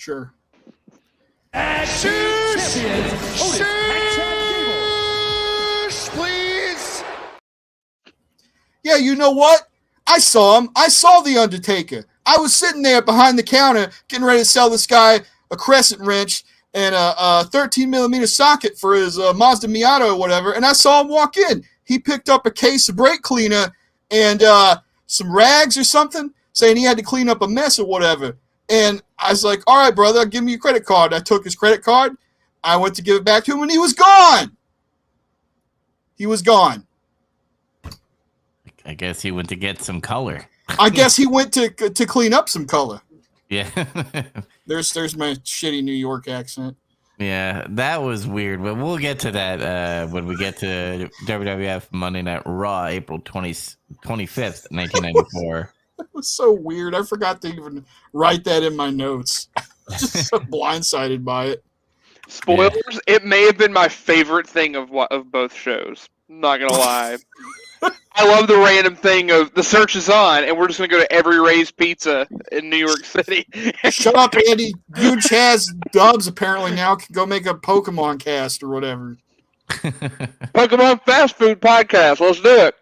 Sure. And champion, Please. Yeah, you know what? I saw him. I saw The Undertaker. I was sitting there behind the counter getting ready to sell this guy a crescent wrench and a 13mm socket for his Mazda Miata or whatever, and I saw him walk in. He picked up a case of brake cleaner and some rags or something, saying he had to clean up a mess or whatever. And I was like, all right, brother, give me your credit card. I took his credit card. I went to give it back to him, and he was gone. He was gone. I guess he went to get some color. I guess he went to clean up some color. Yeah. There's my shitty New York accent. Yeah, that was weird, but we'll get to that when we get to WWF Monday Night Raw, April 25th, 1994. That was so weird. I forgot to even write that in my notes. Just so blindsided by it. Spoilers, it may have been my favorite thing of both shows. I'm not going to lie. I love the random thing of the search is on, and we're just going to go to every Ray's Pizza in New York City. Shut up, Andy. You, Chaz, Dubs apparently now can go make a Pokemon cast or whatever. Pokemon Fast Food Podcast. Let's do it.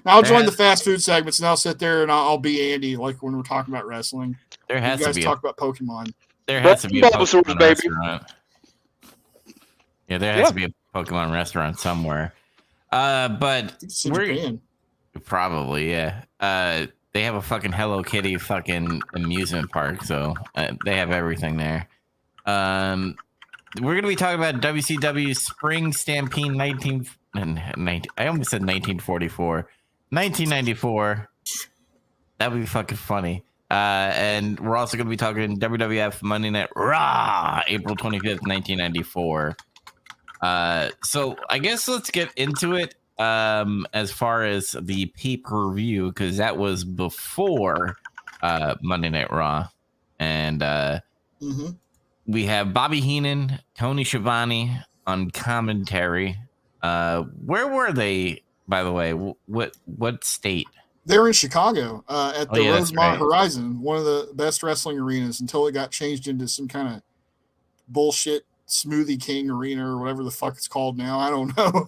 I'll join the fast food segments, and I'll sit there and I'll be Andy, like when we're talking about wrestling. There has you guys to be talk about Pokemon. There has to be a Pokemon baby. restaurant. Yeah, there has to be a Pokemon restaurant somewhere. But Japan. Probably, yeah. They have a fucking Hello Kitty fucking amusement park, so they have everything there. We're gonna be talking about WCW Spring Stampede 1994. That would be fucking funny. And we're also gonna be talking WWF Monday Night Raw, April 25th, 1994. So I guess let's get into it as far as the pay-per-view, because that was before Monday Night Raw. And we have Bobby Heenan, Tony Schiavone on commentary. Where were they, by the way? What state? They were in Chicago at the Rosemont right. Horizon, one of the best wrestling arenas, until it got changed into some kind of bullshit Smoothie King Arena or whatever the fuck it's called now. I don't know.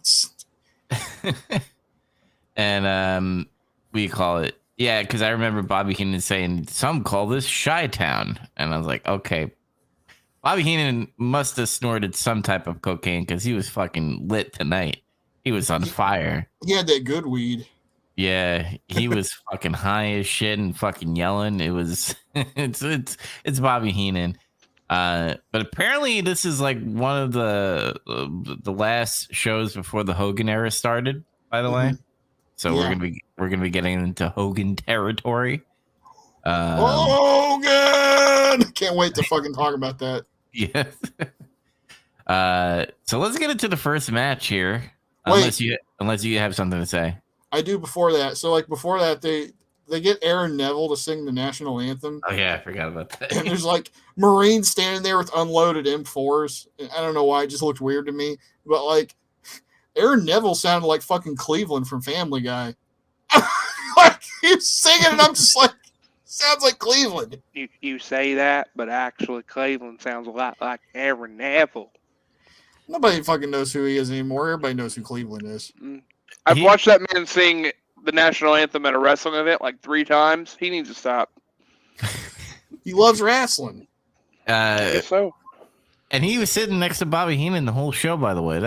And we call it, yeah, because I remember Bobby Heenan saying, some call this Chi-Town. And I was like, okay. Bobby Heenan must have snorted some type of cocaine because he was fucking lit tonight. He was on fire. He had that good weed. Yeah, he was fucking high as shit and fucking yelling. It was it's Bobby Heenan. But apparently this is like one of the last shows before the Hogan era started, by the way. So we're gonna be getting into Hogan territory. Hogan! Can't wait to fucking talk about that. Yeah. So let's get into the first match here. Wait. Unless you have something to say. I do before that. So like before that, they get Aaron Neville to sing the national anthem. Oh yeah, I forgot about that. And there's like Marines standing there with unloaded M4s. I don't know why, it just looked weird to me. But like Aaron Neville sounded like fucking Cleveland from Family Guy. Like he's singing and I'm just like, sounds like Cleveland. You say that, but actually Cleveland sounds a lot like Aaron Neville. Nobody fucking knows who he is anymore. Everybody knows who Cleveland is. I've watched that man sing the national anthem at a wrestling event like 3 times. He needs to stop. He loves wrestling. I guess so. And he was sitting next to Bobby Heenan the whole show, by the way.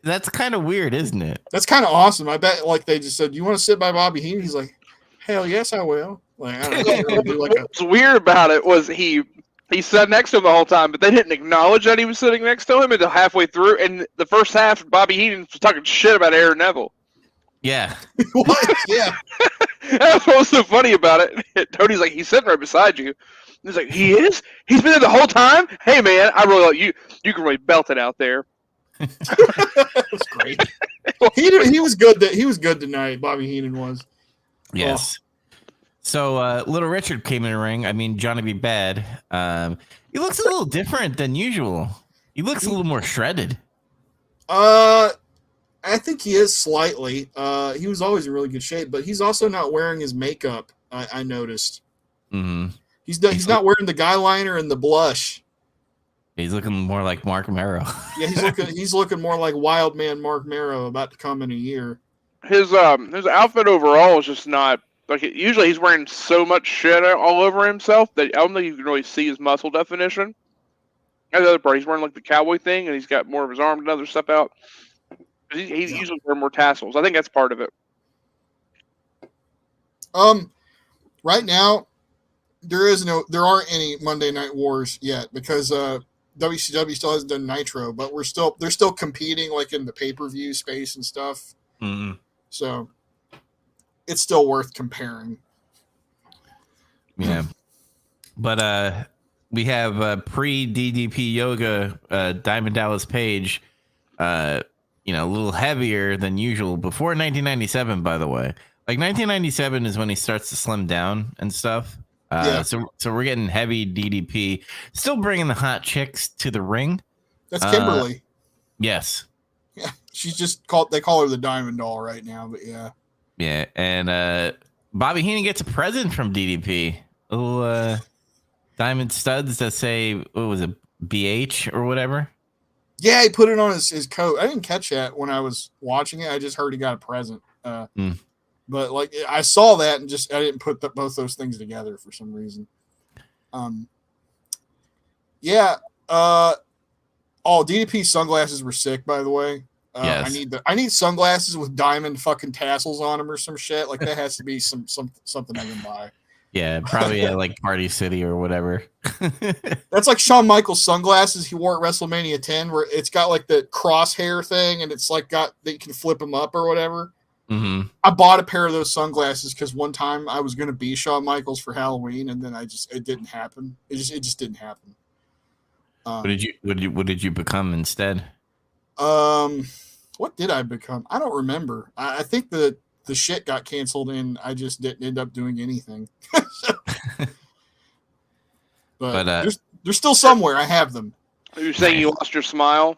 That's kind of weird, isn't it? That's kind of awesome. I bet like they just said, "You want to sit by Bobby Heenan?" He's like, "Hell yes, I will." Like, I don't know, do like What's weird about it was he sat next to him the whole time, but they didn't acknowledge that he was sitting next to him until halfway through. And the first half, Bobby Heenan was talking shit about Aaron Neville. Yeah. What? Yeah. That's what was so funny about it. Tony's like, he's sitting right beside you. He's like, he is? He's been there the whole time? Hey, man, I really like you. You can really belt it out there. That's great. He was good. He was good tonight. Bobby Heenan was. Yes. So Little Richard came in the ring. I mean, Johnny B. Bad. He looks a little different than usual. He looks a little more shredded. I think he is slightly. He was always in really good shape, but he's also not wearing his makeup. I noticed. Mm-hmm. He's not wearing the guy liner and the blush. He's looking more like Mark Marrow. Yeah, he's looking more like Wild Man Mark Marrow about to come in a year. His outfit overall is just not like usually he's wearing so much shit all over himself that I don't think you can really see his muscle definition. And the other part, he's wearing like the cowboy thing, and he's got more of his arm and other stuff out. He usually wears more tassels. I think that's part of it. Right now, there aren't any Monday Night Wars yet because WCW still hasn't done Nitro, but they're still competing like in the pay-per-view space and stuff. Mm-hmm. So it's still worth comparing. Yeah. But we have pre-DDP Yoga Diamond Dallas Page, a little heavier than usual before 1997, by the way. Like 1997 is when he starts to slim down and stuff. So we're getting heavy DDP, still bringing the hot chicks to the ring. That's Kimberly. Yes. Yeah, she's just they call her the Diamond Doll right now, but yeah. Yeah, and Bobby Heenan gets a present from DDP. Little diamond studs that say, what was it, BH or whatever? Yeah, he put it on his coat. I didn't catch that when I was watching it. I just heard he got a present. But like I saw that and I didn't put both those things together for some reason. DDP's sunglasses were sick, by the way. Yes. I need sunglasses with diamond fucking tassels on them or some shit. Like that has to be something I can buy. Yeah, probably at like Party City or whatever. That's like Shawn Michaels' sunglasses he wore at WrestleMania 10, where it's got like the crosshair thing and it's like that you can flip them up or whatever. Mm-hmm. I bought a pair of those sunglasses because one time I was going to be Shawn Michaels for Halloween, and then it didn't happen. It just didn't happen. What did you become instead? What did I become? I don't remember. I think the shit got canceled, and I just didn't end up doing anything. but they're still somewhere. I have them. Are you saying you lost your smile?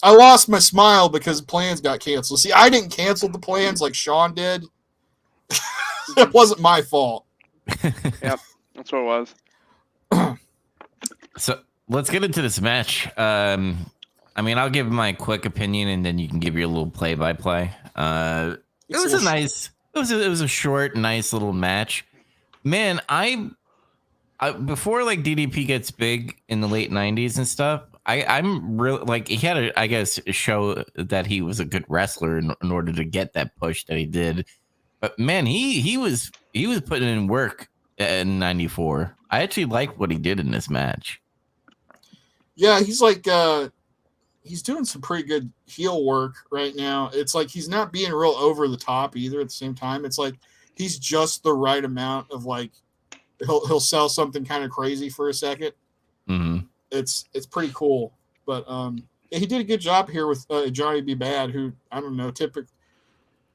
I lost my smile because plans got canceled. See, I didn't cancel the plans like Sean did. It wasn't my fault. Yep, that's what it was. So let's get into this match. I'll give my quick opinion, and then you can give your little play-by-play. It was a short, nice little match. Man, I before like DDP gets big in the late 90s and stuff, I'm really like he had a show that he was a good wrestler in order to get that push that he did. But man, he was putting in work in 94. I actually liked what he did in this match. Yeah, he's like he's doing some pretty good heel work right now. It's like he's not being real over the top either at the same time. It's like he's just the right amount of like he'll sell something kind of crazy for a second. Mm-hmm. It's pretty cool. But he did a good job here with Johnny B. Bad, who I don't know, typically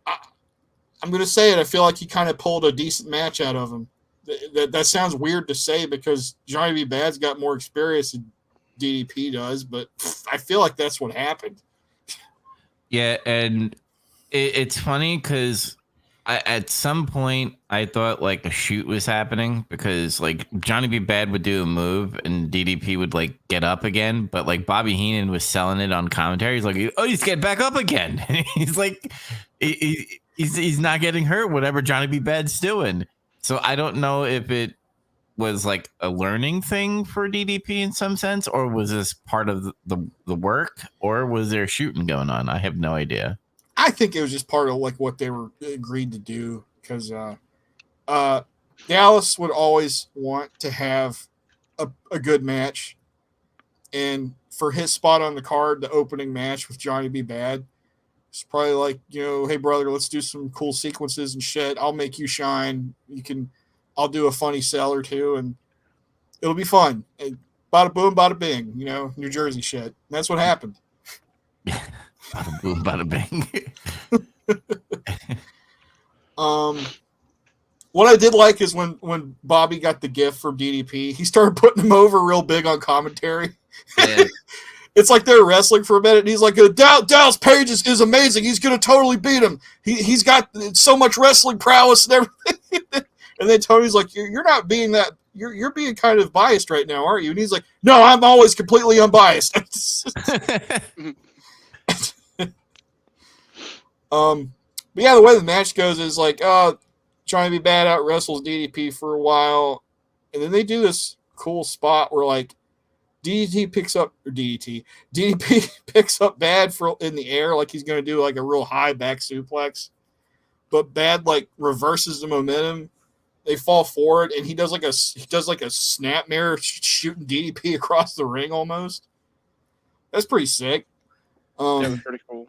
I'm going to say it. I feel like he kind of pulled a decent match out of him. That sounds weird to say because Johnny B. Bad's got more experience than DDP does, but I feel like that's what happened. Yeah, and it's funny because at some point I thought like a shoot was happening because like Johnny B. Bad would do a move and DDP would like get up again, but like Bobby Heenan was selling it on commentary. He's like, oh, he's getting back up again. And he's like, he's not getting hurt, whatever Johnny B. Bad's doing. So I don't know if it was like a learning thing for DDP in some sense, or was this part of the work, or was there shooting going on? I have no idea. I think it was just part of like what they were agreed to do because Dallas would always want to have a good match, and for his spot on the card, the opening match with Johnny B. Bad, it's probably like, hey brother, let's do some cool sequences and shit. I'll make you shine. I'll do a funny sell or two, and it'll be fun. And bada boom, bada bing, New Jersey shit. And that's what happened. Bada boom, bada bing. What I did like is when Bobby got the gift from DDP, he started putting him over real big on commentary. Yeah. It's like they're wrestling for a minute, and he's like, Dallas Page is amazing. He's going to totally beat him. He's got so much wrestling prowess and everything. And then Tony's like, you're not being that you're being kind of biased right now, aren't you? And he's like, no, I'm always completely unbiased. But yeah, the way the match goes is like, trying to be bad out wrestles DDP for a while, and then they do this cool spot where like DDP picks up bad for in the air, like he's gonna do like a real high back suplex, but bad like reverses the momentum. They fall forward, and he does like a snap mirror shooting DDP across the ring almost. That's pretty sick. That was pretty cool.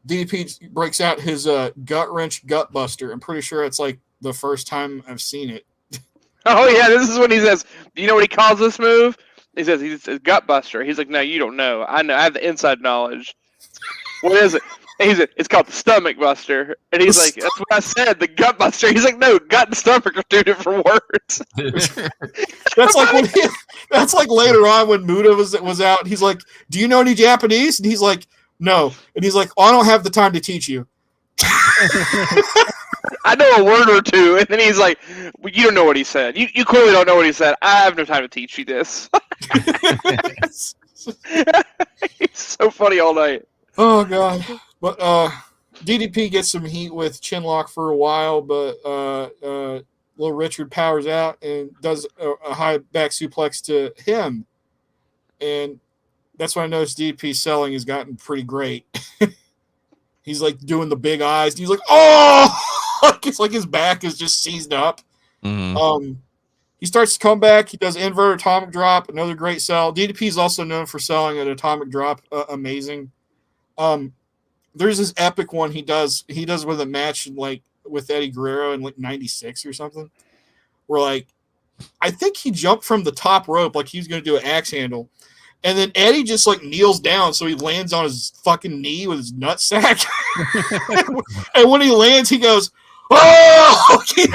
DDP breaks out his gut wrench gut buster. I'm pretty sure it's like the first time I've seen it. Oh yeah, this is when he says, "Do you know what he calls this move?" He says he's a gut buster. He's like, "No, you don't know. I know. I have the inside knowledge." What is it? And he's like, "It's called the stomach buster." And he's like, "That's what I said, the gut buster." He's like, "No, gut and stomach are two different words." That's like later on when Muda was out. He's like, "Do you know any Japanese?" And he's like, "No." And he's like, "I don't have the time to teach you." I know a word or two, and then he's like, well, "You don't know what he said. You clearly don't know what he said. I have no time to teach you this." He's so funny all night. Oh god. But DDP gets some heat with Chinlock for a while, but little Richard powers out and does a high back suplex to him, and that's when I noticed DDP's selling has gotten pretty great. He's like doing the big eyes. And he's like, "Oh!" It's like his back is just seized up. Mm-hmm. He starts to come back. He does invert atomic drop, another great sell. DDP is also known for selling an atomic drop, amazing. There's this epic one he does with a match like with Eddie Guerrero in like '96 or something, where like I think he jumped from the top rope like he was going to do an axe handle. And then Eddie just like kneels down, so he lands on his fucking knee with his nutsack. And when he lands, he goes, "Oh!" He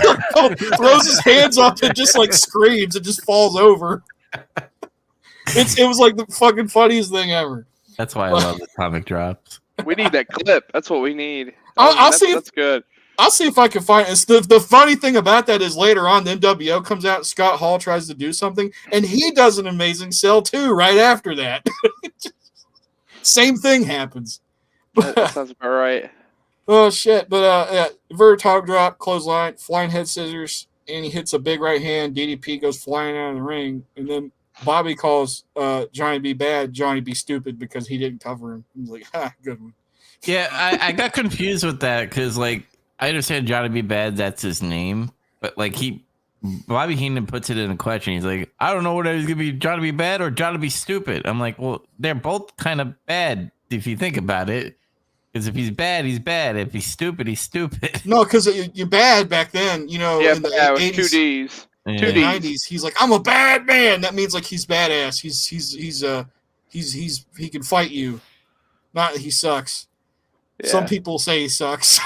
throws his hands up and just like screams and just falls over. It was like the fucking funniest thing ever. That's why I love atomic drops. We need that clip. That's what we need. I'll see that's good. I'll see if I can find it. The funny thing about that is later on, the NWO comes out, Scott Hall tries to do something, and he does an amazing sell too right after that. Same thing happens. That sounds about right. Oh, shit. But, yeah, Vertog drop, clothesline, flying head scissors, and he hits a big right hand. DDP goes flying out of the ring, and then Bobby calls Johnny B. bad, Johnny B. stupid, because he didn't cover him. He's like, "Ha, good one." Yeah, I got confused with that because, like, I understand Johnny B. Bad, that's his name, but like Bobby Heenan puts it in a question. He's like, "I don't know whether he's gonna be Johnny B. Bad or Johnny B. Stupid." I'm like, well, they're both kind of bad if you think about it. Because if he's bad, he's bad. If he's stupid, he's stupid. No, because you're bad back then, you know. Yeah, in the it was 80s, two D's. Yeah. Two in the D's. 90s, he's like, "I'm a bad man." That means like he's badass. He can fight you. Not that he sucks. Yeah. Some people say he sucks.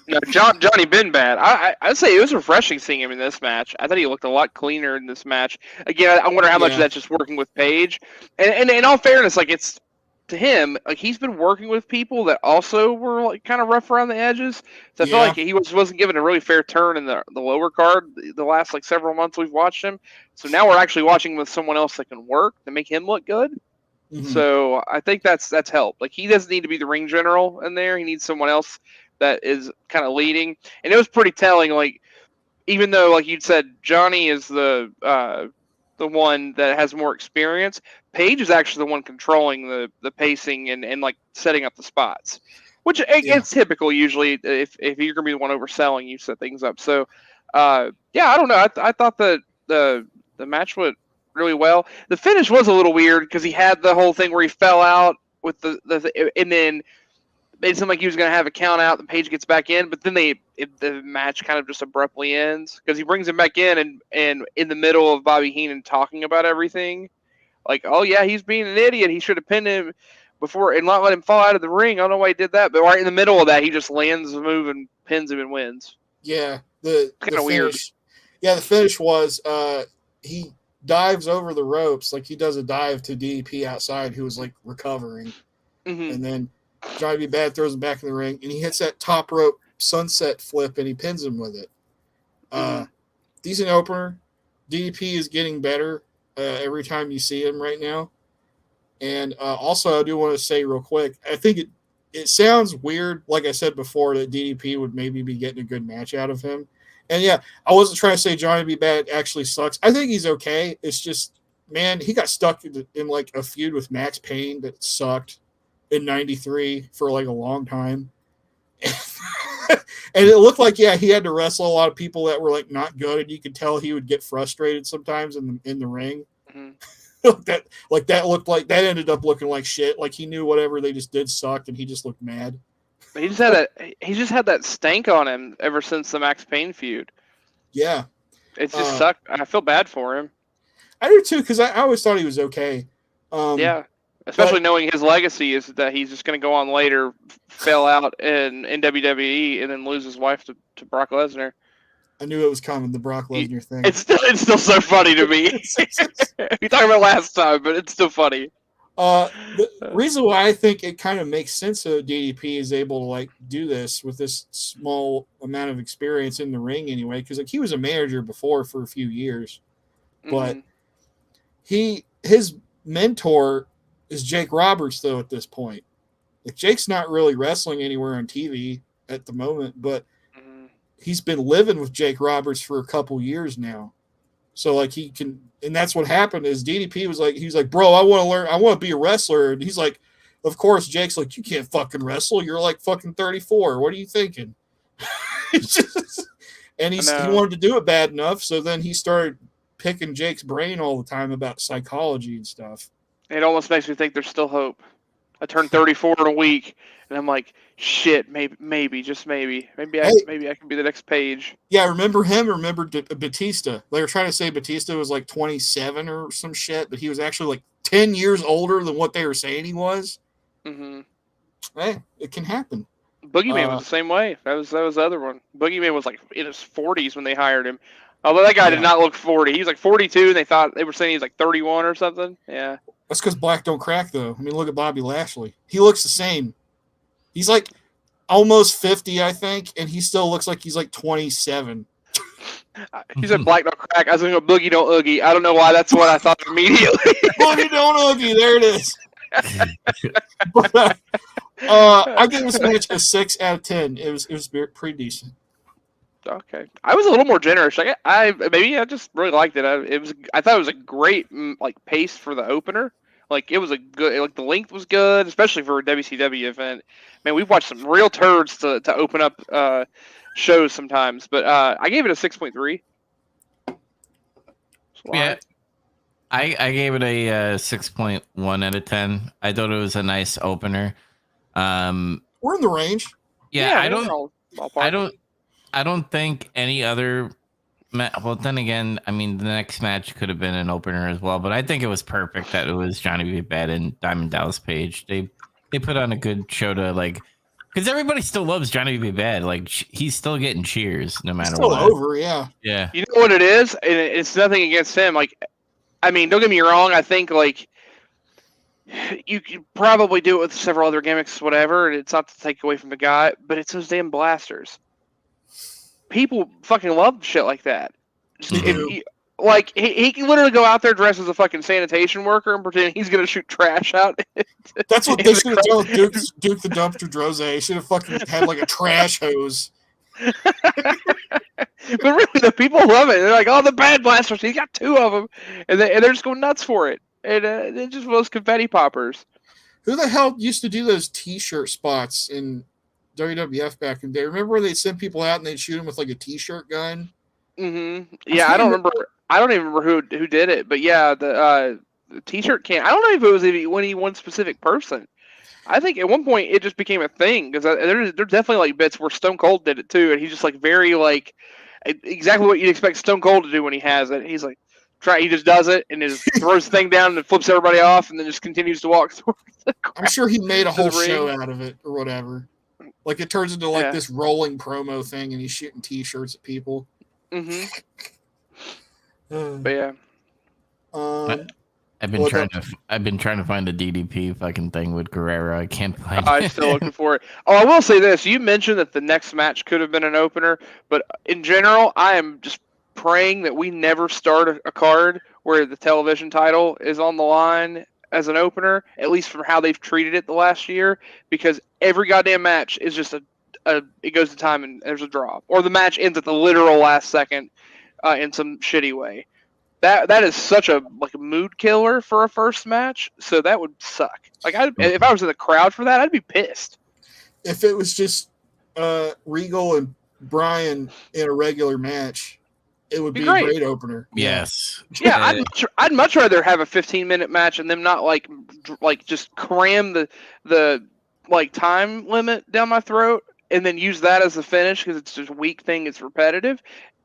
No, Johnny been bad. I'd say it was refreshing seeing him in this match. I thought he looked a lot cleaner in this match. Again, I wonder how much of that's just working with Paige. And in all fairness, like it's to him, like he's been working with people that also were like kind of rough around the edges. So I feel like he wasn't given a really fair turn in the lower card the last like several months we've watched him. So now we're actually watching with someone else that can work to make him look good. Mhm. So I think that's helped. Like he doesn't need to be the ring general in there. He needs someone else that is kind of leading. And it was pretty telling. Like even though, like you said, Johnny is the one that has more experience, Paige is actually the one controlling the pacing and like setting up the spots, which it's typical usually. If you're gonna be the one overselling, you set things up. So I don't know. I thought that the match went really well. The finish was a little weird because he had the whole thing where he fell out with the and then it seemed like he was going to have a count out. The Paige gets back in, but then the match kind of just abruptly ends because he brings him back in and in the middle of Bobby Heenan talking about everything, like, "Oh yeah, he's being an idiot. He should have pinned him before and not let him fall out of the ring. I don't know why he did that." But right in the middle of that, he just lands the move and pins him and wins. Yeah, the Kinda weird. Yeah, the finish was he dives over the ropes, like he does a dive to DDP outside, who was like recovering, and then Johnny B. Bad throws him back in the ring, and he hits that top rope sunset flip, and he pins him with it. Decent opener. DDP is getting better every time you see him right now. And also, I do want to say real quick, I think it sounds weird, like I said before, that DDP would maybe be getting a good match out of him. And yeah, I wasn't trying to say Johnny B. Bad actually sucks. I think he's okay. It's just, man, he got stuck in like a feud with Max Payne that sucked in '93 for like a long time. And it looked like, yeah, he had to wrestle a lot of people that were like not good, and you could tell he would get frustrated sometimes in the ring. Mm-hmm. that looked like that ended up looking like shit. Like he knew whatever they just did sucked, and he just looked mad. He just had that stank on him ever since the Max Payne feud. Yeah, it just sucked. I feel bad for him. I do too, because I always thought he was okay. Yeah. Especially knowing his legacy is that he's just going to go on later, fail out in WWE, and then lose his wife to Brock Lesnar. I knew it was coming, the Brock Lesnar thing. It's still so funny to me. We talked about last time, but it's still funny. The reason why I think it kind of makes sense that DDP is able to like do this with this small amount of experience in the ring anyway, because like he was a manager before for a few years, but his mentor is Jake Roberts, though, at this point. Like, Jake's not really wrestling anywhere on TV at the moment, but he's been living with Jake Roberts for a couple years now. So, like, he can, and that's what happened is DDP was like, he was like, bro, I want to learn, I want to be a wrestler. And he's like, of course, Jake's like, you can't fucking wrestle. You're like fucking 34. What are you thinking? And he wanted to do it bad enough. So then he started picking Jake's brain all the time about psychology and stuff. It almost makes me think there's still hope. I turned 34 in a week, and I'm like, shit, maybe, just maybe. Maybe I can be the next Page. Yeah, remember him? Remember Batista? They were trying to say Batista was like 27 or some shit, but he was actually like 10 years older than what they were saying he was. Mm-hmm. Hey, it can happen. Boogeyman was the same way. That was the other one. Boogeyman was like in his 40s when they hired him. Although that guy did not look 40. He was like 42, and they were saying he was like 31 or something. Yeah. That's because black don't crack, though. I mean, look at Bobby Lashley. He looks the same. He's like almost 50, I think, and he still looks like he's like 27. He said black don't crack. I was going to go Boogie don't Oogie. I don't know why. That's what I thought immediately. Boogie don't Oogie. There it is. But, I give this match a 6 out of 10. It was pretty decent. Okay, I was a little more generous. I just really liked it. I thought it was a great like pace for the opener. Like it was a good. Like the length was good, especially for a WCW event. Man, we've watched some real turds to open up shows sometimes. But I gave it a 6.3. Yeah, I gave it a 6.1 out of 10. I thought it was a nice opener. We're in the range. Yeah, I don't think any other. Well, then again, I mean, the next match could have been an opener as well, but I think it was perfect that it was Johnny B. Bad and Diamond Dallas Page. They put on a good show to like, because everybody still loves Johnny B. Bad. Like he's still getting cheers no matter what. Still over, yeah. Yeah. You know what it is, and it's nothing against him. Like, I mean, don't get me wrong. I think like you could probably do it with several other gimmicks, whatever. And it's not to take away from the guy, but it's those damn blasters. People fucking love shit like that. Like he can literally go out there dressed as a fucking sanitation worker and pretend he's gonna shoot trash out. That's what they should have done with Duke the Dumpster Drose. He should have fucking had like a trash hose. But really, the people love it. They're like, "Oh, the bad blasters! He's got 2 of them," and they're just going nuts for it. And they're just those confetti poppers. Who the hell used to do those T-shirt spots in WWF back in the day? Remember where they'd send people out and they'd shoot them with like a T-shirt gun? Mm-hmm. Yeah, I don't remember. I don't even remember who did it, but yeah, the T-shirt can. I don't know if it was any one specific person. I think at one point it just became a thing because there's definitely like bits where Stone Cold did it too, and he's just like very like exactly what you'd expect Stone Cold to do when he has it. He's like he just does it and just throws the thing down and flips everybody off, and then just continues to walk through. I'm sure he made a whole show out of it or whatever. Like it turns into like this rolling promo thing, and he's shooting T-shirts at people. Mm-hmm. But yeah, I've been trying to find the DDP fucking thing with Guerrero. I can't find it. I'm still looking for it. Oh, I will say this: you mentioned that the next match could have been an opener, but in general, I am just praying that we never start a card where the television title is on the line as an opener, at least from how they've treated it the last year, because every goddamn match is just it goes to time and there's a draw, or the match ends at the literal last second in some shitty way. That is such a mood killer for a first match, so that would suck. If I was in the crowd for that, I'd be pissed. If it was just Regal and Bryan in a regular match, it would be a great opener. Yes. Yeah, I'd much rather have a 15-minute match and them not like just cram the time limit down my throat and then use that as the finish because it's just a weak thing. It's repetitive.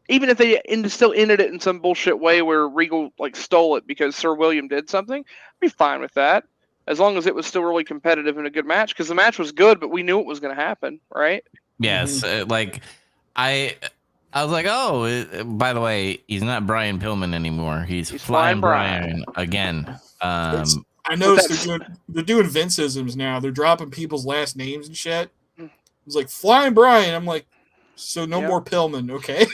Even if they still ended it in some bullshit way where Regal stole it because Sir William did something, I'd be fine with that. As long as it was still really competitive and a good match, because the match was good, but we knew it was going to happen, right? Yes, I was like, oh, by the way, he's not Brian Pillman anymore. He's Flying Brian again. I noticed they're doing Vince-isms now. They're dropping people's last names and shit. It's like Flying Brian. I'm like, so no more Pillman, okay?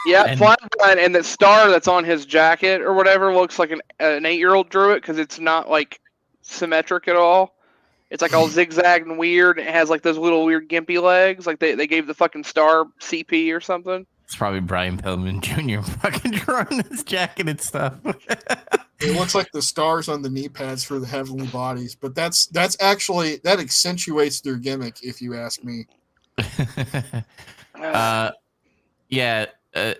Yeah, Flying Brian, and the star that's on his jacket or whatever looks like an 8-year-old drew it because it's not symmetric at all. It's all zigzagged and weird. And it has those little weird gimpy legs. They gave the fucking star CP or something. It's probably Brian Pillman Jr. fucking drawing his jacket and stuff. It looks like the stars on the knee pads for the Heavenly Bodies, but that's actually that accentuates their gimmick, if you ask me. Yeah.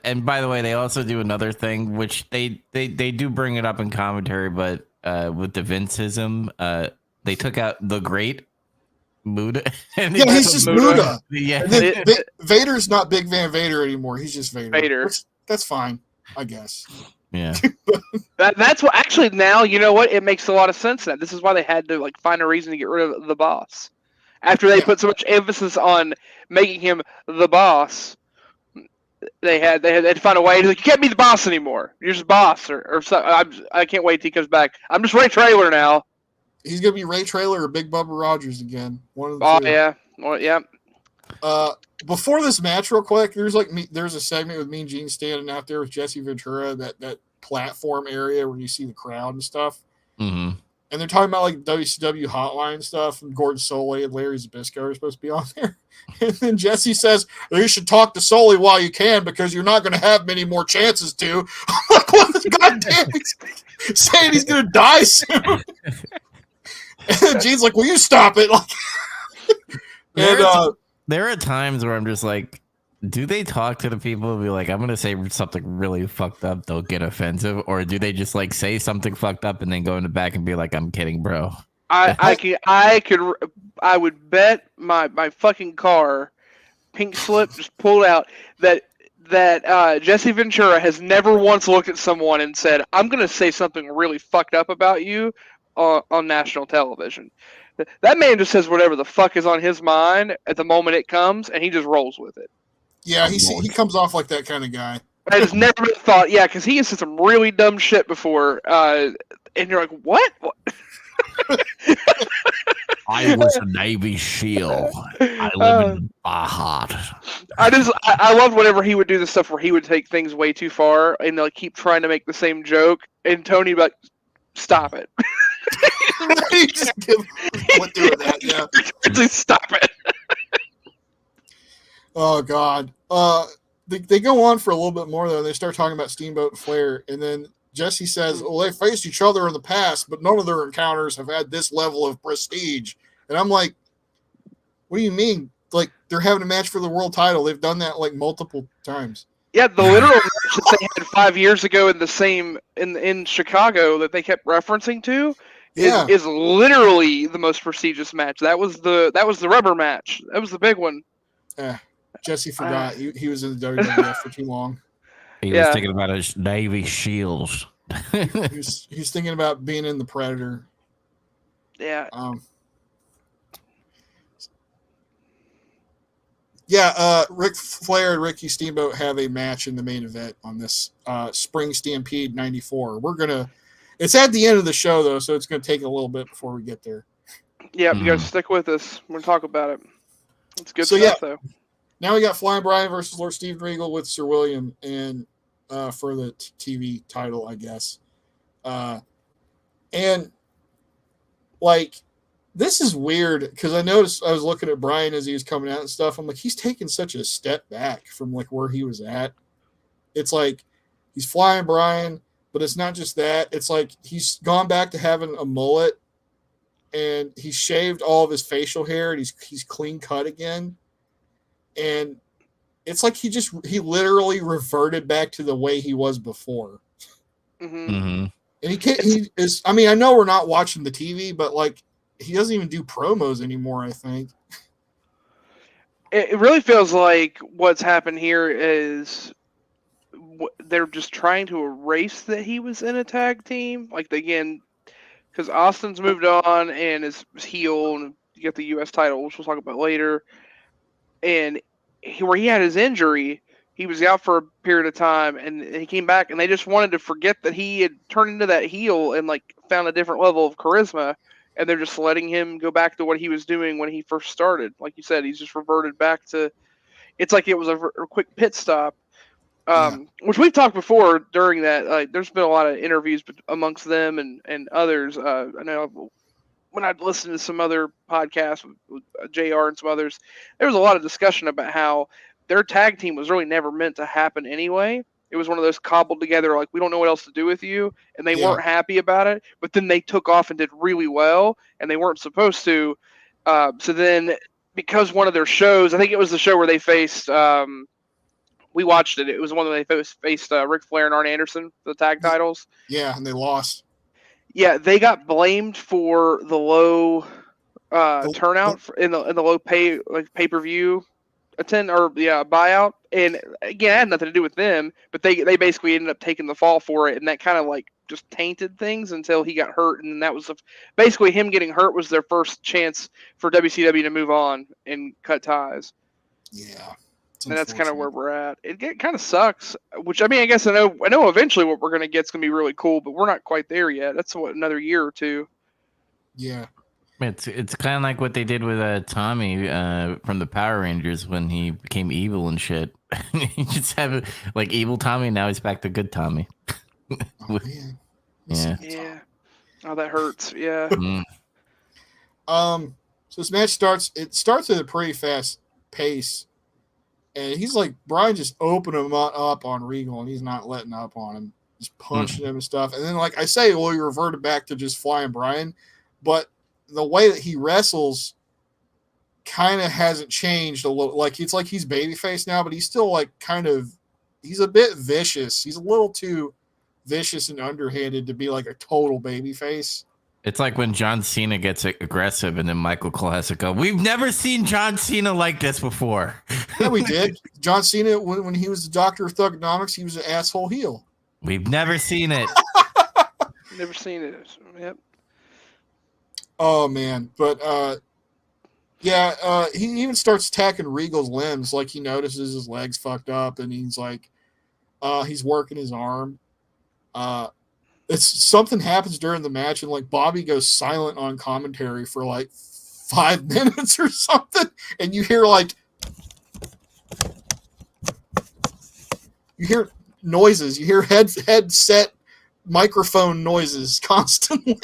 And by the way, they also do another thing, which they do bring it up in commentary, but with the Vinceism, they took out the Great Muda. And yeah, he's just Muda. Yeah, Vader's not Big Van Vader anymore. He's just Vader. That's fine, I guess. Yeah. That's what actually now you know what it makes a lot of sense. Now this is why they had to find a reason to get rid of the boss after they put so much emphasis on making him the boss. They had to find a way. You can't be the boss anymore. You're just boss, or so. I can't wait till he comes back. I'm just Ray Traylor now. He's gonna be Ray Traylor or Big Bubba Rogers again. One of the two. Yeah. Well, yeah. Before this match, real quick, there's a segment with Mean Gene standing out there with Jesse Ventura, that platform area where you see the crowd and stuff. Mm-hmm. And they're talking about WCW hotline stuff, and Gordon Solie and Larry Zbyszko are supposed to be on there. And then Jesse says, you should talk to Solie while you can because you're not going to have many more chances to. I'm like, what the goddamn? He's saying he's going to die soon. And Gene's like, will you stop it? There are times where I'm just like, do they talk to the people and be like, I'm going to say something really fucked up, they'll get offensive? Or do they just say something fucked up and then go in the back and be like, I'm kidding, bro? I would bet my fucking car, pink slip just pulled out, that Jesse Ventura has never once looked at someone and said, I'm going to say something really fucked up about you on national television. That man just says whatever the fuck is on his mind at the moment it comes, and he just rolls with it. Yeah, he comes off like that kind of guy. I just never thought, because he has said some really dumb shit before, and you're like, what? I was a Navy SEAL. I live in Baja. I loved whenever he would do the stuff where he would take things way too far and keep trying to make the same joke, and Tony would be like, stop it. He just went through that, yeah. Just stop it. Oh God. They go on for a little bit more though. They start talking about Steamboat and Flair, and then Jesse says, well, they faced each other in the past, but none of their encounters have had this level of prestige. And I'm like, what do you mean? They're having a match for the world title. They've done that multiple times. Yeah, the literal match that they had 5 years ago in Chicago that they kept referencing to is literally the most prestigious match. That was the rubber match. That was the big one. Jesse forgot he was in the WWF for too long. He was thinking about his Navy SEALs. He's thinking about being in the Predator. Yeah. Ric Flair and Ricky Steamboat have a match in the main event on this Spring Stampede 94. It's at the end of the show though, so it's going to take a little bit before we get there. Yeah, you guys stick with us. We're going to talk about it. It's good stuff though. Now we got Flying Brian versus Lord Steven Regal with Sir William, and for the TV title, I guess. And like, this is weird because I noticed I was looking at Brian as he was coming out and stuff. I'm like, he's taking such a step back from like where he was at. It's like he's flying Brian, but it's not just that. It's like he's gone back to having a mullet, and he's shaved all of his facial hair, and he's clean cut again. And it's like he literally reverted back to the way he was before. Mm-hmm. And he is. I mean, I know we're not watching the TV, but like, he doesn't even do promos anymore, I think. It really feels like what's happened here is they're just trying to erase that he was in a tag team. Like, again, because Austin's moved on and is heel, and you get the U.S. title, which we'll talk about later. And where he had his injury, he was out for a period of time, and he came back, and they just wanted to forget that he had turned into that heel and like found a different level of charisma. And they're just letting him go back to what he was doing when he first started. Like you said, he's just reverted back to. It's like it was a quick pit stop, which we've talked before during that. Like, there's been a lot of interviews amongst them and others. I know when I'd listened to some other podcasts with JR and some others, there was a lot of discussion about how their tag team was really never meant to happen anyway. It was one of those cobbled together, like, we don't know what else to do with you, and they weren't happy about it. But then they took off and did really well, and they weren't supposed to. So then, because one of their shows, I think it was the show where they faced, we watched it. It was one that they faced Ric Flair and Arn Anderson for the tag titles. Yeah, and they lost. Yeah, they got blamed for the low turnout in the low pay-per-view buyout. And again, it had nothing to do with them, but they basically ended up taking the fall for it, and that kind of like just tainted things until he got hurt, and that was basically him getting hurt was their first chance for WCW to move on and cut ties. Yeah, and that's kind of where we're at. It kind of sucks. Which, I mean, I guess I know eventually what we're gonna get is gonna be really cool, but we're not quite there yet. That's another year or two. Yeah. It's kind of like what they did with Tommy from the Power Rangers when he became evil and shit. You just have like evil Tommy, now he's back to good Tommy. Oh, man. Yeah. Oh, that hurts. Yeah. So this match starts. It starts at a pretty fast pace, and he's like, Brian just opened him up on Regal, and he's not letting up on him, just punching him and stuff. And then, like I say, well, he reverted back to just flying Brian, but the way that he wrestles kind of hasn't changed a little. Like, it's like he's babyface now, but he's still like he's a bit vicious. He's a little too vicious and underhanded to be like a total babyface. It's like when John Cena gets aggressive and then Michael Cole has to go, we've never seen John Cena like this before. Yeah, we did. John Cena, when he was the Doctor of Thugonomics, he was an asshole heel. We've never seen it. Never seen it. Yep. Oh man, but he even starts attacking Regal's limbs. Like, he notices his legs fucked up, and he's like, he's working his arm. It's something happens during the match, and like Bobby goes silent on commentary for like 5 minutes or something, and you hear noises, you hear headset microphone noises constantly.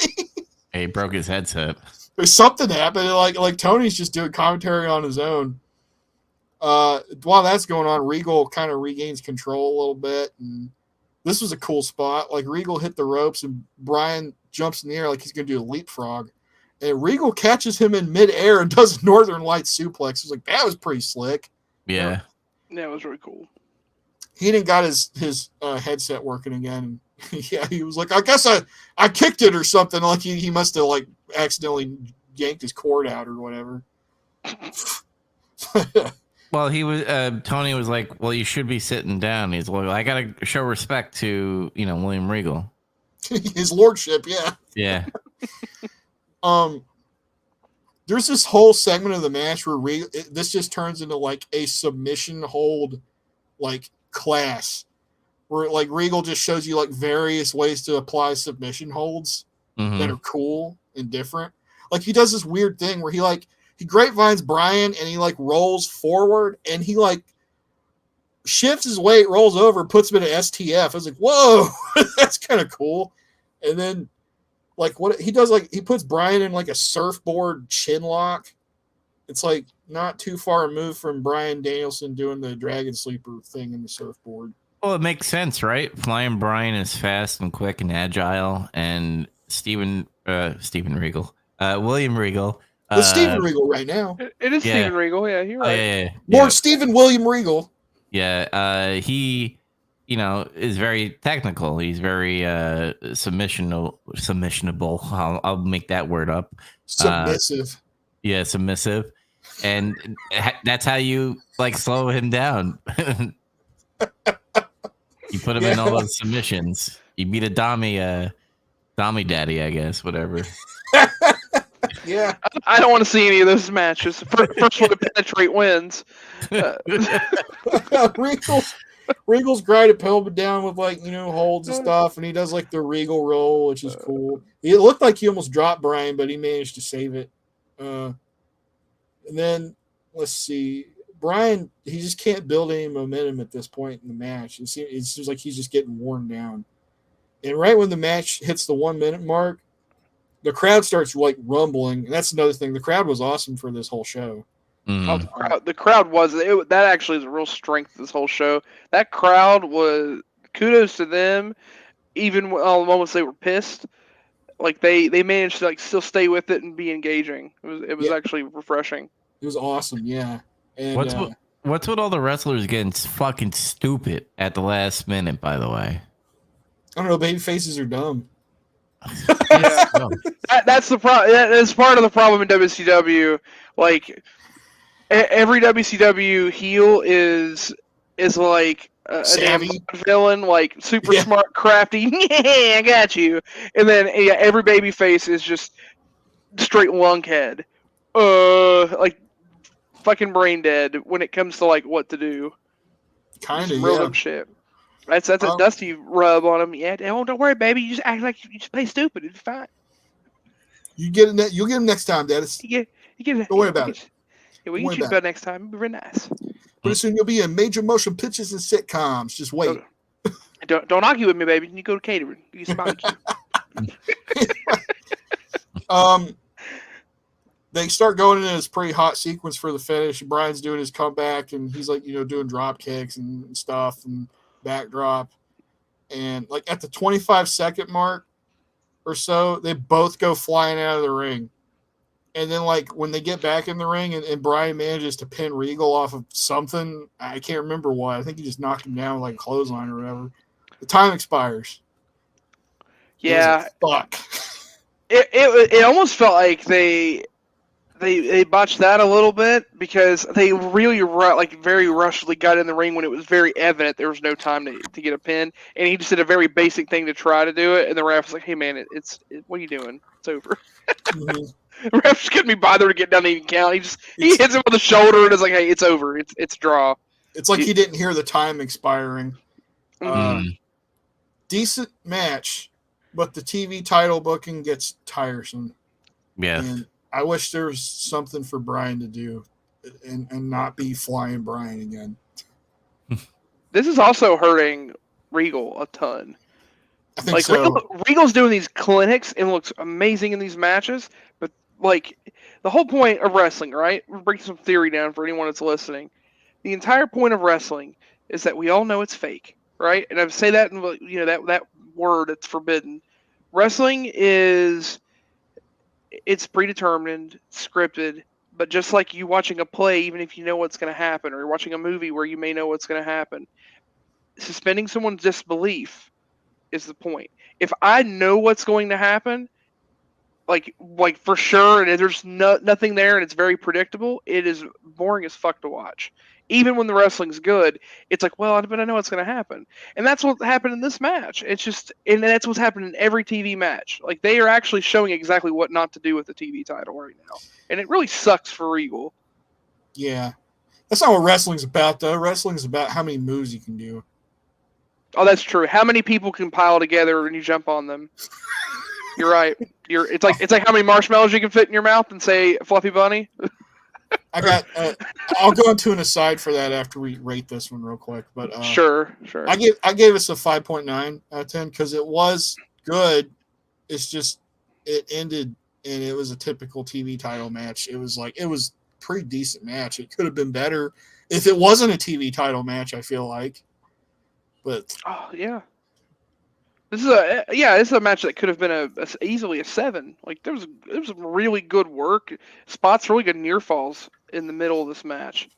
He broke his headset. There's something happening. Like Tony's just doing commentary on his own. While that's going on, Regal kind of regains control a little bit, and this was a cool spot. Like, Regal hit the ropes, and Brian jumps in the air like he's going to do a leapfrog, and Regal catches him in midair and does Northern Lights suplex. It was like, that was pretty slick. Yeah. Yeah, it was really cool. He didn't got his headset working again. Yeah, he was like, I guess I kicked it or something. Like, he must have like accidentally yanked his cord out or whatever. Well, he was Tony was like, well, you should be sitting down. He's like, I gotta show respect to William Regal. His lordship, yeah. Yeah. There's this whole segment of the match where this just turns into like a submission hold like class, where like Regal just shows you like various ways to apply submission holds that are cool and different. Like, he does this weird thing where he grapevines Brian, and he like rolls forward, and he like shifts his weight, rolls over, puts him in an STF. I was like, whoa, that's kind of cool. And then, like, what he does, like, he puts Brian in like a surfboard chin lock. It's like not too far removed from Brian Danielson doing the Dragon Sleeper thing in the surfboard. Well, it makes sense, right? Flying Brian is fast and quick and agile, and William Regal. It's Steven Regal right now. It is Steven Regal, yeah, you're right. More Steven William Regal. Yeah, he, is very technical. He's very submissionable. I'll make that word up. Submissive. Submissive. And that's how you, like, slow him down. You put him in all those submissions. You beat a Dommy daddy, I guess, whatever. Yeah. I don't want to see any of those matches. First one to penetrate wins. Regal's grinding Pillman down with, like, holds and stuff, and he does, like, the Regal roll, which is cool. It looked like he almost dropped Brian, but he managed to save it. And then, let's see. Brian, he just can't build any momentum at this point in the match. It seems like he's just getting worn down. And right when the match hits the 1 minute mark, the crowd starts like rumbling. And that's another thing. The crowd was awesome for this whole show. Mm-hmm. Oh, the crowd was that actually is a real strength of this whole show. That crowd was kudos to them. Even all the moments they were pissed, like they managed to like still stay with it and be engaging. It was actually refreshing. It was awesome, yeah. And, what's with all the wrestlers getting fucking stupid at the last minute? By the way, I don't know. Baby faces are dumb. Yeah, that's the problem. That's part of the problem in WCW. Like every WCW heel is like a damn villain, like super smart, crafty. Yeah, I got you. And then every baby face is just straight lunkhead. Like fucking brain dead when it comes to like what to do. Kind of, real dumb shit. That's a Dusty rub on him. Yeah, don't worry, baby. You just act like you just play stupid. It's fine. You'll get him next time, Dennis. Don't worry about it. Yeah, we can shoot about next time. It'll be very nice. Pretty soon you'll be in major motion pictures and sitcoms. Just wait. Don't argue with me, baby. You go to catering. You barbecue. They start going into this pretty hot sequence for the finish. Brian's doing his comeback, and he's like, doing drop kicks and stuff and backdrop. And like at the 25-second mark or so, they both go flying out of the ring. And then like when they get back in the ring and Brian manages to pin Regal off of something, I can't remember what. I think he just knocked him down with like a clothesline or whatever. The time expires. Yeah. Fuck. It almost felt like they botched that a little bit because they really very rushedly got in the ring when it was very evident there was no time to get a pin, and he just did a very basic thing to try to do it, and the ref was like, "Hey man, what are you doing? It's over." Mm-hmm. The ref just couldn't be bothered to get down to even count. He hits him with the shoulder and is like, "Hey, it's over. It's a draw." It's like he didn't hear the time expiring. Mm-hmm. Decent match, but the TV title booking gets tiresome. Yeah. And I wish there was something for Brian to do and not be flying Brian again. This is also hurting Regal a ton. I think so. Regal's doing these clinics and looks amazing in these matches, but like the whole point of wrestling, right? We're breaking some theory down for anyone that's listening. The entire point of wrestling is that we all know it's fake, right? And I say that in that word that's forbidden. Wrestling it's predetermined, scripted, but just like you watching a play, even if you know what's going to happen, or you're watching a movie where you may know what's going to happen, suspending someone's disbelief is the point. If I know what's going to happen, like for sure, and there's nothing there, and it's very predictable, it is boring as fuck to watch. Even when the wrestling's good, it's like, well, but I know what's going to happen. And that's what happened in this match. It's just, and that's what's happened in every TV match. Like, they are actually showing exactly what not to do with the TV title right now. And it really sucks for Regal. Yeah. That's not what wrestling's about, though. Wrestling's about how many moves you can do. Oh, that's true. How many people can pile together and you jump on them? You're right. It's like how many marshmallows you can fit in your mouth and say Fluffy Bunny? I got. I'll go into an aside for that after we rate this one real quick. But Sure. I gave us a 5.9 out of 10 because it was good. It's just it ended and it was a typical TV title match. It was pretty decent match. It could have been better if it wasn't a TV title match. I feel like, but Oh yeah. This is a match that could have been easily a 7. Like there was really good work, spots, really good near falls in the middle of this match.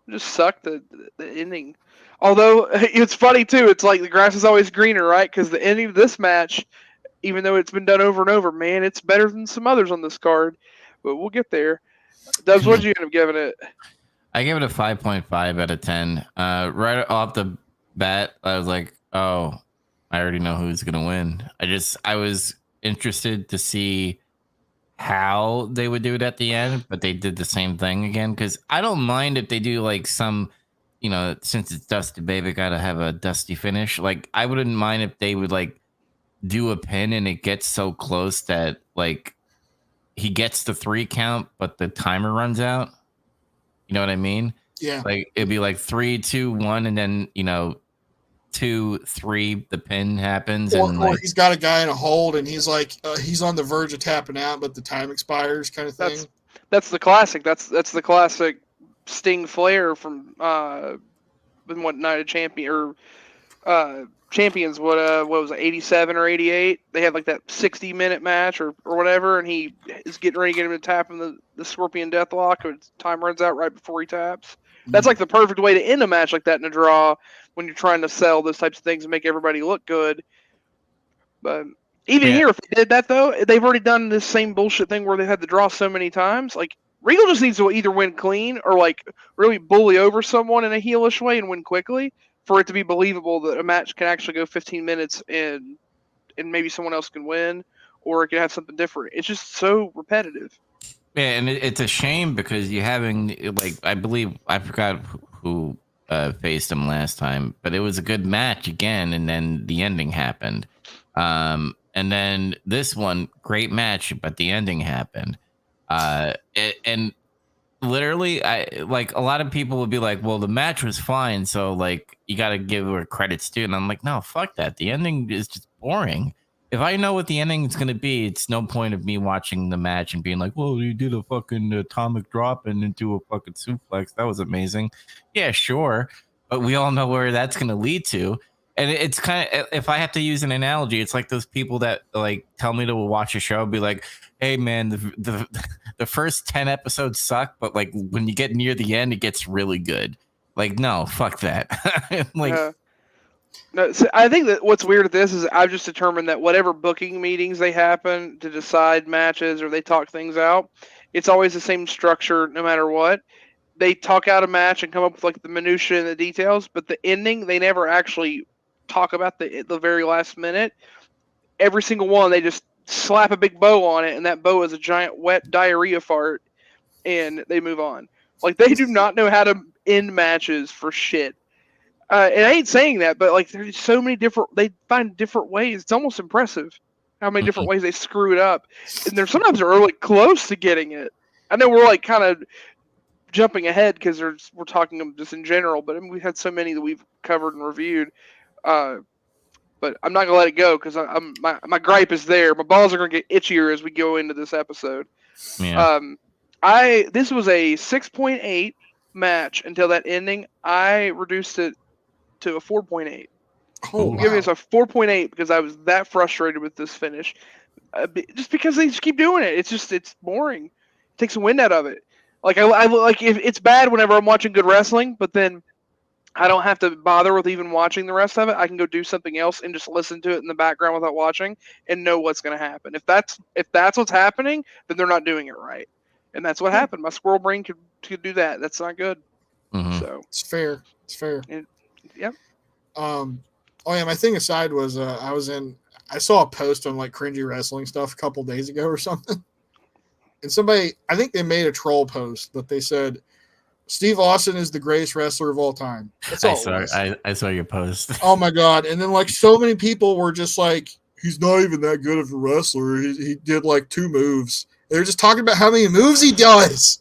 It just sucked the ending. Although it's funny too, it's like the grass is always greener, right? Because the ending of this match, even though it's been done over and over, man, it's better than some others on this card. But we'll get there. Dubs, what did you end up giving it? I gave it a 5.5 out of 10. Right off the bat, I was like, oh, I already know who's going to win. I was interested to see how they would do it at the end, but they did the same thing again. Because I don't mind if they do like some, since it's Dusty Baby, got to have a dusty finish. Like, I wouldn't mind if they would like do a pin and it gets so close that like he gets the 3 count, but the timer runs out. You know what I mean? yeah, Like it'd be like 3, 2, 1, and then 2, 3, the pin happens, or like, he's got a guy in a hold and he's like he's on the verge of tapping out, but the time expires, kind of thing. That's the classic. That's the classic Sting Flair from what Night of Champion or Champions. What was it, 87 or 88? They had like that 60-minute match or whatever, and he is getting ready to get him to tap in the Scorpion Deathlock, and time runs out right before he taps. That's like the perfect way to end a match like that in a draw when you're trying to sell those types of things and make everybody look good. But even here, if they did that though, they've already done this same bullshit thing where they've had the draw so many times. Like Regal just needs to either win clean or like really bully over someone in a heelish way and win quickly for it to be believable that a match can actually go 15 minutes and maybe someone else can win, or it can have something different. It's just so repetitive. yeah, and it's a shame because you having like I forgot who faced him last time, but it was a good match again, and then the ending happened. And then this one, great match, but the ending happened. And literally, I like a lot of people would be like, well, the match was fine, so like you got to give her credits too. And I'm like, no, fuck that. The ending is just boring. If I know what the ending is going to be, it's no point of me watching the match and being like, well, you did a fucking atomic drop and into a fucking suplex. That was amazing. Yeah, sure. But we all know where that's going to lead to. And it's kind of, if I have to use an analogy, it's like those people that like tell me to watch a show, be like, hey man, the first 10 episodes suck, but like when you get near the end, it gets really good. Like, no, fuck that. Like, no, so I think that what's weird at this is I've just determined that whatever booking meetings they happen to decide matches or they talk things out, it's always the same structure no matter what. They talk out a match and come up with like the minutia and the details, but the ending, they never actually talk about the very last minute. Every single one, they just slap a big bow on it, and that bow is a giant wet diarrhea fart, and they move on. Like, they do not know how to end matches for shit. And I ain't saying that, but like there's so many they find different ways. It's almost impressive how many different ways they screw it up. And they're sometimes they're really close to getting it. I know we're like kind of jumping ahead because we're talking just in general, but I mean, we've had so many that we've covered and reviewed. But I'm not gonna let it go because my gripe is there. My balls are gonna get itchier as we go into this episode. yeah. This was a 6.8 match until that ending. I reduced it to a 4.8. Oh, I'm giving this a 4.8 because I was that frustrated with this finish. Just because they just keep doing it. It's boring. It takes the wind out of it. Like I like if it's bad whenever I'm watching good wrestling, but then I don't have to bother with even watching the rest of it. I can go do something else and just listen to it in the background without watching and know what's going to happen. If that's what's happening, then they're not doing it right. And that's what happened. My squirrel brain could do that. That's not good. Mm-hmm. So it's fair. It's fair. Yep. Oh yeah, my thing aside was I saw a post on like cringy wrestling stuff a couple days ago or something. And somebody, I think they made a troll post, but they said Steve Austin is the greatest wrestler of all time. That's all I saw your post. Oh my god. And then like so many people were just like, he's not even that good of a wrestler. He did like 2 moves. They're just talking about how many moves he does.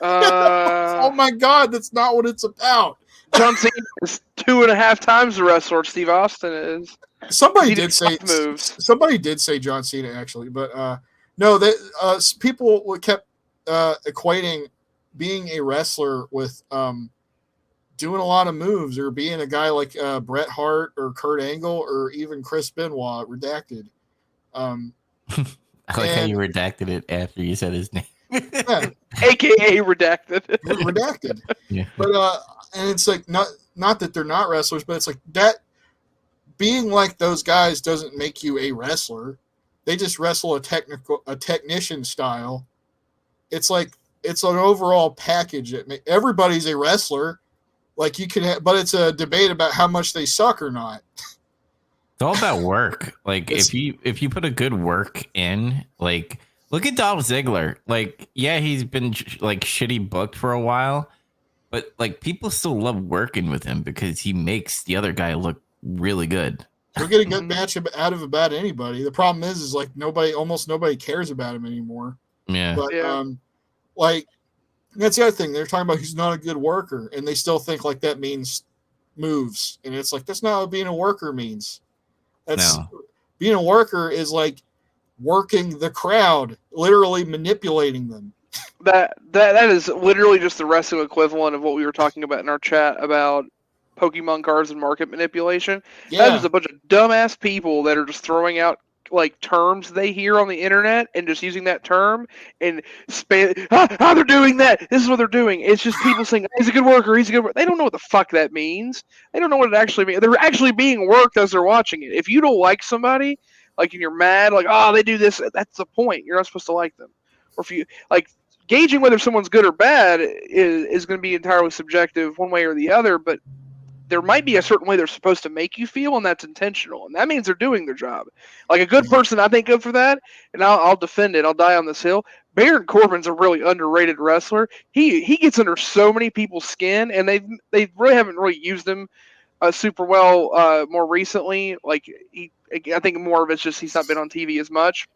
Oh my God, that's not what it's about. John Cena is 2.5 times the wrestler Steve Austin is. Somebody He did did say 5 moves. somebody did say John Cena actually, but no, that people kept equating being a wrestler with doing a lot of moves or being a guy like Bret Hart or Kurt Angle or even Chris Benoit, redacted. I like how you redacted it after you said his name. Yeah, AKA redacted. redacted. Yeah. But and it's like not that they're not wrestlers, but it's like that being like those guys doesn't make you a wrestler. They just wrestle a technician style. It's like it's an overall package. Everybody's a wrestler. Like you can, but it's a debate about how much they suck or not. It's all about work. Like if you put a good work in, like look at Dolph Ziggler. Like yeah, he's been like shitty booked for a while, but like people still love working with him because he makes the other guy look really good. He'll get a good match out of about anybody. The problem is like almost nobody cares about him anymore. Yeah. But Yeah. like that's the other thing. They're talking about he's not a good worker, and they still think like that means moves. And it's like that's not what being a worker means. Being a worker is like working the crowd, literally manipulating them. That is literally just the wrestling equivalent of what we were talking about in our chat about Pokemon cards and market manipulation. Yeah. That is a bunch of dumbass people that are just throwing out like terms they hear on the internet and just using that term and how they're doing that. This is what they're doing. It's just people saying he's a good worker. He's a good worker. They don't know what the fuck that means. They don't know what it actually means. They're actually being worked as they're watching it. If you don't like somebody, like and you're mad, like oh they do this, that's the point. You're not supposed to like them. Or if you like gauging whether someone's good or bad is going to be entirely subjective one way or the other, but there might be a certain way they're supposed to make you feel, and that's intentional. And that means they're doing their job. Like a good person, I think good for that, and I'll defend it. I'll die on this hill. Baron Corbin's a really underrated wrestler. He gets under so many people's skin, and they really haven't really used him super well more recently. Like I think more of it's just he's not been on TV as much.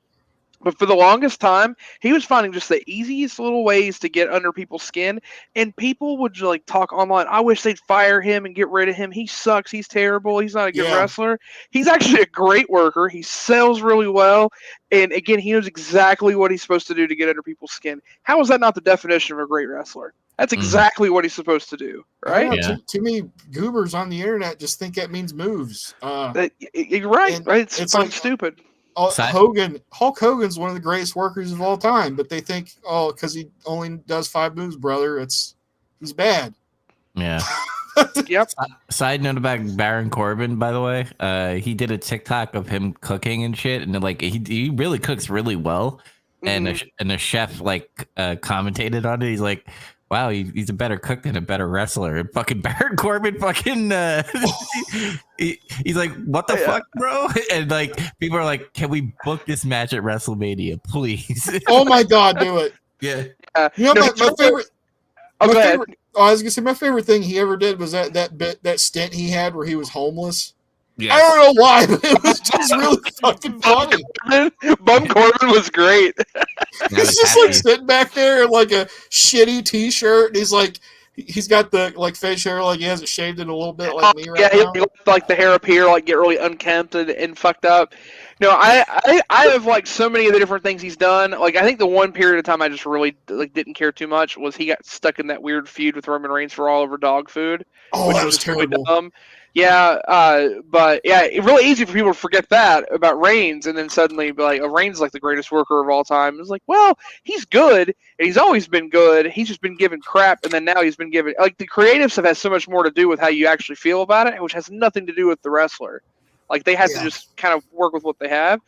But for the longest time, he was finding just the easiest little ways to get under people's skin, and people would like talk online. I wish they'd fire him and get rid of him. He sucks. He's terrible. He's not a good wrestler. He's actually a great worker. He sells really well, and again, he knows exactly what he's supposed to do to get under people's skin. How is that not the definition of a great wrestler? That's exactly what he's supposed to do, right? Yeah. Too many goobers on the internet just think that means moves. You're right. Right? It's like stupid. Hulk Hogan's one of the greatest workers of all time, but they think, oh, because he only does 5 moves, brother, he's bad. Yeah. Yep. Side note about Baron Corbin, by the way, he did a TikTok of him cooking and shit, and like he really cooks really well, and a chef like commentated on it. He's like, wow, he's a better cook than a better wrestler. And fucking Baron Corbin, fucking, he's like, what the fuck, bro? And like, people are like, can we book this match at WrestleMania, please? Oh my God, do it. Yeah. You know, my favorite. I was gonna say my favorite thing he ever did was that stint he had where he was homeless. Yeah. I don't know why, but it was just really fucking funny. Bum Corbin was great. He's just like sitting back there in like a shitty t-shirt, and he's got the like face hair like he hasn't shaved it a little bit like me right now. Yeah, like the hair up here like get really unkempt and fucked up. No, I have like so many of the different things he's done. Like I think the one period of time I just really like didn't care too much was he got stuck in that weird feud with Roman Reigns for all over dog food. Oh, that was terrible. Really dumb. Yeah, but yeah, it's really easy for people to forget that about Reigns, and then suddenly be like, "Oh, Reigns is like the greatest worker of all time." It's like, well, he's good, and he's always been good. He's just been given crap, and then now he's been given like the creative stuff has so much more to do with how you actually feel about it, which has nothing to do with the wrestler. Like they have to just kind of work with what they have.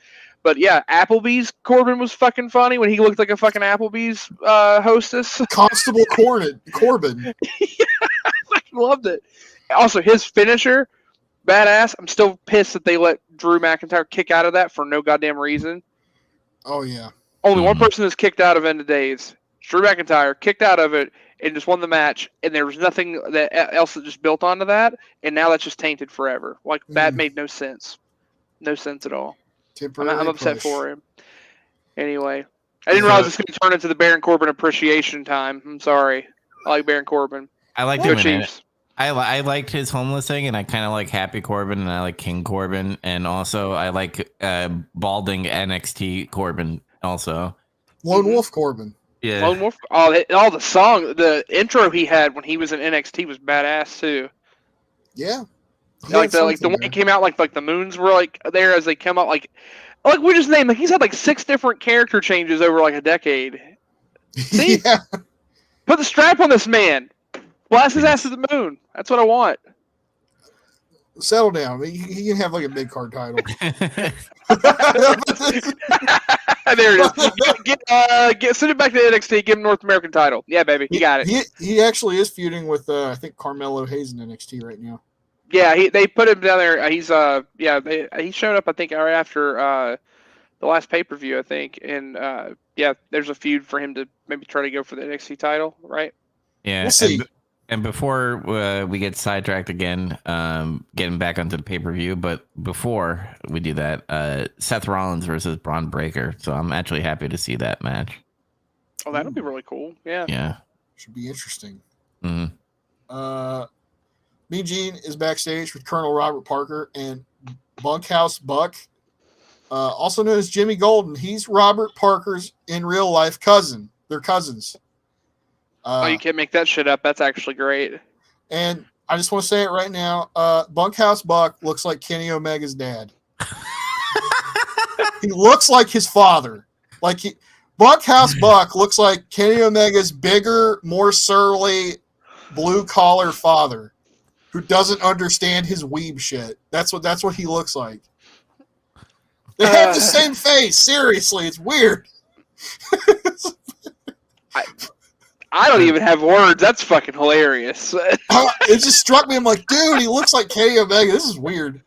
But yeah, Applebee's Corbin was fucking funny when he looked like a fucking Applebee's hostess. Constable Corbin. Yeah, I fucking loved it. Also, his finisher, badass. I'm still pissed that they let Drew McIntyre kick out of that for no goddamn reason. Oh, yeah. Only one person is kicked out of End of Days. Drew McIntyre kicked out of it and just won the match, and there was nothing else that just built onto that, and now that's just tainted forever. Like, that made no sense. No sense at all. I'm upset for him. Anyway, I didn't realize it's going to turn into the Baron Corbin appreciation time. I'm sorry. I like Baron Corbin. I liked Go him in it. Chiefs. I liked his homeless thing, and I kind of like Happy Corbin, and I like King Corbin, and also I like balding NXT Corbin also. Lone Wolf Corbin. Yeah. Lone Wolf. All the song, the intro he had when he was in NXT was badass too. Yeah. He Like had the something one there. he came out like the moons were like there as they come out like we just named he's had like 6 different character changes over like a decade. See? Yeah. Put the strap on this man. Blast his ass to the moon. That's what I want. Settle down. He can have like a mid card title. There it is. Send it back to NXT. Give him North American title. Yeah, baby, you got it. He actually is feuding with I think Carmelo Hayes in NXT right now. Yeah, they put him down there. He's he showed up I think right after the last pay per view I think, and there's a feud for him to maybe try to go for the NXT title, right? Yeah. We'll see. And before we get sidetracked again, getting back onto the pay per view, but before we do that, Seth Rollins versus Braun Breaker. So I'm actually happy to see that match. Oh, that'll be really cool. Yeah. Yeah. Should be interesting. Mm-hmm. Mean Gene is backstage with Colonel Robert Parker and Bunkhouse Buck, also known as Jimmy Golden. He's Robert Parker's in real life cousin. They're cousins. You can't make that shit up. That's actually great. And I just want to say it right now. Bunkhouse Buck looks like Kenny Omega's dad. He looks like his father. Bunkhouse Buck looks like Kenny Omega's bigger, more surly, blue-collar father who doesn't understand his weeb shit. That's what he looks like. They have the same face. Seriously, it's weird. I don't even have words. That's fucking hilarious. It just struck me. I'm like, dude, he looks like Kenny Omega. This is weird.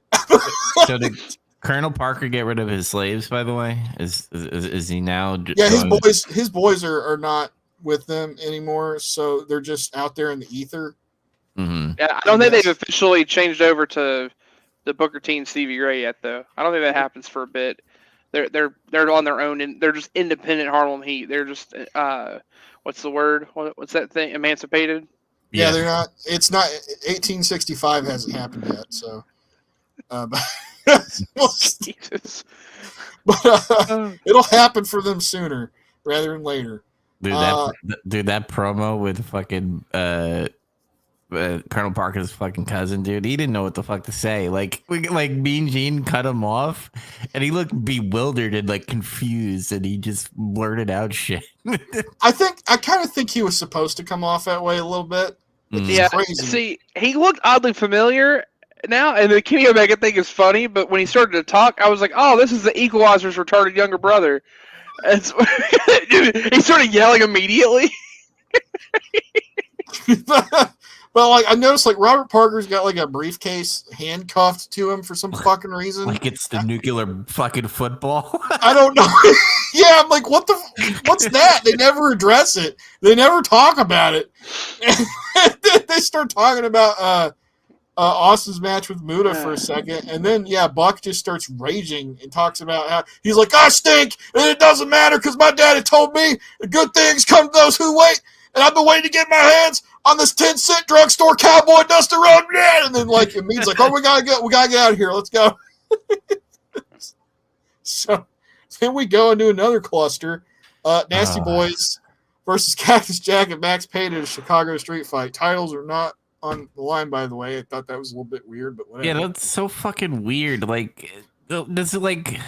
So did Colonel Parker get rid of his slaves? By the way, is he now? Yeah, his boys are not with them anymore, so they're just out there in the ether. Mm-hmm. Yeah, I don't think they've officially changed over to the Booker T and Stevie Ray yet, though. I don't think that happens for a bit. They're on their own, and they're just independent Harlem Heat. They're just what's the word? What's that thing? Emancipated? Yeah, they're not. It's not. 1865 hasn't happened yet, so. Jesus. But it'll happen for them sooner rather than later. Dude, that promo with fucking Colonel Parker's fucking cousin, dude, he didn't know what the fuck to say. Like Mean Gene cut him off, and he looked bewildered and like confused, and he just blurted out shit. I kind of think he was supposed to come off that way a little bit. Yeah, crazy. see, he looked oddly familiar now, and the Kenny Omega thing is funny, but when he started to talk, I was like, oh, this is the Equalizer's retarded younger brother. And so, dude, he started yelling immediately. But like I noticed, like Robert Parker's got like a briefcase handcuffed to him for some fucking reason. Like it's the nuclear fucking football. I don't know. Yeah, I'm like, what's that? They never address it. They never talk about it. And then they start talking about Austin's match with Muta for a second, and then Buck just starts raging and talks about how he's like, I stink, and it doesn't matter because my daddy told me the good things come to those who wait, and I've been waiting to get my hands on this 10-cent drugstore cowboy Dusty Road, and then like it means like, oh, we gotta get out of here, let's go. So then we go into another cluster. Nasty Boys versus Cactus Jack and Max Payne in a Chicago street fight. Titles are not on the line, by the way. I thought that was a little bit weird, but whatever. Yeah, that's so fucking weird. Like, this is like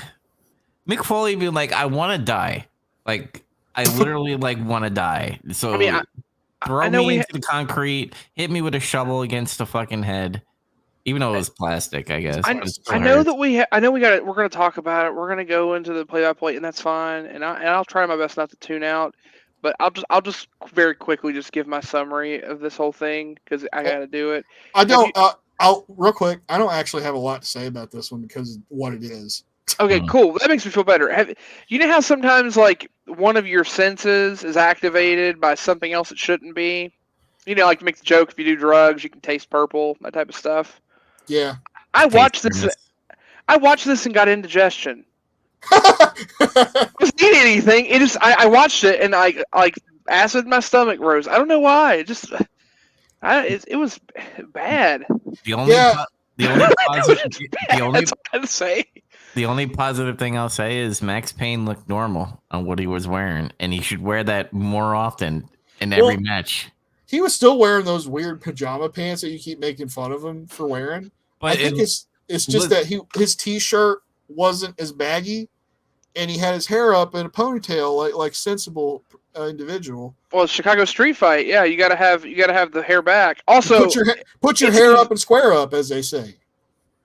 Mick Foley being like, I want to die. Like, I literally like want to die. So I mean, throw me into the concrete, hit me with a shovel against the fucking head. Even though it was plastic, I guess. I know that we're gonna talk about it. We're gonna go into the play-by-play, and that's fine. And I'll try my best not to tune out. But I'll just very quickly just give my summary of this whole thing because I got to do it. I'll real quick. I don't actually have a lot to say about this one because of what it is. Okay, cool. That makes me feel better. You know how sometimes like one of your senses is activated by something else it shouldn't be? You know, like to make the joke, if you do drugs, you can taste purple, that type of stuff. Yeah. I watched this and got indigestion. I wasn't eating anything. It just I watched it and I like acid in my stomach rose. I don't know why. It was bad. The only Yeah. the only positive That's what I'd say. the only positive thing I'll say is Max Payne looked normal on what he was wearing, and he should wear that more often in every match. He was still wearing those weird pajama pants that you keep making fun of him for wearing. But I think it's just that his t-shirt wasn't as baggy, and he had his hair up in a ponytail like sensible individual. Well, Chicago Street Fight, yeah, you gotta have the hair back. Also, put your hair up and square up, as they say.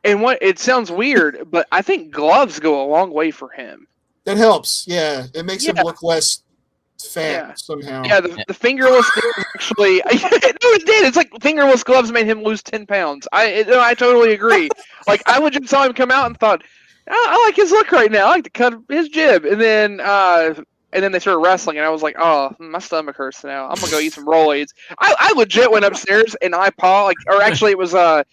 And what it sounds weird, but I think gloves go a long way for him. That helps. Yeah, it makes him look less fat somehow. Yeah, the fingerless gloves actually. No, it did. It's like fingerless gloves made him lose 10 pounds. I totally agree. Like I legit saw him come out and thought, I like his look right now. I like to cut his jib, and then they started wrestling, and I was like, oh, my stomach hurts now. I'm gonna go eat some Rolaids. I legit went upstairs and I paused, it was a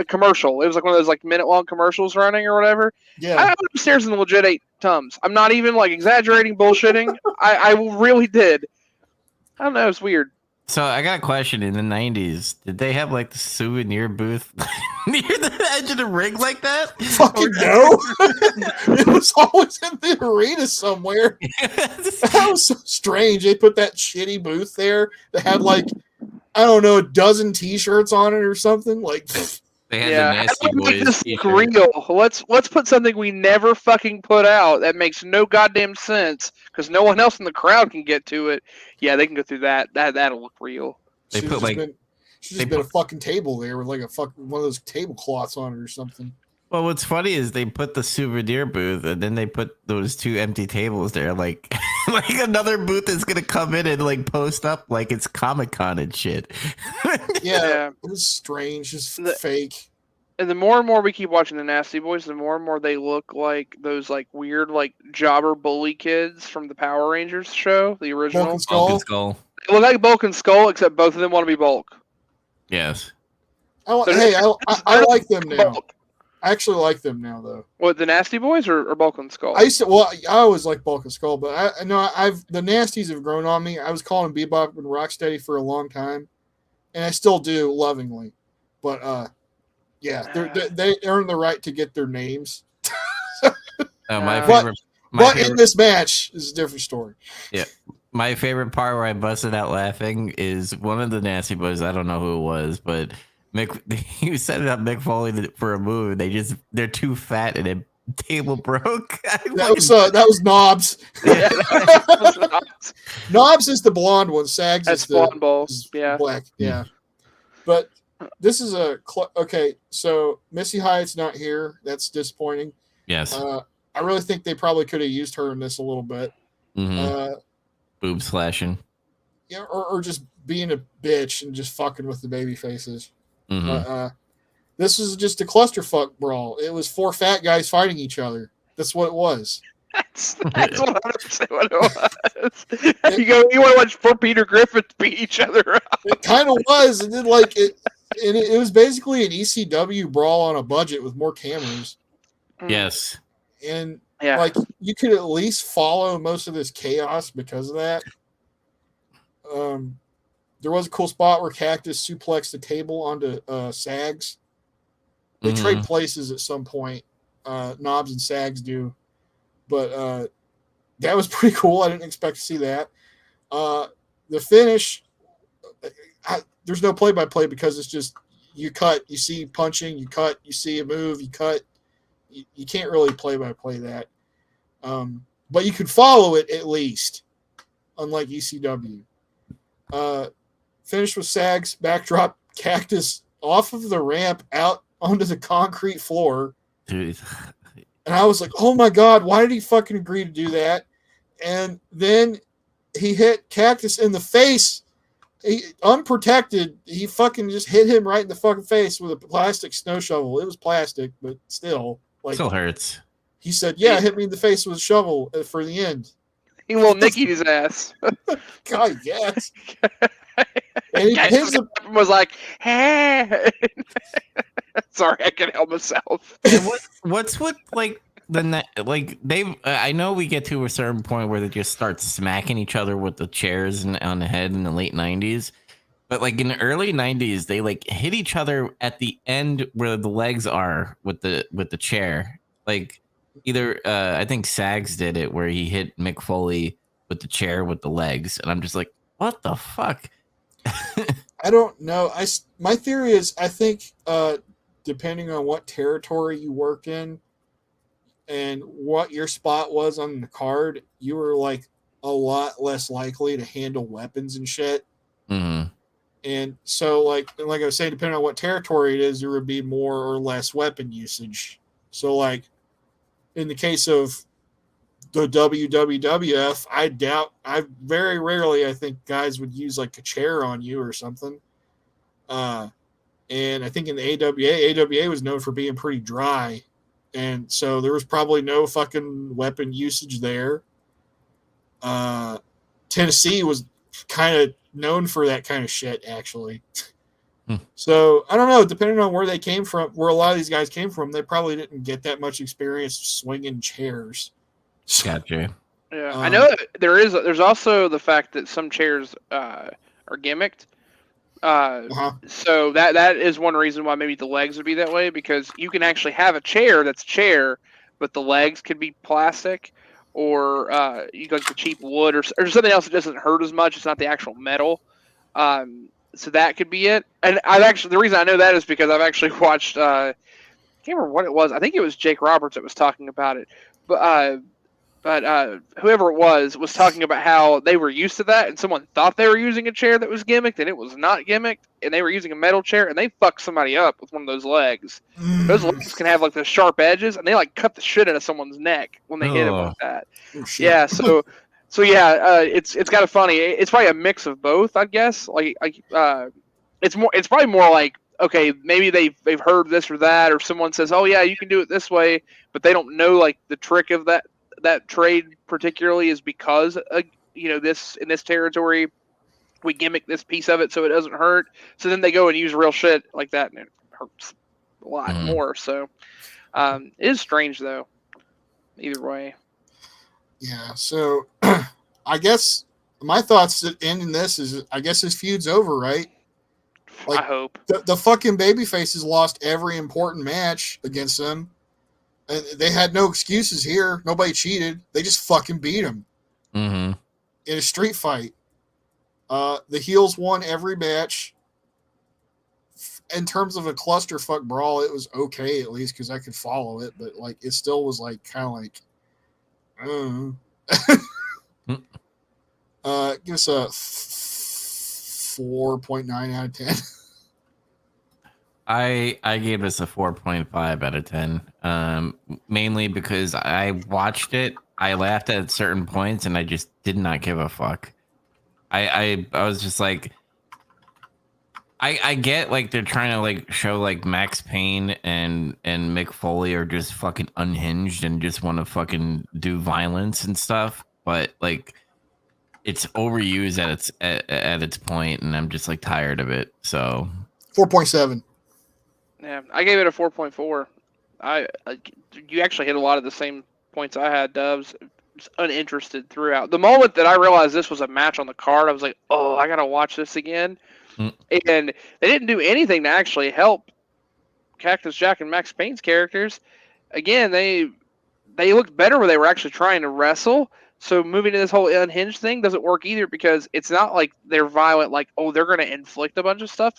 commercial. It was like one of those like minute-long commercials running or whatever. Yeah. I went upstairs and legit ate Tums. I'm not even like exaggerating, bullshitting. I really did. I don't know. It's weird. So I got a question. In the 90s, did they have like the souvenir booth near the edge of the ring like that? Fucking no. It was always in the arena somewhere. That was so strange. They put that shitty booth there that had like, I don't know, a dozen t-shirts on it or something. Like, they had the Nasty Boys this real. Let's put something we never fucking put out that makes no goddamn sense because no one else in the crowd can get to it. Yeah, they can go through that. That'll look real. They put like should just been a fucking table there with like a fucking one of those tablecloths on it or something. Well, what's funny is they put the souvenir booth and then they put those two empty tables there. Like, like another booth is gonna come in and like post up like it's Comic-Con and shit. Yeah, it was strange, just fake. And the more and more we keep watching the Nasty Boys, the more and more they look like those like weird like jobber bully kids from the Power Rangers show, the original. Bulk and Skull. They look like Bulk and Skull, except both of them want to be Bulk. Yes. I like them now. Bulk. I actually like them now, though. What, the Nasty Boys or Bulk and Skull? I always like Bulk and Skull, but the Nasties have grown on me. I was calling them Bebop and Rocksteady for a long time, and I still do lovingly. But yeah, they earn the right to get their names. But in this match is a different story. Yeah. My favorite part where I busted out laughing is one of the Nasty Boys. I don't know who it was, but he set it up Mick Foley for a move. They're too fat and a table broke. That was Knobs. Yeah, that was Knobs. Knobs is the blonde one. Sags is the blonde ball. Yeah, black. Yeah, but this is okay. So Missy Hyatt's not here. That's disappointing. Yes. I really think they probably could have used her in this a little bit. Mm-hmm. Boob slashing. Yeah, or just being a bitch and just fucking with the baby faces. Mm-hmm. This was just a clusterfuck brawl. It was four fat guys fighting each other. That's what it was. That's 100% what it was. You want to watch four Peter Griffins beat each other up. It kind of was, and then like it was basically an ECW brawl on a budget with more cameras. Yes. And like you could at least follow most of this chaos because of that. There was a cool spot where Cactus suplexed the table onto Sags. They trade places at some point. Knobs and Sags do. But that was pretty cool. I didn't expect to see that. The finish, there's no play-by-play because it's just you cut, you see punching, you cut, you see a move, you cut. You can't really play-by-play that. But you can follow it at least, unlike ECW. Finish with Sags, backdrop Cactus off of the ramp out onto the concrete floor. Dude. And I was like, oh my God, why did he fucking agree to do that? And then he hit Cactus in the face. Unprotected, he fucking just hit him right in the fucking face with a plastic snow shovel. It was plastic, but still. Like, still hurts. He said, yeah, hit me in the face with a shovel for the end. He will Nicky his ass. God, yes. And his was like, hey. Sorry, I can't help myself. What's with like I know we get to a certain point where they just start smacking each other with the chairs on the head in the late 90s. But like in the early 90s, they like hit each other at the end where the legs are with the chair. Like either I think Sags did it where he hit Mick Foley with the chair with the legs, and I'm just like, what the fuck? I don't know. My theory is I think depending on what territory you work in and what your spot was on the card, you were like a lot less likely to handle weapons and shit. Mm-hmm. And so, like I was saying, depending on what territory it is, there would be more or less weapon usage. So, like in the case of the WWF, I very rarely, I think guys would use like a chair on you or something. And I think in the AWA was known for being pretty dry. And so there was probably no fucking weapon usage there. Tennessee was kind of known for that kind of shit, actually. So I don't know. Depending on where they came from, where a lot of these guys came from, they probably didn't get that much experience swinging chairs. Gotcha. Yeah, I know that there's also the fact that some chairs are gimmicked. So that is one reason why maybe the legs would be that way, because you can actually have a chair that's a chair, but the legs could be plastic, or you like the cheap wood or something else that doesn't hurt as much. It's not the actual metal. So that could be it. And the reason I know that is because I've actually watched. I can't remember what it was. I think it was Jake Roberts that was talking about it, but whoever it was talking about how they were used to that, and someone thought they were using a chair that was gimmicked, and it was not gimmicked, and they were using a metal chair, and they fucked somebody up with one of those legs. Those legs can have like the sharp edges, and they like cut the shit out of someone's neck when they hit him like that. Oh, shit. Yeah, so yeah, it's kind of funny. It's probably a mix of both, I guess. It's probably more like, okay, maybe they've heard this or that, or someone says, oh yeah, you can do it this way, but they don't know like the trick of that trade particularly is because this in this territory we gimmick this piece of it so it doesn't hurt. So then they go and use real shit like that, and it hurts a lot more. So it is strange though. Either way. Yeah. So I guess my thoughts that ending this is I guess this feud's over, right? Like, I hope the fucking babyfaces lost every important match against them. And they had no excuses here. Nobody cheated. They just fucking beat them in a street fight. The heels won every match. In terms of a clusterfuck brawl, it was okay at least because I could follow it, but like it still was like kind of like, give us a 4.9 out of 10. I gave this a 4.5 out of 10. Mainly because I watched it, I laughed at certain points, and I just did not give a fuck. I was just like, I get like they're trying to like show like Max Payne and Mick Foley are just fucking unhinged and just want to fucking do violence and stuff, but like it's overused at its point, and I'm just like tired of it. So 4.7. Yeah, I gave it a 4.4. You actually hit a lot of the same points I had, Dubs. Just uninterested throughout. The moment that I realized this was a match on the card, I was like, oh, I gotta watch this again. And they didn't do anything to actually help Cactus Jack and Max Payne's characters. Again, they looked better when they were actually trying to wrestle. So moving to this whole unhinged thing doesn't work either, because it's not like they're violent, like, oh, they're going to inflict a bunch of stuff.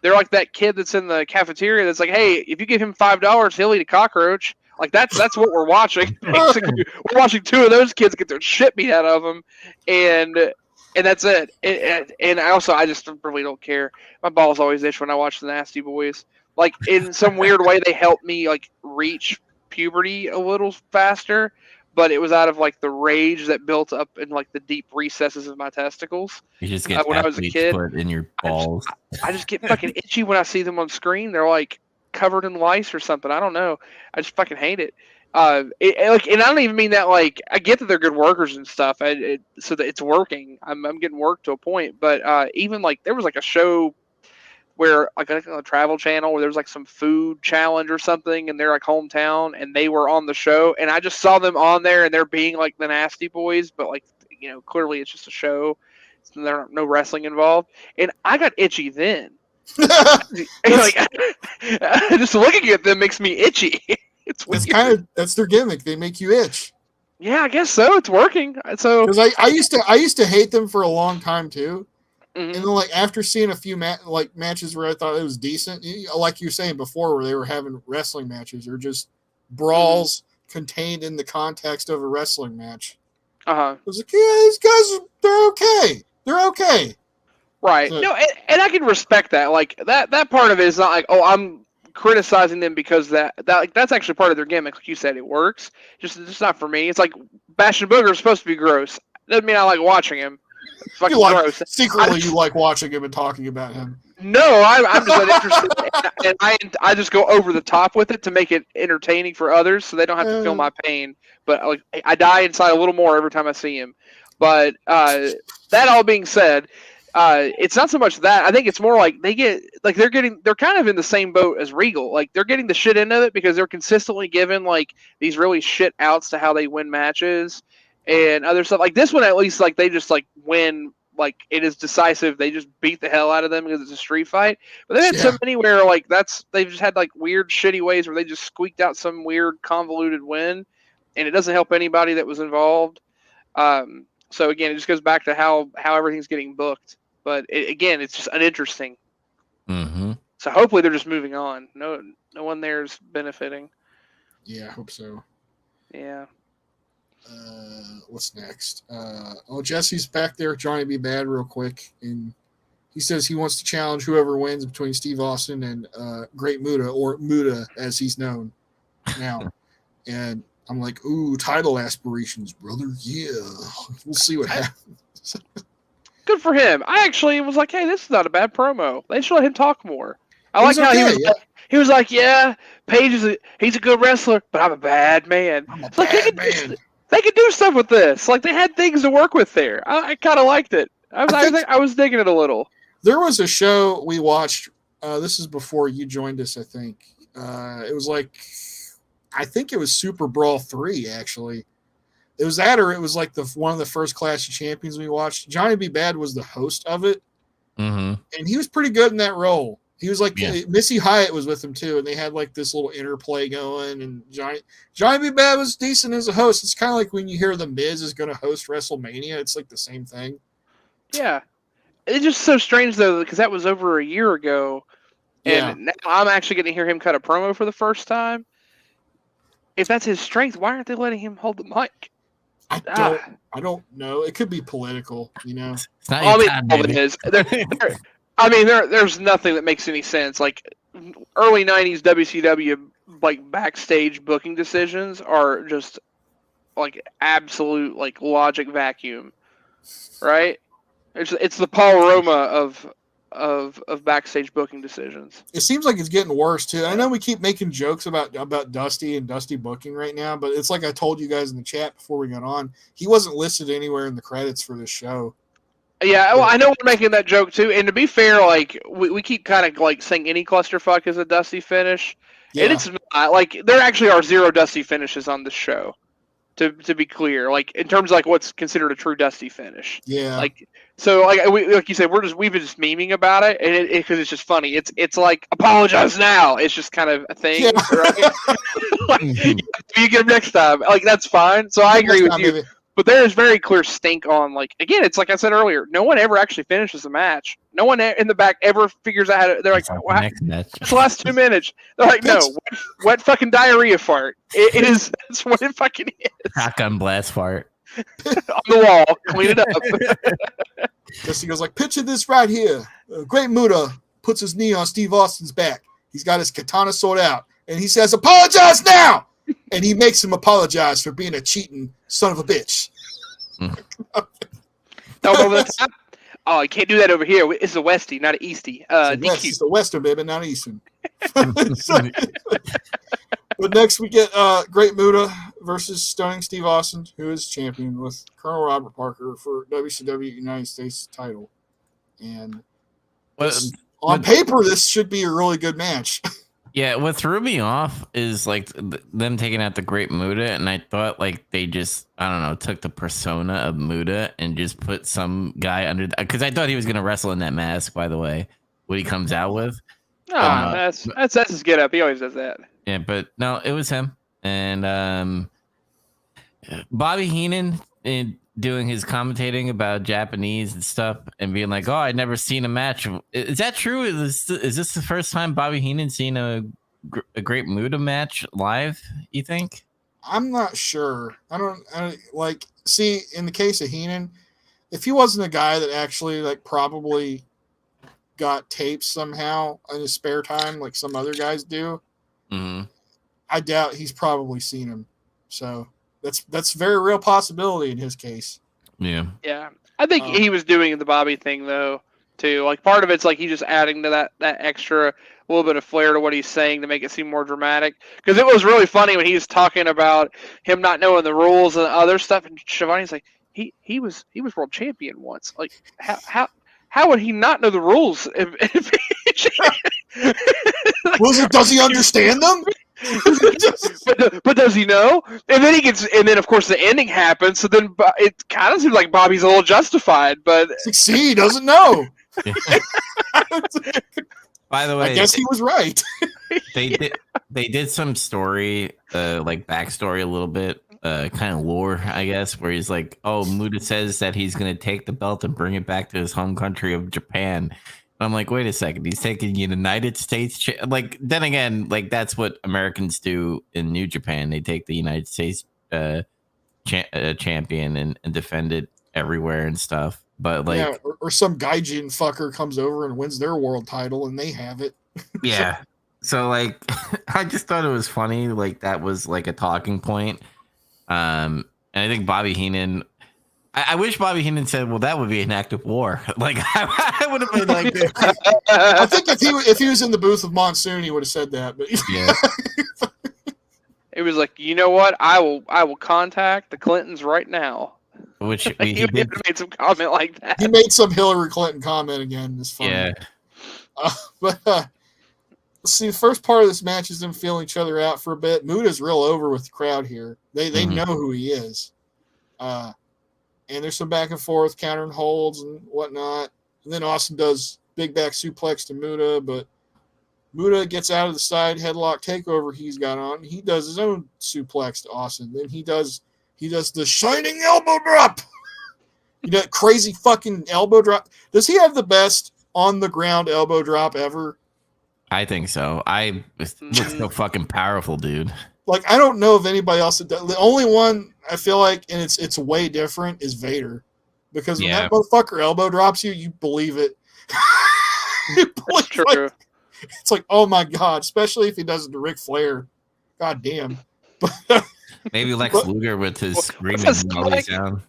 They're like that kid that's in the cafeteria that's like, hey, if you give him $5, he'll eat a cockroach. Like, that's what we're watching. Basically, we're watching two of those kids get their shit beat out of them, and that's it. And I just really don't care. My balls always itch when I watch the Nasty Boys. Like, in some weird way, they help me, like, reach puberty a little faster. But it was out of like the rage that built up in like the deep recesses of my testicles. You just get when I was a kid, put in your balls. I just get fucking itchy when I see them on screen. They're like covered in lice or something. I don't know. I just fucking hate it. And I don't even mean that. Like, I get that they're good workers and stuff, so that it's working. I'm getting worked to a point, but even like there was like a show where like on a Travel Channel where there's like some food challenge or something, and they're like hometown, and they were on the show, and I just saw them on there, and they're being like the Nasty Boys, but like clearly it's just a show. So there's no wrestling involved, and I got itchy then. Like just looking at them makes me itchy. It's weird. That's their gimmick. They make you itch. Yeah, I guess so. It's working. So because I used to hate them for a long time too. Mm-hmm. And then, like, after seeing a few matches where I thought it was decent, like you were saying before, where they were having wrestling matches or just brawls contained in the context of a wrestling match. I was like, yeah, these guys, they're okay. They're okay. Right. So, no, and I can respect that. Like, that part of it is not like, oh, I'm criticizing them because that's actually part of their gimmick. Like you said, it works. Just not for me. It's like Bastion Booger is supposed to be gross. Doesn't mean I like watching him. Fucking gross. Secretly, you like watching him and talking about him. No, I'm just uninterested, and I just go over the top with it to make it entertaining for others, so they don't have to feel my pain. But like, I die inside a little more every time I see him. But that all being said, it's not so much that. I think it's more like they're kind of in the same boat as Regal. Like, they're getting the shit into it because they're consistently given like these really shit outs to how they win matches. And other stuff like this one, at least, like they just like win, like it is decisive. They just beat the hell out of them because it's a street fight. But they've had so many where like they've just had like weird, shitty ways where they just squeaked out some weird, convoluted win, and it doesn't help anybody that was involved. So again, it just goes back to how everything's getting booked. But it's just uninteresting. Mm-hmm. So hopefully they're just moving on. No one there's benefiting. Yeah, I hope so. Yeah. What's next? Jesse's back there trying to be bad real quick, and he says he wants to challenge whoever wins between Steve Austin and Great Muta, or Muta as he's known now. And I'm like, ooh, title aspirations, brother. Yeah, we'll see what happens. Good for him. I actually was like, hey, this is not a bad promo. They should let him talk more. I like how he was like, yeah, Paige he's a good wrestler, but I'm a bad man. I'm a bad man. They could do stuff with this. Like, they had things to work with there. I kind of liked it. I was digging it a little. There was a show we watched. This is before you joined us, I think. It was like, I think it was Super Brawl 3, actually. It was that, or it was like one of the first Clash of Champions we watched. Johnny B. Bad was the host of it. Mm-hmm. And he was pretty good in that role. He was like, Missy Hyatt was with him too, and they had like this little interplay going. And Johnny B. Bad was decent as a host. It's kind of like when you hear The Miz is going to host WrestleMania. It's like the same thing. Yeah, it's just so strange though, because that was over a year ago, and now I'm actually getting to hear him cut a promo for the first time. If that's his strength, why aren't they letting him hold the mic? I don't know. It could be political, you know. It's not your time, all it is. There's nothing that makes any sense. Like, early '90s WCW, like backstage booking decisions are just like absolute like logic vacuum, right? It's the Paul Roma of backstage booking decisions. It seems like it's getting worse too. I know we keep making jokes about Dusty and Dusty booking right now, but it's like I told you guys in the chat before we got on. He wasn't listed anywhere in the credits for this show. Yeah, well, I know we're making that joke too. And to be fair, like we keep kind of like saying any clusterfuck is a Dusty finish, and it's not. Like, there actually are 0 Dusty finishes on this show. To be clear, like in terms of like what's considered a true Dusty finish. Yeah. Like, so like you said, we've been just memeing about it, and because it's just funny. It's like, apologize now. It's just kind of a thing, right? Like, you get him next time. Like, that's fine. So I agree with you. Maybe. But there is very clear stink on, like, again, it's like I said earlier, no one ever actually finishes a match. No one in the back ever figures out how to, they're like, it's the last 2 minutes. They're like, no, wet fucking diarrhea fart. That's what it fucking is. Shotgun blast fart. On the wall, clean it up. Jesse goes like, picture this right here. Great Muta puts his knee on Steve Austin's back. He's got his katana sword out, and he says, apologize now! And he makes him apologize for being a cheating son of a bitch. Over the top. Oh, you can't do that over here. It's a Westie, not an Eastie. DQ. It's a Western, baby, not an Eastern. But next we get Great Muta versus Stunning Steve Austin, who is champion with Colonel Robert Parker for WCW United States title. And On paper, this should be a really good match. Yeah, what threw me off is like them taking out the Great Muta, and I thought like they just, I don't know, took the persona of Muta and just put some guy under that, because I thought he was gonna wrestle in that mask, by the way, what he comes out with. That's his get up. He always does that. Yeah, but no, it was him. And Bobby Heenan doing his commentating about Japanese and stuff and being like, oh, I'd never seen a match. Is that true? Is this the first time Bobby Heenan's seen a Great Muta match live, you think? I'm not sure. I like, see, in the case of Heenan, if he wasn't a guy that actually like probably got tapes somehow in his spare time like some other guys do, I doubt he's probably seen him. So that's a very real possibility in his case. Yeah. Yeah. I think he was doing the Bobby thing though, too. Like part of it's like he's just adding to that extra little bit of flair to what he's saying to make it seem more dramatic. Because it was really funny when he was talking about him not knowing the rules and other stuff, and Shivani's like, he was world champion once. Like how would he not know the rules? Does he understand them? but does he know? And then of course the ending happens. So then it kind of seems like Bobby's a little justified, but see, he doesn't know. By the way, I guess he was right. They did some story, like backstory a little bit, kind of lore, I guess, where he's like, oh, Muta says that he's gonna take the belt and bring it back to his home country of Japan. I'm like, wait a second, he's taking United States. Like, then again, like that's what Americans do in New Japan. They take the United States champion and defend it everywhere and stuff. But like, yeah, or some gaijin fucker comes over and wins their world title and they have it. Yeah. So like, I just thought it was funny. Like that was like a talking point. And I think Bobby Heenan. I wish Bobby Heenan said, "Well, that would be an act of war." Like I would have been like, I think if he was in the booth with Monsoon, he would have said that. But yeah, it was like, you know what? I will contact the Clintons right now. Which he made some comment like that. He made some Hillary Clinton comment again. It's funny. Yeah. But see, the first part of this match is them feeling each other out for a bit. Muta's real over with the crowd here. They know who he is. And there's some back and forth, countering holds and whatnot. And then Austin does big back suplex to Muta, but Muta gets out of the side headlock takeover he's got on. He does his own suplex to Austin. Then he does the shining elbow drop. That crazy fucking elbow drop. Does he have the best on the ground elbow drop ever? I think so. It's so fucking powerful, dude. Like, I don't know if anybody else that does. The only one I feel like, and it's way different, is Vader. Because when that motherfucker elbow drops you, you believe it. That's true. It's like, oh my God, especially if he does it to Ric Flair. God damn. Maybe Lex Luger with his screaming like, sound.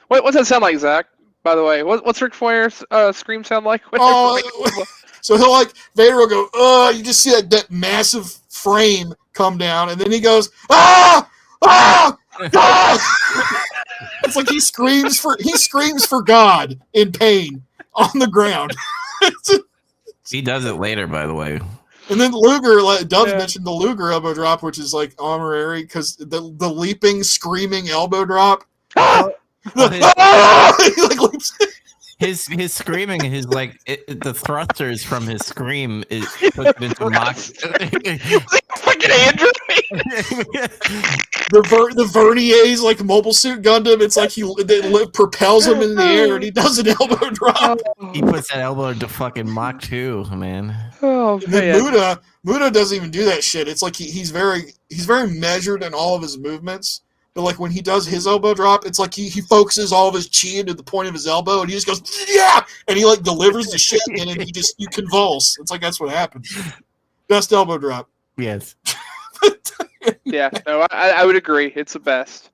What's that sound like, Zach? By the way, what's Ric Flair's scream sound like? So he'll like, Vader will go, you just see that massive frame come down, and then he goes, ah! Ah! Ah! It's like he screams for God in pain on the ground. He does it later, by the way. And then Luger, like Dove mentioned the Luger elbow drop, which is like honorary because the leaping, screaming elbow drop. His screaming, his like the thrusters from his scream is put into mock. Fucking Andrew. The Vernier's like Mobile Suit Gundam. It's like it propels him in the air and he does an elbow drop. He puts that elbow into fucking Mach 2, man. Oh man. Muta doesn't even do that shit. It's like he's very measured in all of his movements. But like when he does his elbow drop, it's like he focuses all of his chi into the point of his elbow, and he just goes, yeah, and he like delivers the shit, and then you convulse. It's like that's what happens. Best elbow drop. Yes. Yeah, no, I would agree. It's the best.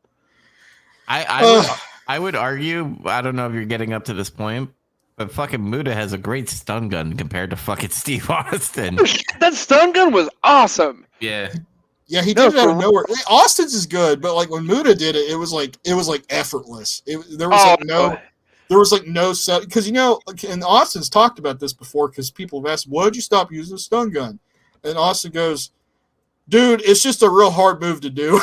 I would argue. I don't know if you're getting up to this point, but fucking Muta has a great stun gun compared to fucking Steve Austin. That stun gun was awesome. Yeah. Yeah, he did it out of nowhere. Austin's is good, but like when Muta did it, it was like effortless. There was There was like no set because and Austin's talked about this before because people have asked, "Why'd you stop using a stun gun?" And Austin goes, "Dude, it's just a real hard move to do."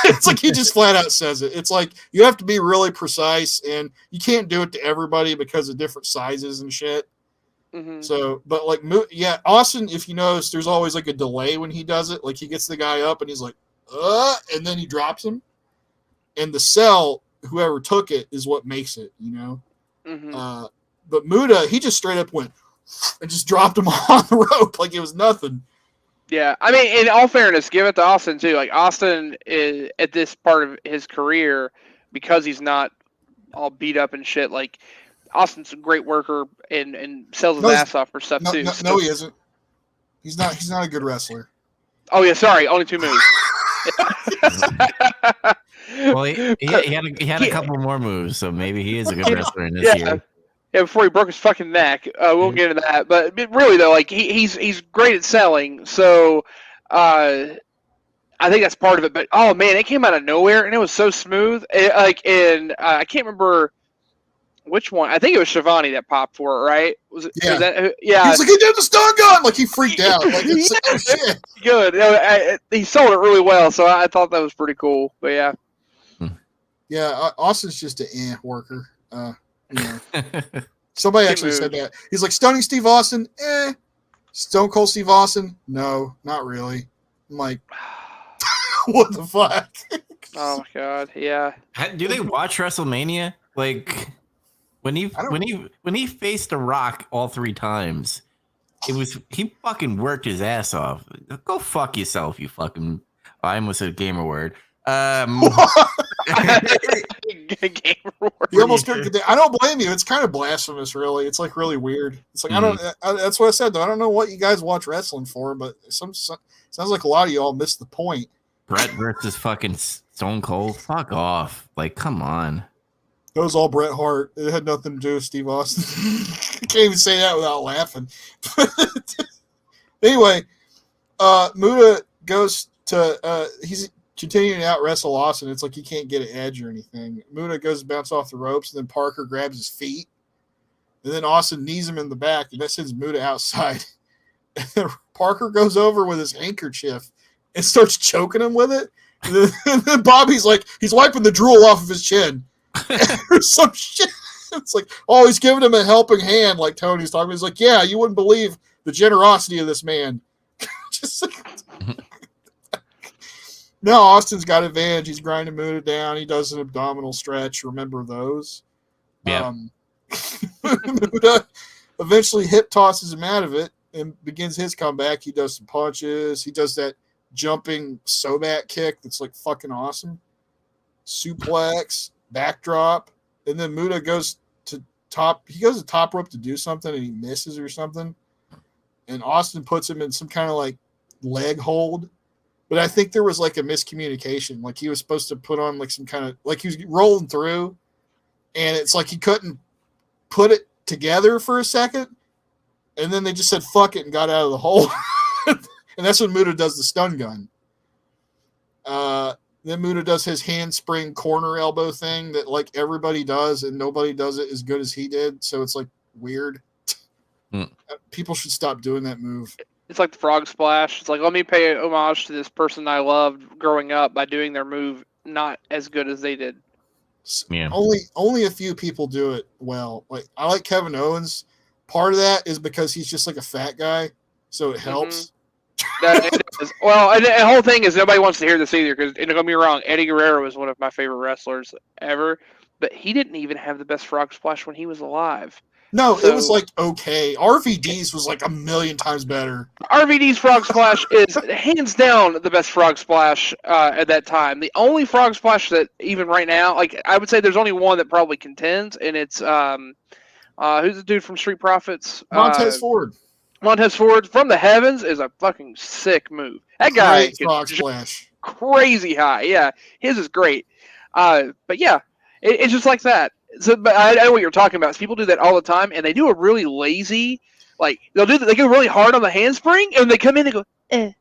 It's like he just flat out says it. It's like you have to be really precise, and you can't do it to everybody because of different sizes and shit. Mm-hmm. So, but like, Austin, if you notice, there's always like a delay when he does it. Like he gets the guy up and he's like, and then he drops him, and the cell, whoever took it, is what makes it, Mm-hmm. But Muta, he just straight up went and just dropped him on the rope like it was nothing. Yeah, I mean, in all fairness, give it to Austin too. Like Austin is at this part of his career because he's not all beat up and shit. Like Austin's a great worker and sells his ass off for stuff too. No, he isn't. He's not a good wrestler. Oh yeah, sorry, only 2 moves. Well, he had a couple more moves, so maybe he is a good wrestler in this year. Yeah, before he broke his fucking neck. We'll get into that. But really though, like he's great at selling. So I think that's part of it. But oh man, it came out of nowhere and it was so smooth. I can't remember which one. I think it was Shivani that popped for it, right? Was it? Yeah. Was that, yeah. He was like, he did the stun gun. Like he freaked out. Like it's oh shit. Good. He sold it really well, so I thought that was pretty cool. But yeah. Yeah, Austin's just an worker. Somebody actually said that. He's like, stunning Steve Austin, Stone Cold Steve Austin, no, not really. I'm like, what the fuck? Oh my god, yeah. Do they watch WrestleMania? Like when he faced The Rock all 3 times, he fucking worked his ass off. Go fuck yourself, you fucking. I almost said a gamer word. Gamer word. You almost I don't blame you. It's kind of blasphemous, really. It's like really weird. It's like that's what I said though. I don't know what you guys watch wrestling for, but sounds like a lot of y'all missed the point. Brett versus fucking Stone Cold. Fuck off. Like, come on. That was all Bret Hart. It had nothing to do with Steve Austin. I can't even say that without laughing. Anyway, Muta goes to he's continuing to out wrestle Austin. It's like he can't get an edge or anything. Muta goes to bounce off the ropes, and then Parker grabs his feet. And then Austin knees him in the back, and that sends Muta outside. And then Parker goes over with his handkerchief and starts choking him with it. And then Bobby's like, he's wiping the drool off of his chin. Or some shit. It's like, oh, he's giving him a helping hand, like Tony's talking. He's like, yeah, you wouldn't believe the generosity of this man. Just like, now Austin's got advantage. He's grinding Muta down. He does an abdominal stretch. Remember those? Yeah. Muta eventually hip tosses him out of it and begins his comeback. He does some punches. He does that jumping Sobat kick that's like fucking awesome. Suplex, backdrop, and then Muta goes to top. He goes to top rope to do something and he misses or something. And Austin puts him in some kind of like leg hold. But I think there was like a miscommunication. Like he was supposed to put on like some kind of like he was rolling through, and it's like he couldn't put it together for a second, and then they just said fuck it and got out of the hole. And that's when Muta does the stun gun. Then Muta does his handspring corner elbow thing that like everybody does, and nobody does it as good as he did. So it's like weird. People should stop doing that move. It's like the frog splash. It's like, let me pay homage to this person I loved growing up by doing their move not as good as they did. Yeah. Only a few people do it well. Like I like Kevin Owens. Part of that is because he's just like a fat guy, so it helps. It is. Well, and the whole thing is nobody wants to hear this either because, don't get me wrong, Eddie Guerrero was one of my favorite wrestlers ever, but he didn't even have the best frog splash when he was alive. No, it was like okay. RVD's was like a million times better. RVD's frog splash is hands down the best frog splash at that time. The only frog splash that even right now, like I would say, there's only one that probably contends, and it's who's the dude from Street Profits? Montez Ford. Montez Ford from the heavens is a fucking sick move. That guy frog splash, crazy high. Yeah, his is great. But yeah, it's just like that. So, but I know what you're talking about. People do that all the time, and they do a really lazy, like they go really hard on the handspring, and they come in and go, eh.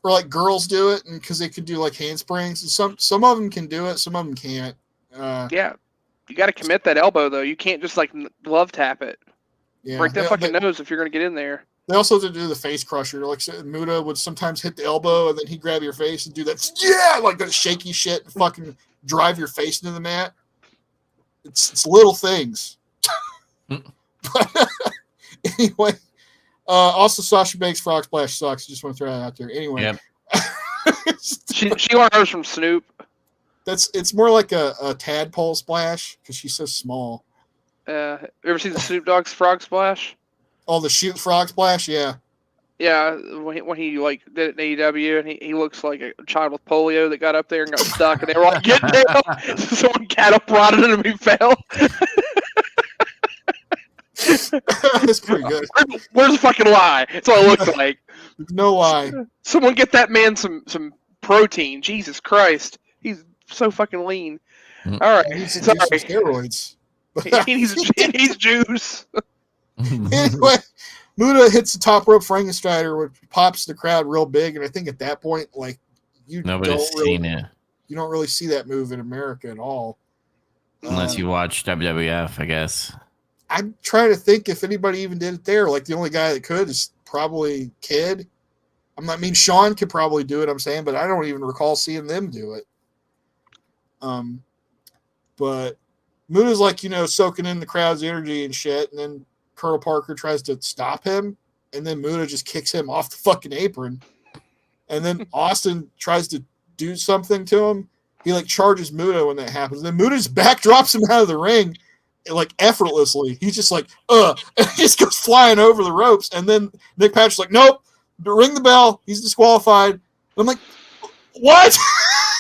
Or like girls do it, and because they can do like handsprings. Some of them can do it, some of them can't. Yeah. You got to commit that elbow though. You can't just like glove tap it. Yeah, Break that fucking nose if you're gonna get in there. They also had to do the face crusher. Like Muta would sometimes hit the elbow and then he'd grab your face and do that, like that shaky shit and fucking drive your face into the mat. It's little things. But anyway, also Sasha Banks frog splash sucks. Just want to throw that out there. Anyway, Yep. she learned hers from Snoop. It's more like a tadpole splash because she's so small. You ever see the Snoop Dogg's frog splash? Oh, the shoot frog splash, yeah. Yeah, when he like did it in AEW, and he looks like a child with polio that got up there and got stuck, and they were like, "Get down!" Someone cattle prodded him and he fell. That's pretty good. Where's the fucking lie? That's what it looks like. No lie. Someone get that man some protein. Jesus Christ, he's so fucking lean. All right, He needs to sorry. do some steroids. He needs juice. Anyway, Muta hits the top rope Frankensteiner, which pops the crowd real big, and I think at that point, like Nobody's seen it you don't really see that move in America at all, unless you watch WWF, I guess. I'm trying to think if anybody even did it there. Like the only guy that could is probably Kid. I mean, Sean could probably do it. I'm saying, but I don't even recall seeing them do it. But Muta's like soaking in the crowd's energy and shit, and then Colonel Parker tries to stop him, and then Muta just kicks him off the fucking apron. And then Austin tries to do something to him. He like charges Muta when that happens. And then Muta's backdrops him out of the ring like effortlessly. He's just like, and he just goes flying over the ropes. And then Nick Patrick's like, nope, ring the bell. He's disqualified. And I'm like, what?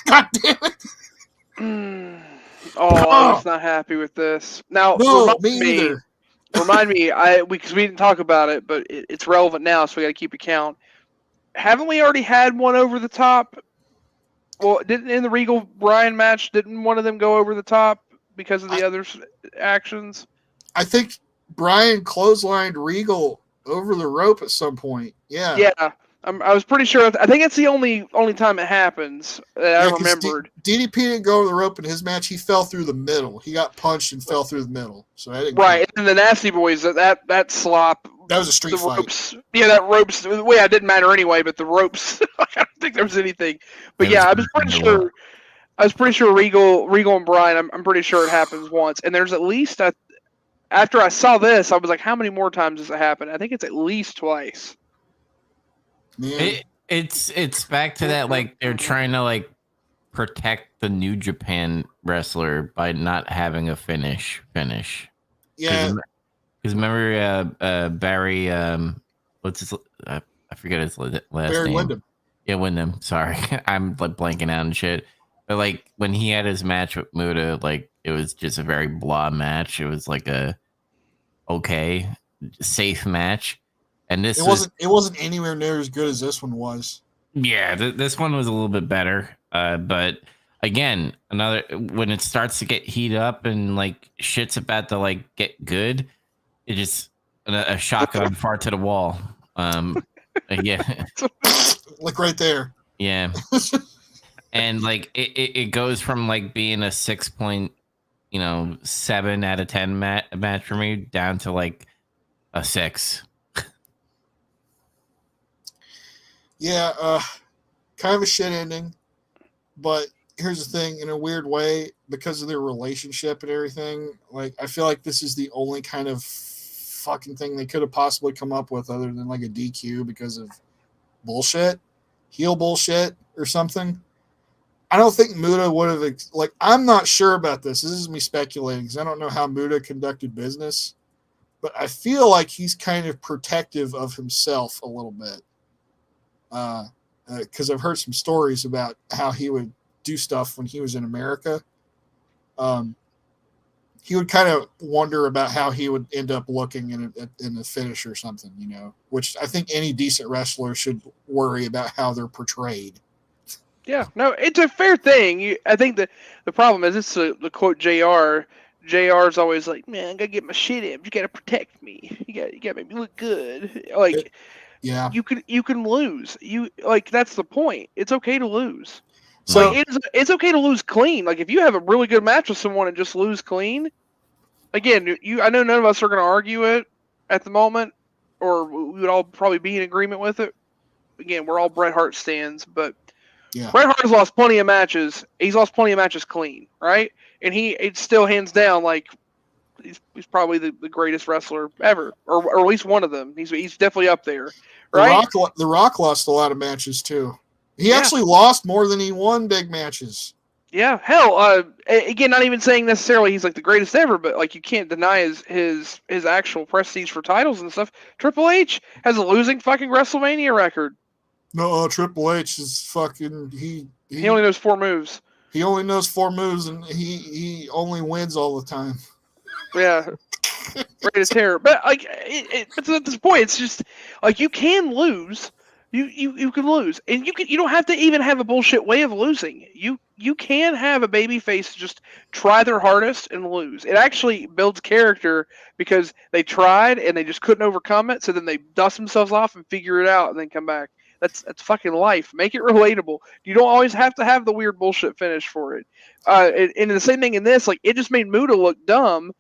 God damn it. I was not happy with this. Now, No, me either. Remind me, because we didn't talk about it, but it's relevant now, so we got to keep account. Haven't we already had one over the top? Well, didn't in the Regal Bryan match, didn't one of them go over the top because of the other's actions? I think Bryan clotheslined Regal over the rope at some point. Yeah. Yeah. I was pretty sure. I think it's the only time it happens that I remembered. DDP didn't go over the rope in his match. He fell through the middle. He got punched and fell through the middle. So I didn't. Right, and the Nasty Boys, that slop. That was a street fight. Ropes, yeah, that ropes. Well, yeah, it didn't matter anyway. But the ropes, I don't think there was anything. But yeah, I was pretty sure Regal and Bryan. I'm pretty sure it happens once. And there's at least after I saw this, I was like, how many more times does it happen? I think it's at least twice. It's back to that, like they're trying to like protect the New Japan wrestler by not having a finish. Yeah, because remember Barry, what's his? I forget his last Barry name. Windham. Yeah, Windham. Sorry, I'm like blanking out and shit. But like when he had his match with Muta, like it was just a very blah match. It was like a safe match. And it wasn't anywhere near as good as this one was. Yeah, this one was a little bit better. But again, when it starts to get heat up and like shit's about to like get good, it just a shotgun fart to the wall. Yeah, like right there. Yeah, and like it goes from like being a 6.7 out of 10 match for me down to like a 6. Yeah, kind of a shit ending, but here's the thing, in a weird way, because of their relationship and everything, like I feel like this is the only kind of fucking thing they could have possibly come up with other than like a DQ because of bullshit, heel bullshit or something. I don't think Muta would have, like, I'm not sure about this. This is me speculating because I don't know how Muta conducted business, but I feel like he's kind of protective of himself a little bit. Because I've heard some stories about how he would do stuff when he was in America. He would kind of wonder about how he would end up looking in the finish or something, which I think any decent wrestler should worry about how they're portrayed. Yeah, no, it's a fair thing. I think the problem is, it's the quote JR. JR's always like, man, I gotta get my shit in. You gotta protect me. You gotta make me look good. Yeah, you can lose. That's the point. It's okay to lose. So like, it's okay to lose clean. Like if you have a really good match with someone and just lose clean, again, I know none of us are going to argue it at the moment, or we would all probably be in agreement with it. Again, we're all Bret Hart stands, but yeah, Bret Hart has lost plenty of matches. He's lost plenty of matches clean, right? And it's still hands down like he's probably the greatest wrestler ever, or at least one of them. He's definitely up there, right? The Rock lost a lot of matches too. He Yeah. actually lost more than he won big matches. Yeah, hell, again, not even saying necessarily he's like the greatest ever, but like you can't deny his actual prestige for titles and stuff. Triple H has a losing fucking WrestleMania record. No, Triple H is fucking he He only knows 4 moves. He only knows 4 moves, and he only wins all the time. Yeah, Reign of Terror. But like, but at this point, it's just like you can lose. You can lose, and you don't have to even have a bullshit way of losing. You can have a babyface just try their hardest and lose. It actually builds character because they tried and they just couldn't overcome it. So then they dust themselves off and figure it out and then come back. That's fucking life. Make it relatable. You don't always have to have the weird bullshit finish for it. And the same thing in this, like it just made Muda look dumb,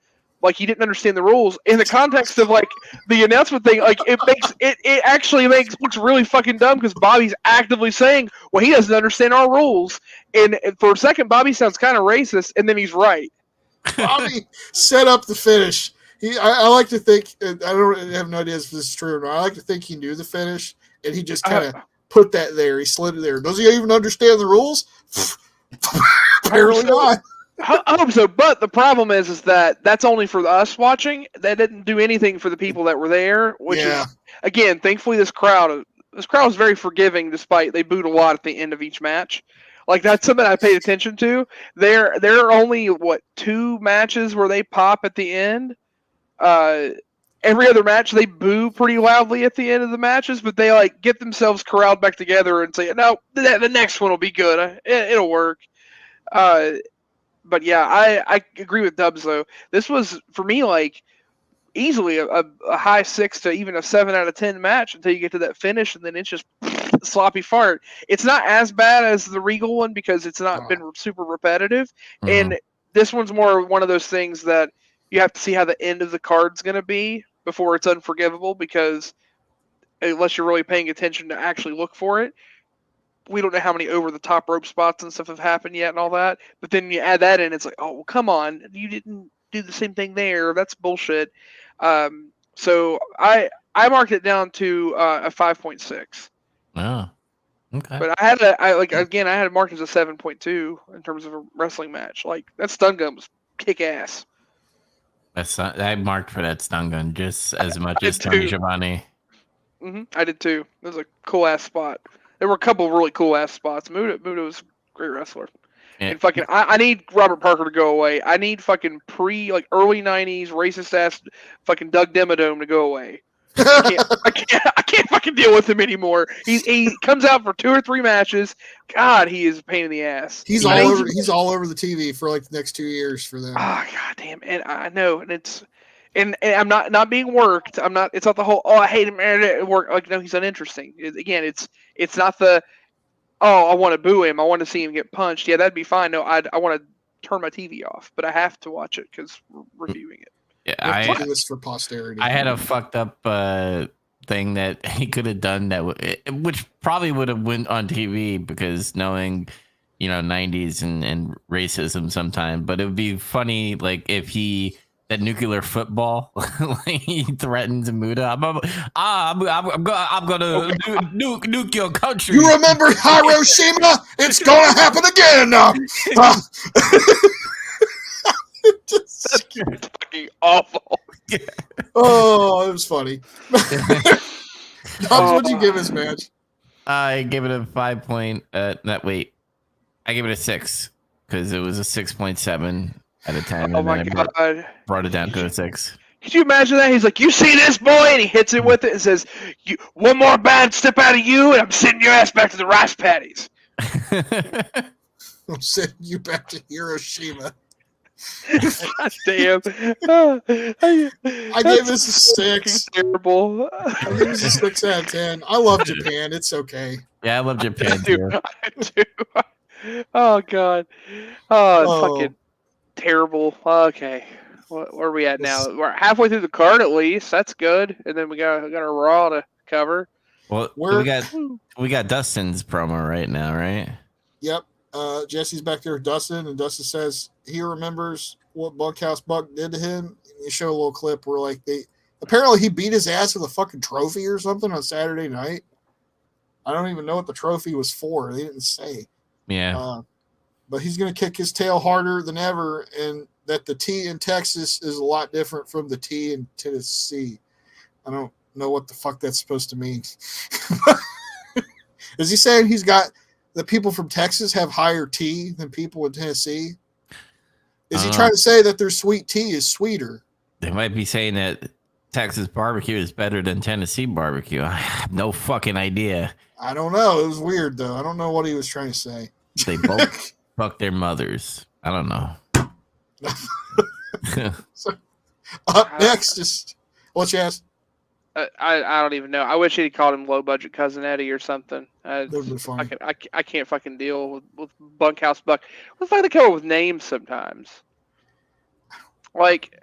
like he didn't understand the rules. In the context of like the announcement thing, like it actually looks really fucking dumb because Bobby's actively saying, well, he doesn't understand our rules. And for a second, Bobby sounds kind of racist, and then he's right. Bobby set up the finish. I like to think, I have no idea if this is true or not. I like to think he knew the finish, and he just kind of put that there. He slid it there. Does he even understand the rules? Apparently not. I hope so, but the problem is that that's only for us watching. That didn't do anything for the people that were there, which is, again, thankfully this crowd was very forgiving despite they booed a lot at the end of each match. Like that's something I paid attention to. There are only 2 matches where they pop at the end. Every other match they boo pretty loudly at the end of the matches, but they like get themselves corralled back together and say, "No, the next one will be good. It'll work." But yeah, I agree with Dubs though. This was for me like easily a high 6 to even a 7 out of 10 match until you get to that finish, and then it's just sloppy fart. It's not as bad as the Regal one because it's not been super repetitive, and this one's more one of those things that you have to see how the end of the card's going to be before it's unforgivable, because unless you're really paying attention to actually look for it, we don't know how many over-the-top rope spots and stuff have happened yet and all that. But then you add that in, it's like, oh, well, come on. You didn't do the same thing there. That's bullshit. So I marked it down to a 5.6. Oh, okay. But I had it marked as a 7.2 in terms of a wrestling match. Like, that stun gun was kick-ass. I marked for that stun gun just as much as Tony Schiavone. I did too. It was a cool-ass spot. There were a couple of really cool-ass spots. Muda was a great wrestler. Yeah. And fucking, I need Robert Parker to go away. I need fucking early 90s racist-ass fucking Doug Dimmadome to go away. I can't fucking deal with him anymore. He comes out for 2 or 3 matches. God, he is a pain in the ass. He's all over the TV for like the next 2 years for them. Oh, god damn. And I know, and it's... And I'm not being worked. I'm not. It's not the whole. Oh, I hate him. Work. Like no, he's uninteresting. Again, it's not the. Oh, I want to boo him. I want to see him get punched. Yeah, that'd be fine. No, I want to turn my TV off, but I have to watch it because we're reviewing it. Yeah, I do this for posterity. I had a fucked up thing that he could have done which probably would have went on TV because knowing, 90s and racism sometimes. But it would be funny, like if that nuclear football, like he threatens Muda. I'm gonna nuke your country. You remember Hiroshima? It's gonna happen again. That's fucking awful. Yeah. Oh, it was funny. What'd you give this match? I gave it a 5 point. I gave it a 6 because it was a 6.7. Out of 10. Oh my god! Brought it down to a 6. Could you imagine that? He's like, "You see this, boy?" And he hits it with it and says, "One more bad step out of you, and I'm sending your ass back to the rice paddies." I'm sending you back to Hiroshima. God damn! I gave this a 6. Terrible. I gave this a 6 out of 10. I love Japan. It's okay. Yeah, I love Japan too. I do. Oh god. Oh, Oh, fucking terrible. Okay. Where are we at now? We're halfway through the card at least. That's good. And then we got a Raw to cover. Well, We're- we got Dustin's promo right now, right? yep. Jesse's back there with Dustin, and Dustin says he remembers what Bunkhouse Buck did to him. And they show a little clip where like apparently he beat his ass with a fucking trophy or something on Saturday night. I don't even know what the trophy was for. They didn't say. Yeah. But he's going to kick his tail harder than ever, and that the T in Texas is a lot different from the T in Tennessee. I don't know what the fuck that's supposed to mean. Is he saying he's got the people from Texas have higher T than people in Tennessee? Is he trying to say that their sweet tea is sweeter? They might be saying that Texas barbecue is better than Tennessee barbecue. I have no fucking idea. I don't know. It was weird, though. I don't know what he was trying to say. They both fuck their mothers. I don't know. So, up next, just what you ask? I don't even know. I wish he'd called him low budget cousin Eddie or something. That would be funny. I can't fucking deal with Bunkhouse Buck. What the fuck they come up with names sometimes? Like,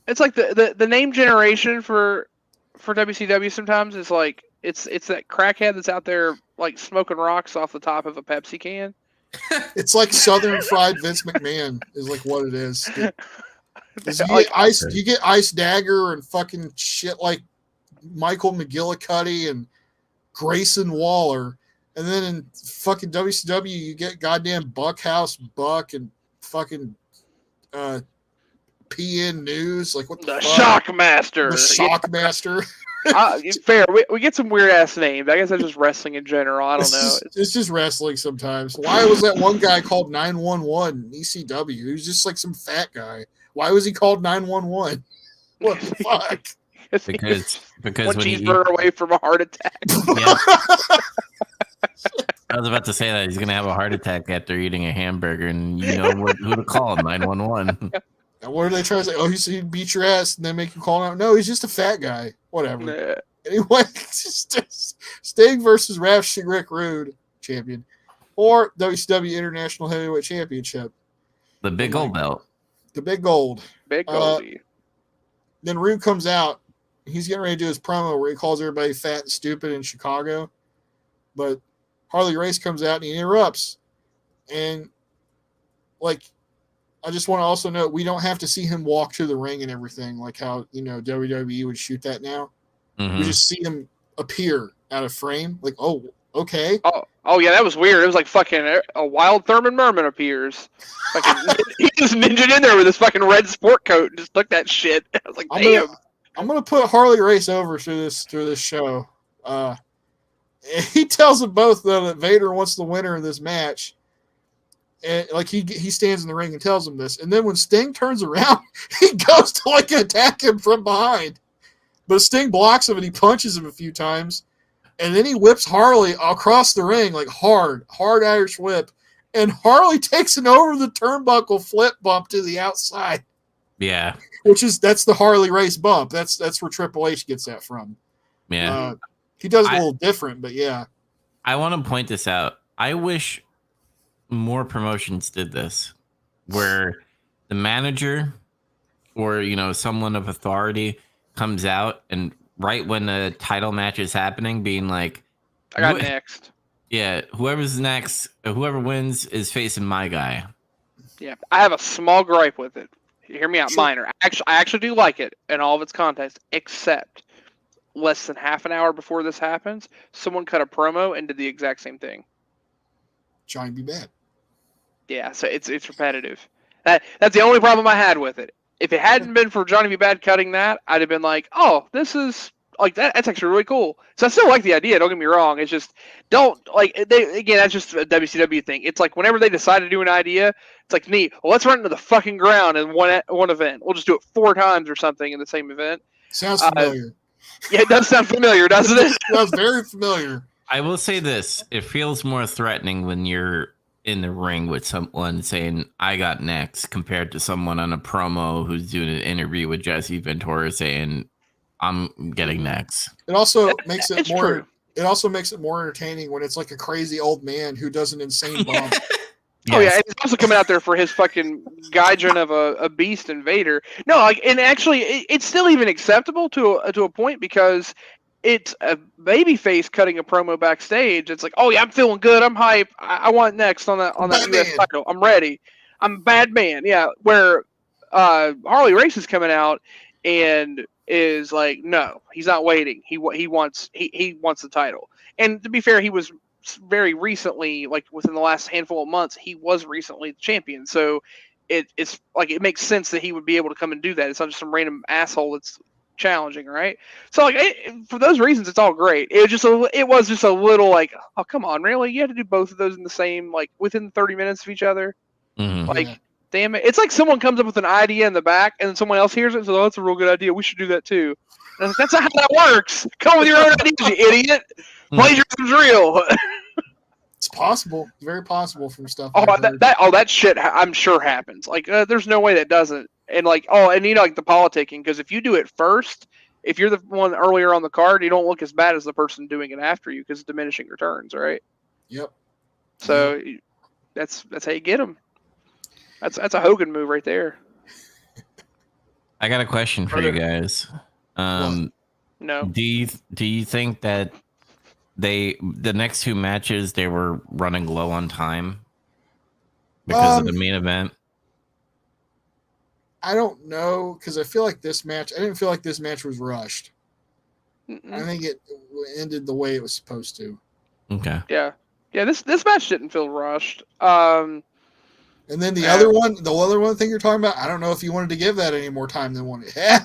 it's like the name generation for WCW sometimes is like it's that crackhead that's out there like smoking rocks off the top of a Pepsi can. It's like Southern Fried Vince McMahon is like what it is. You get Ice Dagger and fucking shit like Michael McGillicuddy and Grayson Waller, and then in fucking WCW you get goddamn Bunkhouse Buck and fucking PN News. Like what the fuck? Shockmaster. The Shockmaster. Fair. We get some weird ass names. I guess that's just wrestling in general. I don't know. It's just wrestling sometimes. Why was that one guy called 911 ECW? He was just like some fat guy. Why was he called 911? What the fuck? Because one cheeseburger away from a heart attack. Yeah. I was about to say that he's gonna have a heart attack after eating a hamburger, and you know who to call, 911. And what are they trying to say? Oh, he beat your ass and then make you call him out? No, he's just a fat guy. Whatever. Nah. Anyway, Sting versus Rick Rude, champion, or WCW International Heavyweight Championship. The big gold belt. The big gold. Big Goldie. Then Rude comes out. He's getting ready to do his promo where he calls everybody fat and stupid in Chicago. But Harley Race comes out and he interrupts. And, like, I just want to also note, we don't have to see him walk to the ring and everything, like how, WWE would shoot that now. Mm-hmm. We just see him appear out of frame. Like, oh, okay. Oh yeah, that was weird. It was like fucking a wild Thurman Merman appears. Fucking, he just ninja'd in there with his fucking red sport coat and just took that shit. I was like, damn. I'm gonna put Harley Race over through this show. He tells them both though that Vader wants the winner of this match. And like he stands in the ring and tells them this, and then when Sting turns around, he goes to like attack him from behind, but Sting blocks him and he punches him a few times, and then he whips Harley across the ring like hard Irish whip, and Harley takes an over the turnbuckle flip bump to the outside. Yeah, that's the Harley Race bump. That's where Triple H gets that from. Yeah, he does it a little different, but yeah. I want to point this out. I wish more promotions did this, where the manager or someone of authority comes out and right when the title match is happening, being like, "I got next." Yeah, whoever's next, whoever wins is facing my guy. Yeah, I have a small gripe with it. Hear me out, Sure. minor. I actually do like it in all of its context, except less than half an hour before this happens, someone cut a promo and did the exact same thing. Johnny B. Bad. Yeah, so it's repetitive. That's the only problem I had with it. If it hadn't been for Johnny B. Bad cutting that, I'd have been like, oh, this is like that. That's actually really cool. So I still like the idea. Don't get me wrong. It's just that's just a WCW thing. It's like whenever they decide to do an idea, it's like neat. Well, let's run into the fucking ground in one event. We'll just do it 4 times or something in the same event. Sounds familiar. Yeah, it does sound familiar, doesn't it? Sounds very familiar. I will say this: it feels more threatening when you're in the ring with someone saying "I got next" compared to someone on a promo who's doing an interview with Jesse Ventura saying "I'm getting next." It also makes it more. True. It also makes it more entertaining when it's like a crazy old man who does an insane bump. Oh yeah, and he's also coming out there for his fucking gaijin of a beast invader. No, like, and actually, it's still even acceptable to a point because it's a babyface cutting a promo backstage. It's like, oh yeah, I'm feeling good, I'm hype, I want next on that US title, I'm ready, I'm a bad man. Yeah, where Harley Race is coming out and is like, no, he's not waiting. He wants the title. And to be fair, he was very recently, like within the last handful of months, he was recently the champion. So it's like it makes sense that he would be able to come and do that. It's not just some random asshole that's challenging, right? So like for those reasons, it's all great. It was just a little like, oh come on, really? You had to do both of those in the same, like within 30 minutes of each other? Like, damn it! It's like someone comes up with an idea in the back, and then someone else hears it and says, "Oh, that's a real good idea. We should do that too." And I was like, that's not how that works. Come up with your own ideas, you idiot. Plagiarism's real. It's possible. It's very possible from stuff. That shit I'm sure happens. Like, there's no way that doesn't. And like, and you know, like the politicking, because if you do it first, if you're the one earlier on the card, you don't look as bad as the person doing it after you because it's diminishing returns, right? Yep. So that's how you get them. That's a Hogan move right there. I got a question for you guys. No. Do you think that the next two matches they were running low on time because of the main event? I don't know, because I feel like I didn't feel like this match was rushed. Mm-mm. I think it ended the way it was supposed to. Okay. Yeah. This match didn't feel rushed. And then the other one thing you're talking about, I don't know if you wanted to give that any more time than one it had.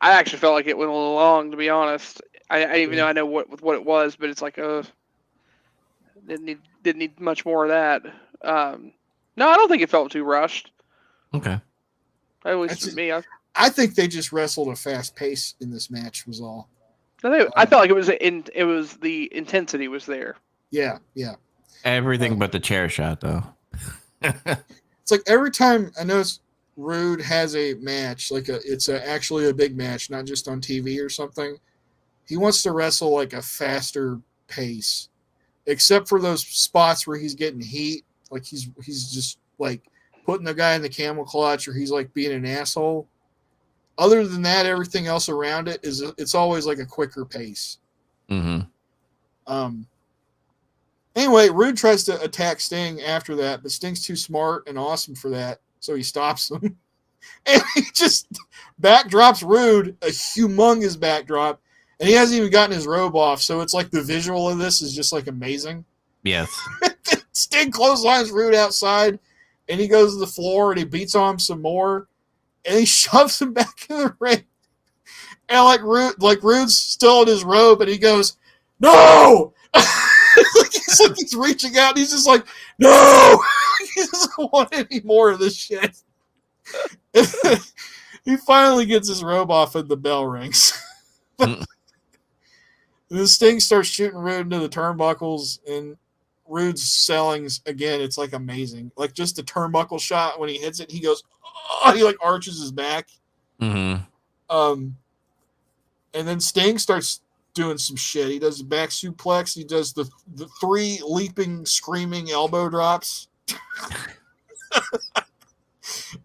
I actually felt like it went a little long, to be honest. I even though I know what it was, but it's like didn't need much more of that. No, I don't think it felt too rushed. Okay. At least for me. I think they just wrestled a fast pace in this match was all. I felt like it was the intensity was there. Yeah. Everything but the chair shot, though. It's like every time I notice Rude has a match, like it's actually a big match, not just on TV or something, he wants to wrestle like a faster pace, except for those spots where he's getting heat, like he's just like putting the guy in the camel clutch, or he's like being an asshole. Other than that, everything else around it's always like a quicker pace. Anyway, Rude tries to attack Sting after that, but Sting's too smart and awesome for that, so he stops him. And he just backdrops Rude, a humongous backdrop, and he hasn't even gotten his robe off, so it's like the visual of this is just like amazing. Yes. Sting clotheslines Rude outside, and he goes to the floor, and he beats on him some more, and he shoves him back in the ring. And Rude's still in his robe, and he goes, "No!" He's reaching out, and he's just like, "No!" He doesn't want any more of this shit. He finally gets his robe off, and the bell rings. The Sting starts shooting Rude into the turnbuckles, and Rude's sellings again. It's like amazing. Like just the turnbuckle shot when he hits it, he goes, "Oh!" He like arches his back. Mm-hmm. And then Sting starts doing some shit. He does the back suplex. He does the 3 leaping, screaming elbow drops.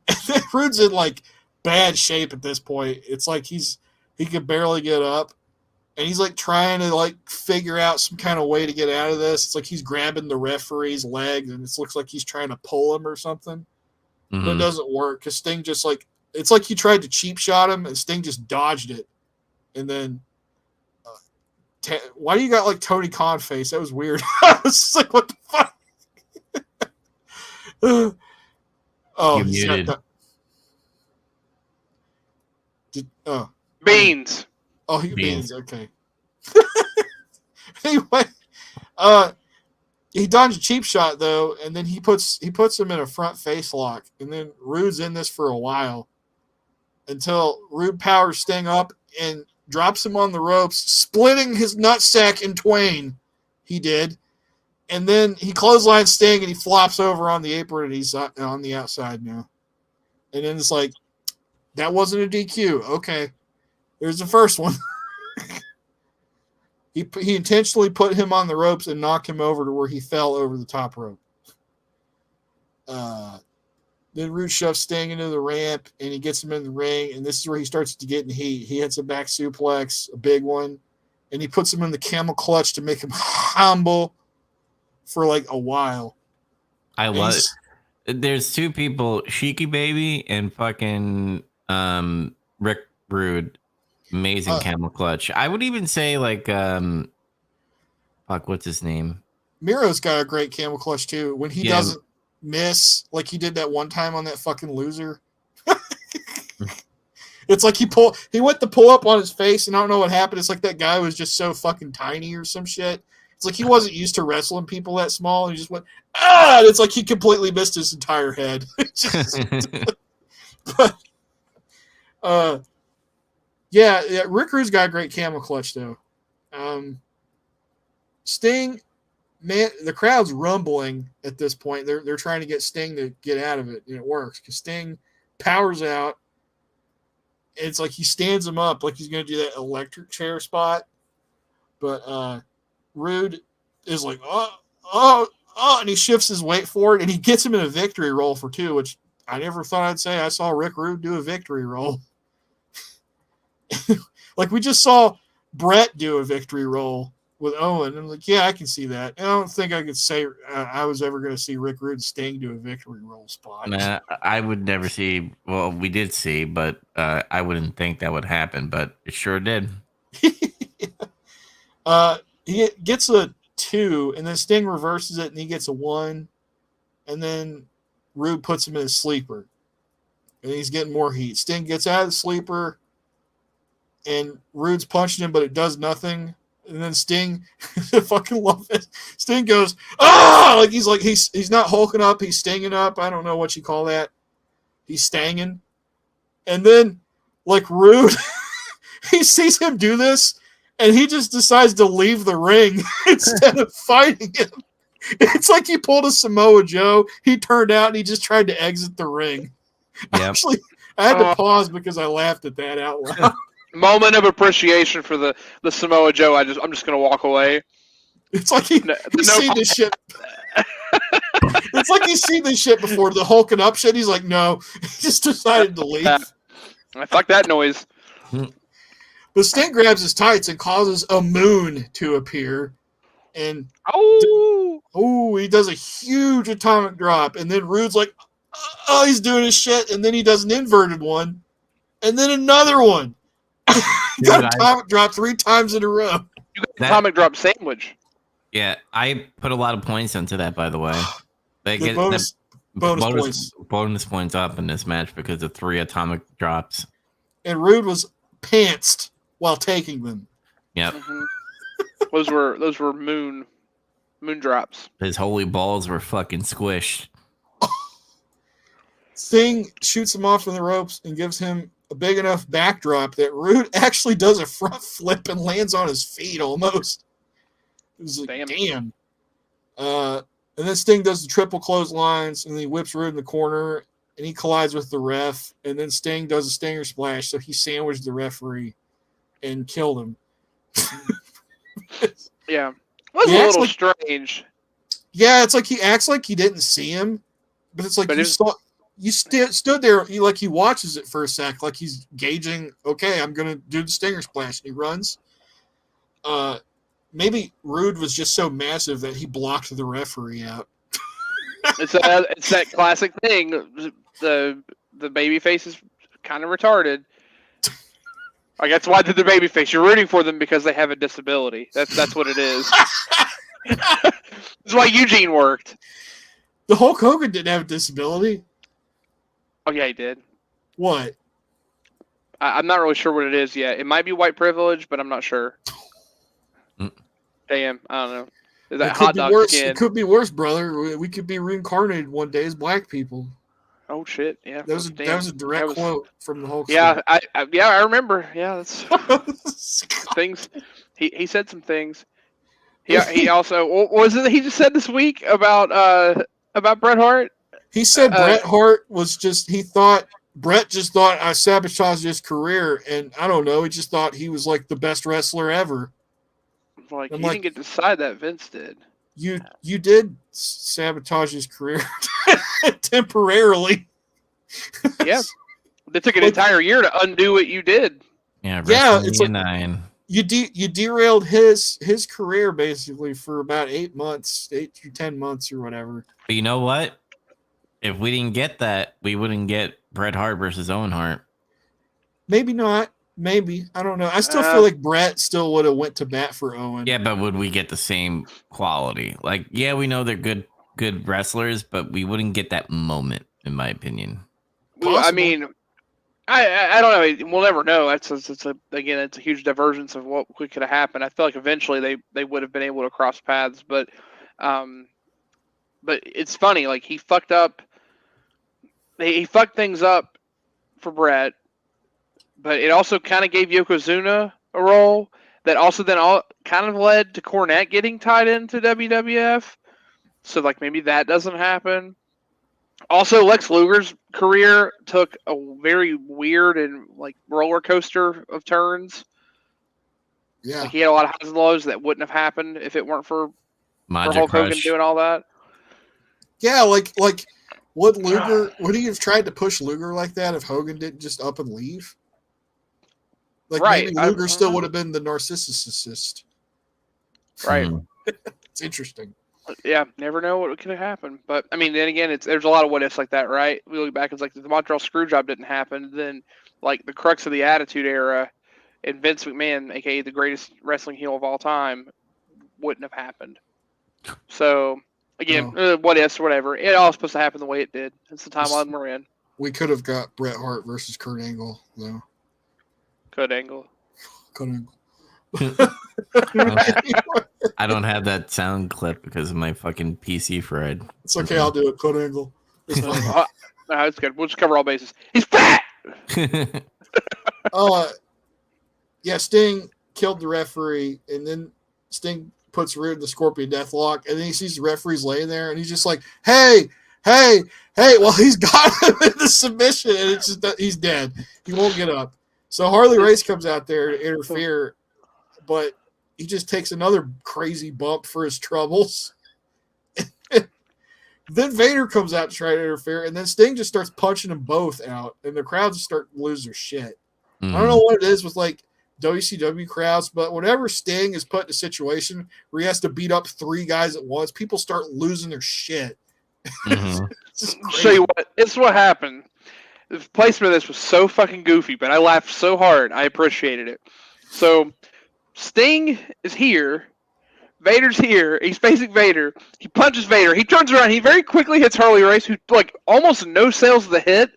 And then Rude's in like bad shape at this point. It's like he could barely get up, and he's like trying to like figure out some kind of way to get out of this. It's like he's grabbing the referee's leg, and it looks like he's trying to pull him or something. But it doesn't work because Sting just like, it's like he tried to cheap shot him, and Sting just dodged it. And then why do you got like Tony Khan face? That was weird. I was just like, what the fuck? Oh, he's muted. Beans. Oh, beans. Okay. Anyway, he dodged a cheap shot though, and then he puts him in a front face lock, and then Rude's in this for a while until Rude powers Sting up and drops him on the ropes, splitting his nutsack in twain. He did. And then he clotheslines Sting, and he flops over on the apron, and he's on the outside now. And then it's like, that wasn't a DQ. Okay. Here's the first one. He intentionally put him on the ropes and knocked him over to where he fell over the top rope. Then Rude shoves Sting into the ramp, and he gets him in the ring, and this is where he starts to get in heat. He hits a back suplex, a big one, and he puts him in the camel clutch to make him humble for like a while. I love it. There's two people, Sheiky Baby and fucking Rick Rude. Amazing camel clutch. I would even say like what's his name? Miro's got a great camel clutch too. When he doesn't miss like he did that one time on that fucking loser. It's like he went to pull up on his face, and I don't know what happened. It's like that guy was just so fucking tiny or some shit. It's like he wasn't used to wrestling people that small, and he just went, and it's like he completely missed his entire head. But yeah, Rick Rude's got a great camel clutch though. Sting, man, the crowd's rumbling at this point. They're trying to get Sting to get out of it, and it works because Sting powers out. It's like he stands him up like he's going to do that electric chair spot. But Rude is like, and he shifts his weight forward, and he gets him in a victory roll for 2, which I never thought I'd say. I saw Rick Rude do a victory roll. Like we just saw Brett do a victory roll with Owen. I'm like, yeah, I can see that. I don't think I could say I was ever going to see Rick Rude and Sting do a victory roll spot. Man, I would never see. Well, we did see, but I wouldn't think that would happen. But it sure did. He gets a 2, and then Sting reverses it, and he gets a 1, and then Rude puts him in a sleeper, and he's getting more heat. Sting gets out of the sleeper, and Rude's punching him, but it does nothing. And then Sting, I fucking love it. Sting goes, like he's not hulking up, he's stinging up. I don't know what you call that. He's stanging. And then, like Rude, he sees him do this, and he just decides to leave the ring instead of fighting him. It's like he pulled a Samoa Joe. He turned out and he just tried to exit the ring. Yep. Actually, I had to pause because I laughed at that out loud. Moment of appreciation for the Samoa Joe. I'm just gonna walk away. It's like he's seen this shit. It's like he's seen this shit before. The hulking up shit. He's like, no. He just decided to leave. Fuck that noise. But Sting grabs his tights and causes a moon to appear, and he does a huge atomic drop, and then Rude's like, he's doing his shit, and then he does an inverted one, and then another one. He got atomic drop 3 times in a row. You got the atomic drop sandwich. Yeah, I put a lot of points into that, by the way. They get bonus points up in this match because of 3 atomic drops. And Rude was pantsed while taking them. Yep. Mm-hmm. Those were moon drops. His holy balls were fucking squished. Sting shoots him off from the ropes and gives him a big enough backdrop that Rude actually does a front flip and lands on his feet almost. It was like, damn. And then Sting does the triple clotheslines, and then he whips Rude in the corner, and he collides with the ref, and then Sting does a stinger splash, so he sandwiched the referee and killed him. Yeah. It was a little strange. Yeah, it's like he acts like he didn't see him, but it's like you stood there, he watches it for a sec, like he's gauging, okay, I'm going to do the stinger splash, and he runs. Maybe Rude was just so massive that he blocked the referee out. It's that classic thing. The babyface is kind of retarded. Like, that's why they're the babyface. You're rooting for them because they have a disability. That's what it is. That's why Eugene worked. The Hulk Hogan didn't have a disability. Oh, yeah, he did. What? I'm not really sure what it is yet. It might be white privilege, but I'm not sure. Damn, I don't know. Is that hot dog skin? It could be worse, brother. We could be reincarnated one day as black people. Oh shit! Yeah, that was a direct quote from the Hulk. Yeah, I remember. Yeah, that's things. He said some things. He also was it he just said this week about Bret Hart. He said Bret Hart was Bret just thought I sabotaged his career, and I don't know. He just thought he was like the best wrestler ever. Like, he didn't get to decide that. Vince did. You did sabotage his career. temporarily. Yeah. They took an entire year to undo what you did. Yeah, It's like 9. you derailed his career basically for about 8 months, 8 to 10 months or whatever. But you know what? If we didn't get that, we wouldn't get Bret Hart versus Owen Hart. Maybe not. Maybe. I don't know. I still feel like Bret still would have went to bat for Owen. Yeah, but would we get the same quality? Like, yeah, we know they're good wrestlers, but we wouldn't get that moment, in my opinion. Well, I mean, I don't know. We'll never know. It's a huge divergence of what could have happened. I feel like eventually they would have been able to cross paths, but it's funny. Like he fucked up. He fucked things up for Bret, but it also kind of gave Yokozuna a role that also then kind of led to Cornette getting tied into WWF. So like maybe that doesn't happen. Also, Lex Luger's career took a very weird and like roller coaster of turns. Yeah, like he had a lot of highs and lows that wouldn't have happened if it weren't for Hulk Hogan doing all that. Yeah, like would he have tried to push Luger like that if Hogan didn't just up and leave? Like maybe Luger still would have been the narcissist. Right. It's interesting. Yeah, never know what could have happened. But I mean, then again, there's a lot of what ifs like that, right? We look back, it's like the Montreal Screwjob didn't happen. Then, like the crux of the Attitude Era, and Vince McMahon, aka the greatest wrestling heel of all time, wouldn't have happened. So again, what ifs or whatever. It all supposed to happen the way it did. It's the timeline we're in. We could have got Bret Hart versus Kurt Angle, though. Kurt Angle. I don't have that sound clip because of my fucking PC fried. It's okay, I'll do it. Kurt Angle. It's fine. No, it's good. We'll just cover all bases. He's fat! Yeah, Sting killed the referee, and then Sting puts Rude in the Scorpion Deathlock, and then he sees the referee's laying there, and he's just like, hey, well, he's got him in the submission, and it's just that he's dead. He won't get up. So Harley Race comes out there to interfere, but he just takes another crazy bump for his troubles. Then Vader comes out to try to interfere, and then Sting just starts punching them both out, and the crowds start to lose their shit. I don't know what it is with like WCW crowds, but whenever Sting is put in a situation where he has to beat up 3 guys at once, people start losing their shit. Show you what, it's what happened. The placement of this was so fucking goofy, but I laughed so hard. I appreciated it. So Sting is here. Vader's here. He's facing Vader. He punches Vader. He turns around. He very quickly hits Harley Race, who like almost no sales of the hit.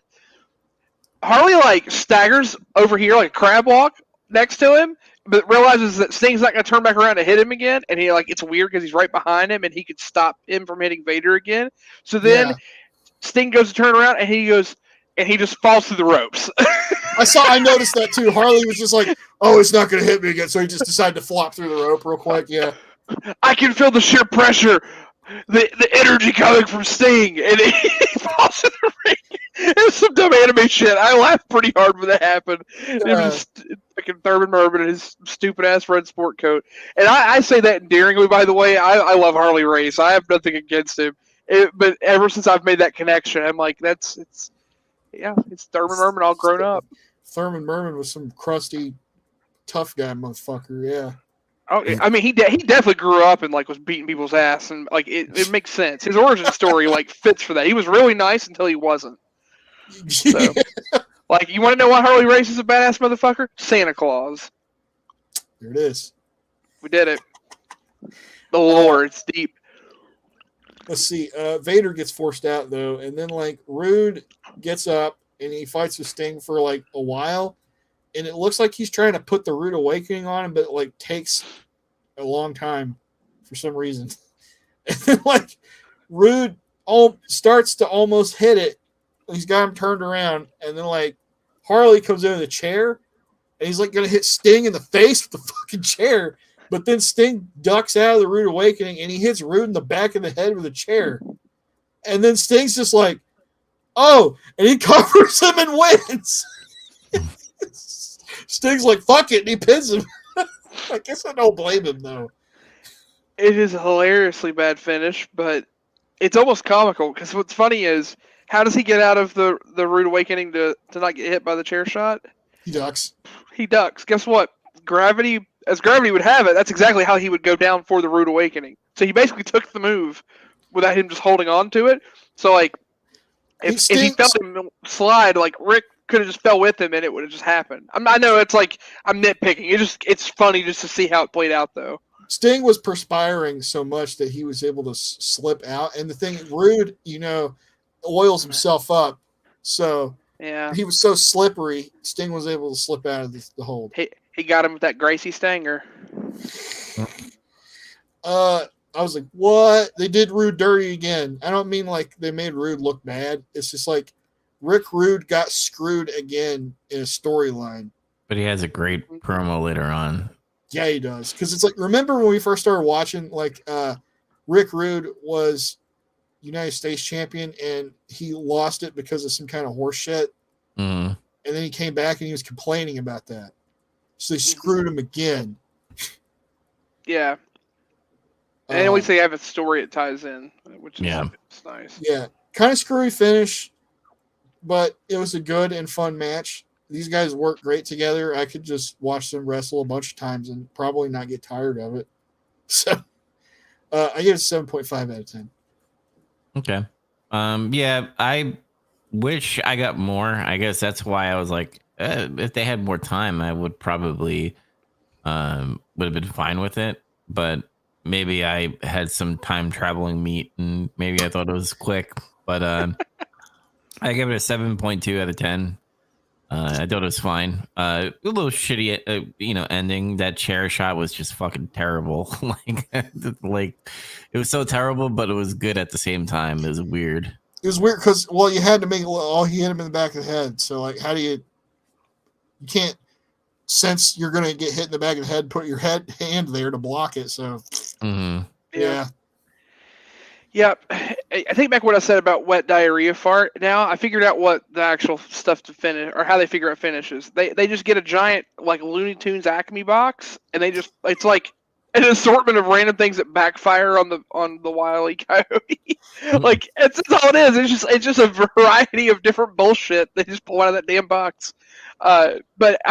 Harley like staggers over here like a crab walk next to him, but realizes that Sting's not going to turn back around to hit him again. And he like it's weird because he's right behind him, and he could stop him from hitting Vader again. So then Sting goes to turn around, and he goes. And he just falls through the ropes. I noticed that too. Harley was just like, "Oh, it's not going to hit me again," so he just decided to flop through the rope real quick. Yeah, I can feel the sheer pressure, the energy coming from Sting, and he falls in the ring. It was some dumb anime shit. I laughed pretty hard when that happened. It was fucking Thurman Merman in his stupid ass red sport coat. And I say that endearingly, by the way. I love Harley Race. I have nothing against him. But ever since I've made that connection, I'm like, it's Thurman Merman all grown up. Thurman Merman was some crusty, tough guy motherfucker, yeah. Oh, I mean, he definitely grew up and like was beating people's ass, and like it makes sense. His origin story like fits for that. He was really nice until he wasn't. So, like, you want to know why Harley Race is a badass motherfucker? Santa Claus. There it is. We did it. The lore, it's deep. Let's see. Vader gets forced out though, and then like Rude gets up and he fights with Sting for like a while, and it looks like he's trying to put the Rude Awakening on him, but it like takes a long time for some reason. And then like Rude starts to almost hit it. He's got him turned around, and then like Harley comes in with a chair, and he's like gonna hit Sting in the face with the fucking chair. But then Sting ducks out of the Rude Awakening, and he hits Rude in the back of the head with a chair. And then Sting's just like, oh, and he covers him and wins. Sting's like, fuck it, and he pins him. I guess I don't blame him, though. It is a hilariously bad finish, but it's almost comical because what's funny is how does he get out of the rude awakening to not get hit by the chair shot? He ducks. He ducks. Guess what? Gravity, as gravity would have it, that's exactly how he would go down for the rude awakening. So he basically took the move without him just holding on to it. So like, if he felt him slide, like Rick could have just fell with him and it would have just happened. I know it's like I'm nitpicking. It's funny just to see how it played out though. Sting was perspiring so much that he was able to slip out. And the thing, Rude, oils himself up. So yeah, he was so slippery, Sting was able to slip out of the hold. He got him with that Gracie Stanger. I was like, what? They did Rude dirty again. I don't mean like they made Rude look bad. It's just like Rick Rude got screwed again in a storyline. But he has a great promo later on. Yeah, he does. Because it's like, remember when we first started watching, like, Rick Rude was United States champion and he lost it because of some kind of horse shit. Mm-hmm. And then he came back and he was complaining about that. So they screwed him again. Yeah. And at least they have a story it ties in, which is nice. Yeah. Kind of screwy finish, but it was a good and fun match. These guys work great together. I could just watch them wrestle a bunch of times and probably not get tired of it. So I give it a 7.5 out of 10. Okay. Yeah, I wish I got more. I guess that's why I was like, if they had more time, I would probably would have been fine with it. But maybe I had some time traveling meat and maybe I thought it was quick. But I give it a 7.2 out of 10. I thought it was fine. A little shitty, ending. That chair shot was just fucking terrible. like it was so terrible, but it was good at the same time. It was weird. It was weird because, you had to make he hit him in the back of the head. So, like, how do you can't, since you're going to get hit in the back of the head, put your hand there to block it. So, yeah. Yep. I think back what I said about wet diarrhea fart. Now I figured out what the actual stuff to finish, or how they figure out finishes. They just get a giant like Looney Tunes Acme box, and it's like an assortment of random things that backfire on the Wile E. Coyote. Like that's all it is. It's just a variety of different bullshit they just pull out of that damn box. But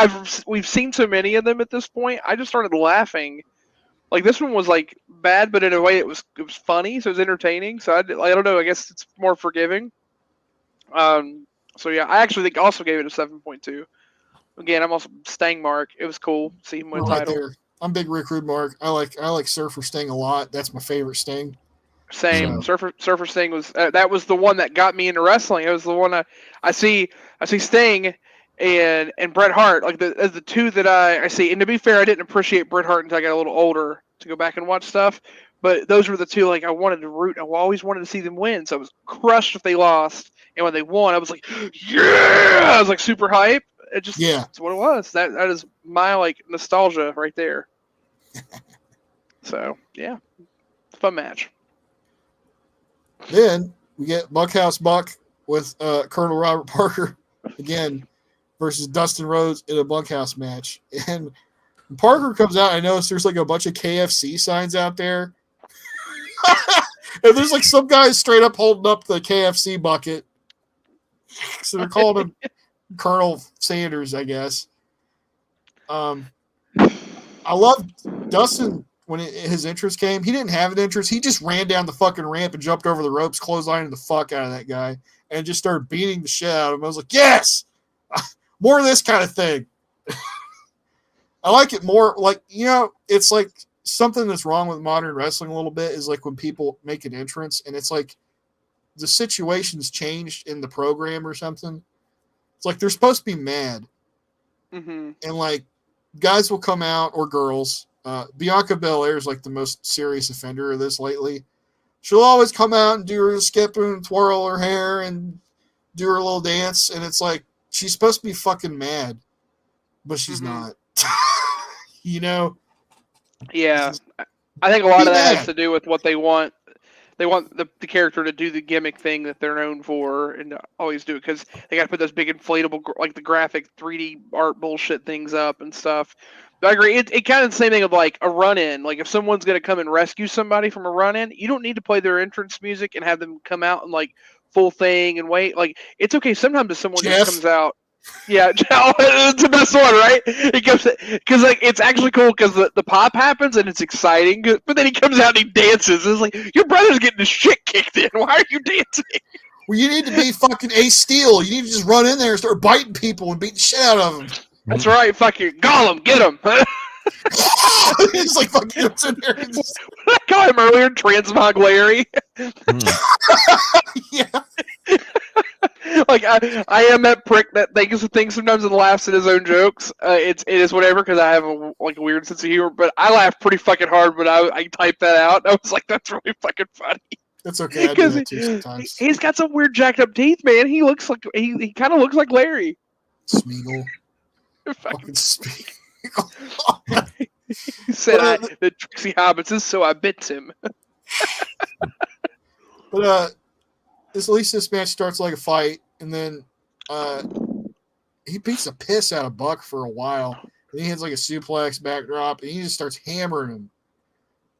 we've seen so many of them at this point. I just started laughing. Like this one was like bad, but in a way it was funny, so it was entertaining. So I don't know. I guess it's more forgiving. So yeah, I actually think also gave it a 7.2. Again, I'm also Stang Mark. It was cool. See him win title. There. I'm big Rick Rude Mark. I like Surfer Sting a lot. That's my favorite Sting. Same. So. Surfer Sting was that was the one that got me into wrestling. It was the one I see Sting and Bret Hart, like as the two that I see. And to be fair, I didn't appreciate Bret Hart until I got a little older to go back and watch stuff. But those were the two like I wanted to root. I always wanted to see them win. So I was crushed if they lost. And when they won, I was like, yeah! I was like super hype. It's what it was. That is my like nostalgia right there. So yeah, fun match. Then we get Bunkhouse Buck with Colonel Robert Parker again versus Dustin Rhodes in a bunkhouse match. And when Parker comes out, I noticed there's like a bunch of KFC signs out there. And there's like some guys straight up holding up the KFC bucket. So they're calling him Colonel Sanders, I guess. I love Dustin when his entrance came. He didn't have an entrance. He just ran down the fucking ramp and jumped over the ropes, clotheslining the fuck out of that guy, and just started beating the shit out of him. I was like, yes! More of this kind of thing. I like it more. Like, it's like something that's wrong with modern wrestling a little bit is like when people make an entrance and it's like the situation's changed in the program or something. It's like they're supposed to be mad. Mm-hmm. And like guys will come out, or girls. Bianca Belair is like the most serious offender of this lately. She'll always come out and do her skip and twirl her hair and do her little dance. And it's like, she's supposed to be fucking mad, but she's not. Yeah. I think a lot of that has to do with what they want they want the character to do the gimmick thing that they're known for and always do it because they got to put those big inflatable, like the graphic 3D art bullshit things up and stuff. But I agree. It kind of the same thing of like a run-in. Like if someone's going to come and rescue somebody from a run-in, you don't need to play their entrance music and have them come out and like full thing and wait. Like it's okay sometimes if someone just comes out. Yeah, it's the best one, right? He comes because like it's actually cool because the pop happens and it's exciting, but then he comes out and he dances. It's like your brother's getting his shit kicked in. Why are you dancing? Well, you need to be fucking Ace Steel. You need to just run in there and start biting people and beat the shit out of them. That's right, fucking Gollum, get him. He's like fucking gets in there. And just... I called him earlier, Transmog Larry. Yeah. Like I am that prick that thinks sometimes and laughs at his own jokes. It is whatever because I have a weird sense of humor. But I laugh pretty fucking hard when I typed that out. I was like, that's really fucking funny. That's okay. I do that too sometimes. He's got some weird jacked up teeth, man. He looks like he kind of looks like Larry. Smeagol. Fucking Smeagol. He said the Trixie Hobbits is so I bit him. But at least this match starts like a fight, and then he beats the piss out of Buck for a while. Then he hits like a suplex backdrop, and he just starts hammering him.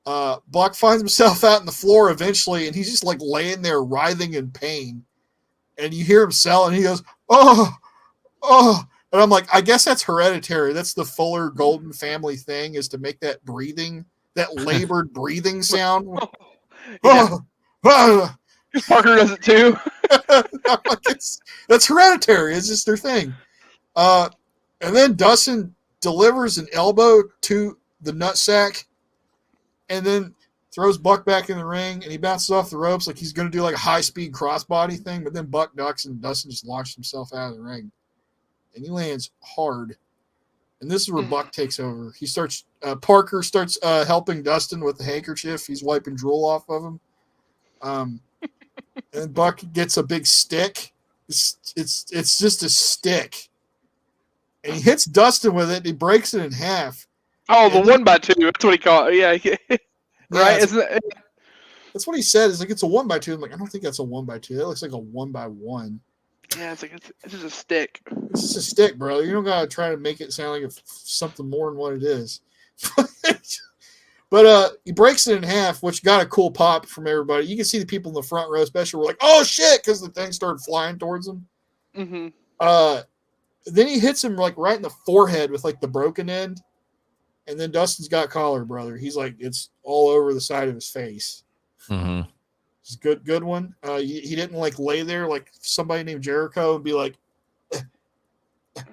Buck finds himself out on the floor eventually, and he's just like laying there writhing in pain. And you hear him sell, and he goes, "Oh, oh." And I'm like, I guess that's hereditary. That's the Fuller Golden family thing, is to make that breathing, that labored breathing sound. Yeah. Oh, Parker does it too. That's hereditary. It's just their thing. And then Dustin delivers an elbow to the nutsack and then throws Buck back in the ring, and he bounces off the ropes like he's going to do like a high-speed crossbody thing, but then Buck ducks and Dustin just launches himself out of the ring. And he lands hard. And this is where Buck takes over. He starts Parker starts helping Dustin with the handkerchief. He's wiping drool off of him. And Buck gets a big stick. It's just a stick. And he hits Dustin with it, and he breaks it in half. Oh, the 1x2. That's what he called it. Yeah. Right? Yeah, that's what he said. It's like it's a 1x2. I'm like, I don't think that's a 1x2. That looks like a 1x1. Yeah, it's like it's just a stick. It's just a stick, bro. You don't gotta try to make it sound like it's something more than what it is. But he breaks it in half, which got a cool pop from everybody. You can see the people in the front row, especially, were like, "Oh shit!" because the thing started flying towards him. Mm-hmm. Then he hits him like right in the forehead with like the broken end, and then Dustin's got collar, brother. He's like, it's all over the side of his face. Mm-hmm. It's a good one. He didn't like lay there like somebody named Jericho and be like,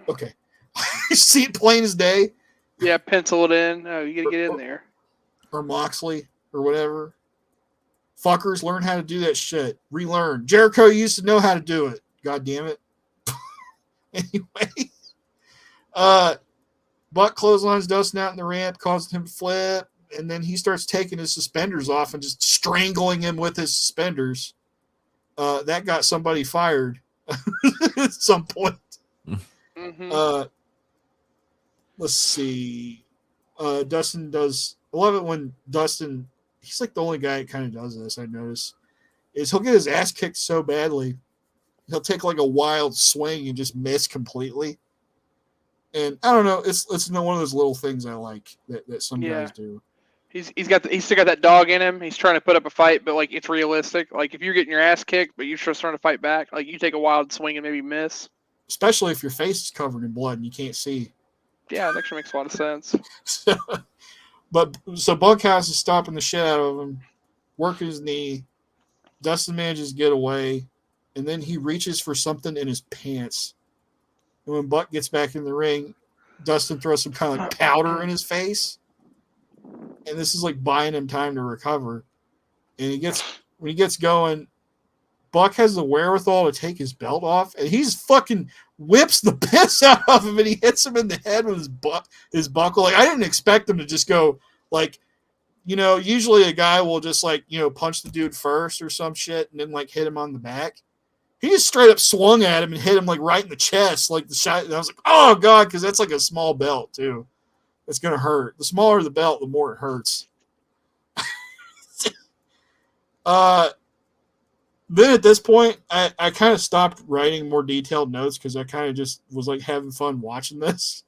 okay. You see it plain as day. Yeah, pencil it in. Oh, you gotta get in there. Or Moxley or whatever. Fuckers, learn how to do that shit. Relearn. Jericho used to know how to do it. God damn it. Anyway. Buck clotheslines Dustin out in the ramp, causes him to flip. And then he starts taking his suspenders off and just strangling him with his suspenders. That got somebody fired at some point. Mm-hmm. Let's see. Dustin does... I love it when Dustin... He's like the only guy that kind of does this, I notice. Is he'll get his ass kicked so badly, he'll take like a wild swing and just miss completely. And I don't know, it's one of those little things I like that some guys do. He's still got that dog in him. He's trying to put up a fight, but like it's realistic. Like if you're getting your ass kicked, but you're just trying to fight back, like you take a wild swing and maybe miss. Especially if your face is covered in blood and you can't see. Yeah, that actually makes a lot of sense. So Bunkhouse is stopping the shit out of him, working his knee. Dustin manages to get away, and then he reaches for something in his pants. And when Buck gets back in the ring, Dustin throws some kind of like powder in his face. And this is like buying him time to recover. And when he gets going, Buck has the wherewithal to take his belt off, and he's fucking whips the piss out of him, and he hits him in the head with his buckle. Like, I didn't expect him to just go like, usually a guy will just like, punch the dude first or some shit and then like hit him on the back. He just straight up swung at him and hit him like right in the chest, like the shot. And I was like, oh God, because that's like a small belt too. It's gonna hurt. The smaller the belt, the more it hurts. Then at this point, I kind of stopped writing more detailed notes because I kind of just was like having fun watching this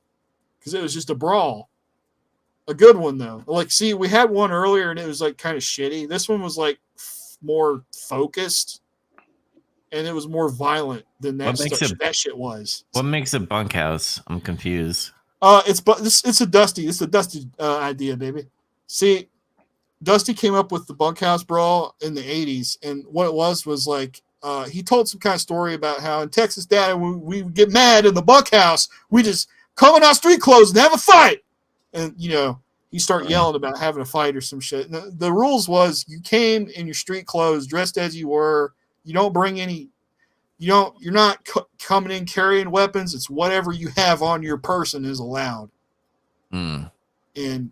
because it was just a brawl. A good one though. Like, see, we had one earlier and it was like kind of shitty. This one was like more focused, and it was more violent than that shit was. What makes a bunkhouse? I'm confused. It's a Dusty idea, baby. See, Dusty came up with the bunkhouse brawl in the 80s, and what it was like he told some kind of story about how in Texas, Dad, we get mad in the bunkhouse, we just come in our street clothes and have a fight. And, you start yelling about having a fight or some shit. And the rules was you came in your street clothes, dressed as you were. You don't bring any, you're not coming in carrying weapons. It's whatever you have on your person is allowed. Mm. And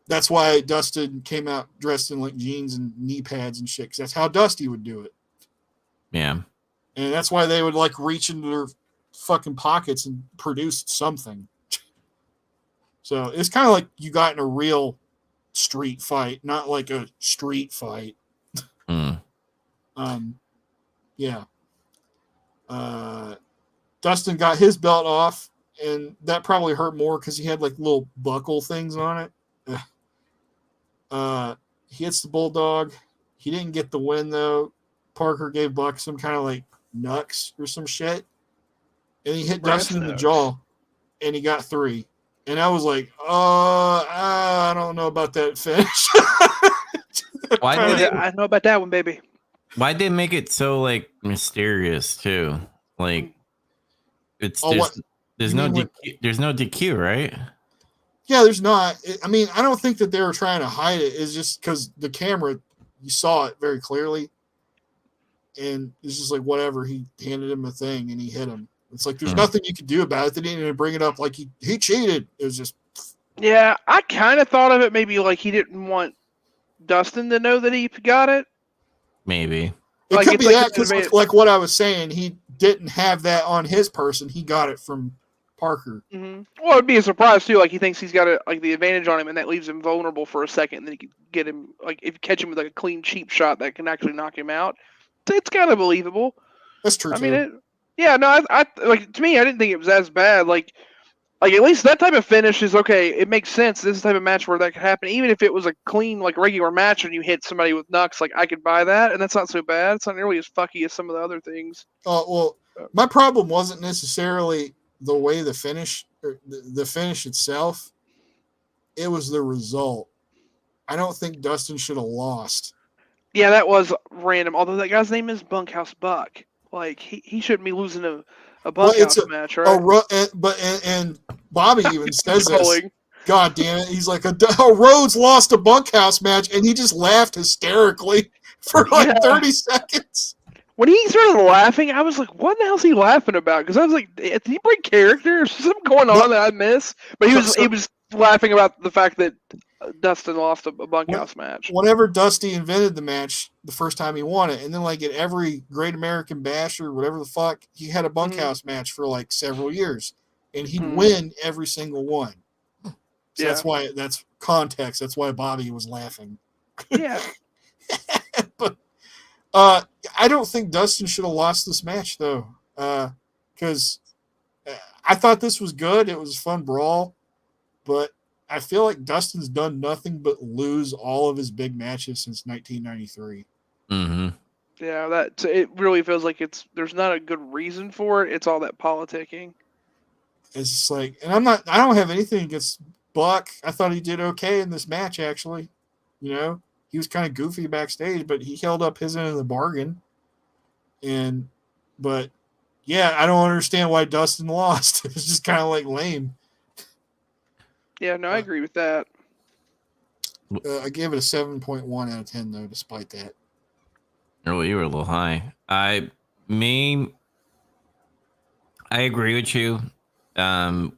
that's why Dustin came out dressed in like jeans and knee pads and shit, because that's how Dusty would do it. Yeah. And that's why they would like reach into their fucking pockets and produce something. So it's kind of like you got in a real street fight, not like a street fight. Mm. Yeah. Dustin got his belt off, and that probably hurt more because he had like little buckle things on it. He hits the Bulldog. He didn't get the win though. Parker gave Buck some kind of like knucks or some shit, and he hit Dustin in the jaw, and he got 3. And I was like, I don't know about that finish. I know about that one, baby. Why'd they make it so like mysterious too? Like, there's no DQ, right? Yeah, there's not. I don't think that they were trying to hide it. It's just because the camera, you saw it very clearly. And it's just like, whatever. He handed him a thing and he hit him. It's like, there's nothing you could do about it. They didn't even bring it up like he cheated. It was just. Yeah, I kind of thought of it maybe like he didn't want Dustin to know that he got it. Maybe. It could be that because, like what I was saying, he didn't have that on his person. He got it from Parker. Mm-hmm. Well, it'd be a surprise too. Like he thinks he's got the advantage on him, and that leaves him vulnerable for a second. And then he can get him like if you catch him with like a clean, cheap shot that can actually knock him out. It's kind of believable. That's true. I like to me, I didn't think it was as bad. Like at least that type of finish is okay. It makes sense. This is the type of match where that could happen. Even if it was a clean, like regular match and you hit somebody with knucks, like I could buy that, and that's not so bad. It's not nearly as fucky as some of the other things. Oh well, my problem wasn't necessarily the way the finish itself. It was the result. I don't think Dustin should have lost. Yeah, that was random. Although that guy's name is Bunkhouse Buck. Like he shouldn't be losing a bunkhouse match, right? And Bobby even says this. God damn it! He's like, Rhodes lost a bunkhouse match, and he just laughed hysterically for like 30 seconds. When he started laughing, I was like, "What the hell is he laughing about?" Because I was like, "Did he break character? Is something going on that I missed?" But he was laughing about the fact that Dustin lost a bunkhouse match. Whenever Dusty invented the match, the first time he won it, and then like at every Great American Bash or whatever the fuck, he had a bunkhouse match for like several years, and he'd win every single one. So that's context. That's why Bobby was laughing. Yeah. But I don't think Dustin should have lost this match though, because I thought this was good. It was a fun brawl, but I feel like Dustin's done nothing but lose all of his big matches since 1993. Mm-hmm. Yeah, it really feels like there's not a good reason for it. It's all that politicking. It's just like, and I don't have anything against Buck. I thought he did okay in this match, actually. He was kind of goofy backstage, but he held up his end of the bargain. But yeah, I don't understand why Dustin lost. It was just kind of like lame. Yeah, no, I agree with that. I gave it a 7.1 out of 10, though, despite that. Oh, you were a little high. I agree with you.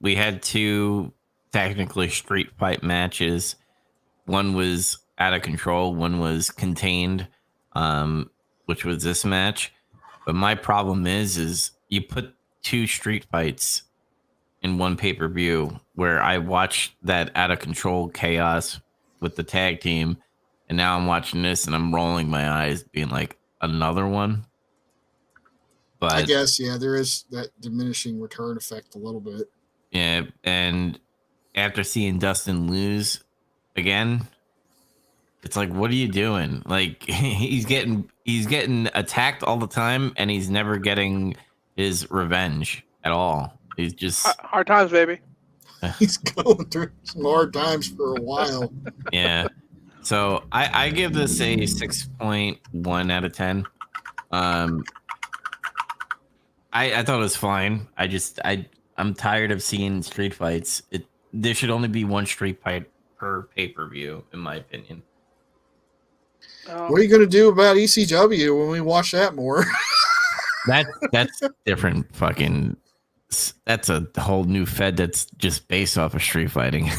We had 2 technically street fight matches. One was out of control. One was contained, which was this match. But my problem is you put 2 street fights in one pay-per-view where I watched that out of control chaos with the tag team, And now I'm watching this and I'm rolling my eyes, being like, another one. But I guess, yeah, there is that diminishing return effect a little bit. yeah, and after seeing Dustin lose again, it's like, what are you doing? Like he's getting attacked all the time, and he's never getting his revenge at all. He's just hard times, baby. He's going through some hard times for a while. Yeah. So I give this a 6.1 out of 10. I thought it was fine. I'm tired of seeing street fights. There should only be one street fight per pay-per-view, in my opinion. What are you going to do about ECW when we watch that more? That's different fucking. That's a whole new fed that's just based off of street fighting.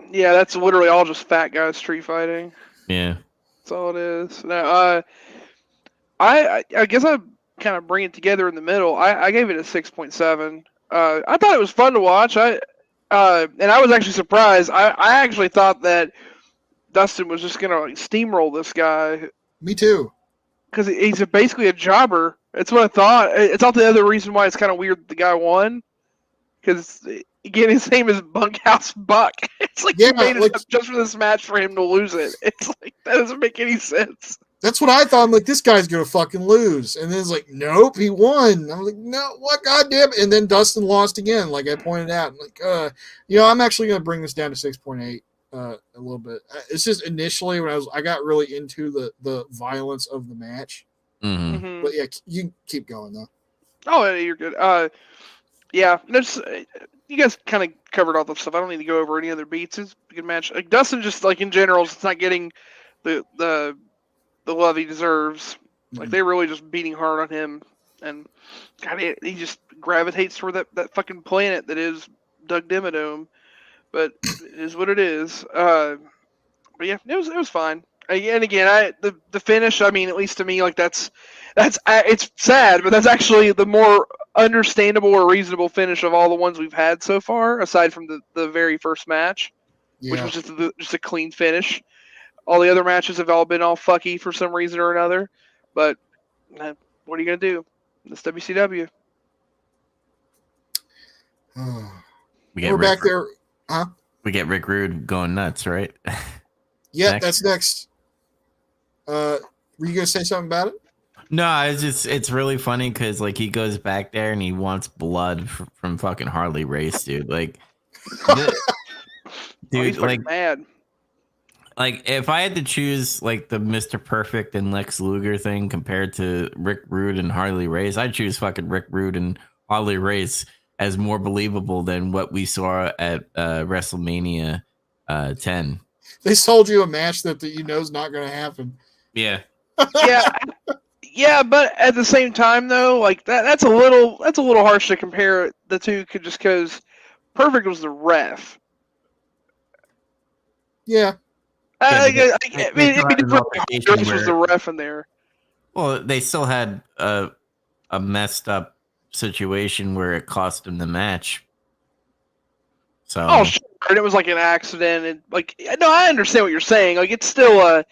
Yeah, that's literally all just fat guys street fighting. Yeah, that's all it is. Now, I guess I kind of bring it together in the middle. I gave it a 6.7. I thought it was fun to watch. And I was actually surprised. I actually thought that Dustin was just gonna steamroll this guy. Me too. Because he's basically a jobber. That's what I thought. It's not the other reason why it's kind of weird the guy won. Because, again, his name is Bunkhouse Buck. It's like you made it up just for this match for him to lose it. It's like, that doesn't make any sense. That's what I thought. I'm like, this guy's going to fucking lose. And then it's like, nope, he won. I was like, no, what? Goddamn it. And then Dustin lost again, like I pointed out. I'm like, I'm actually going to bring this down to 6.8 a little bit. It's just initially when I got really into the violence of the match. Mm-hmm. But yeah, you keep going though. Oh, you're good. Yeah, you guys kind of covered all the stuff. I don't need to go over any other beats. It's a good match. Like Dustin, just like in general, it's not getting the love he deserves. Like they're really just beating hard on him, and God, he just gravitates toward that fucking planet that is Doug Dimmadome. But it is what it is. But yeah, it was fine. And again, the finish. I mean, at least to me, like that's it's sad, but that's actually the more understandable or reasonable finish of all the ones we've had so far, aside from the very first match, which was just a clean finish. All the other matches have all been all fucky for some reason or another. But what are you gonna do? It's WCW. We're back there, huh? We get Rick Rude going nuts, right? Yeah, next. That's next. Were you gonna say something about it? No, it's really funny because like he goes back there and he wants blood from fucking Harley Race, dude. Like, dude, he's like mad. Like if I had to choose like the Mr. Perfect and Lex Luger thing compared to Rick Rude and Harley Race, I'd choose fucking Rick Rude and Harley Race as more believable than what we saw at WrestleMania 10. They sold you a match that you know is not going to happen. Yeah. Yeah, but at the same time though, like that's a little harsh to compare the two, just because Perfect was the ref. Yeah. I mean, was the ref in there. Well, they still had a messed up situation where it cost him the match. So. Oh, sure. And it was like an accident, and like, no, I understand what you're saying. Like, it's still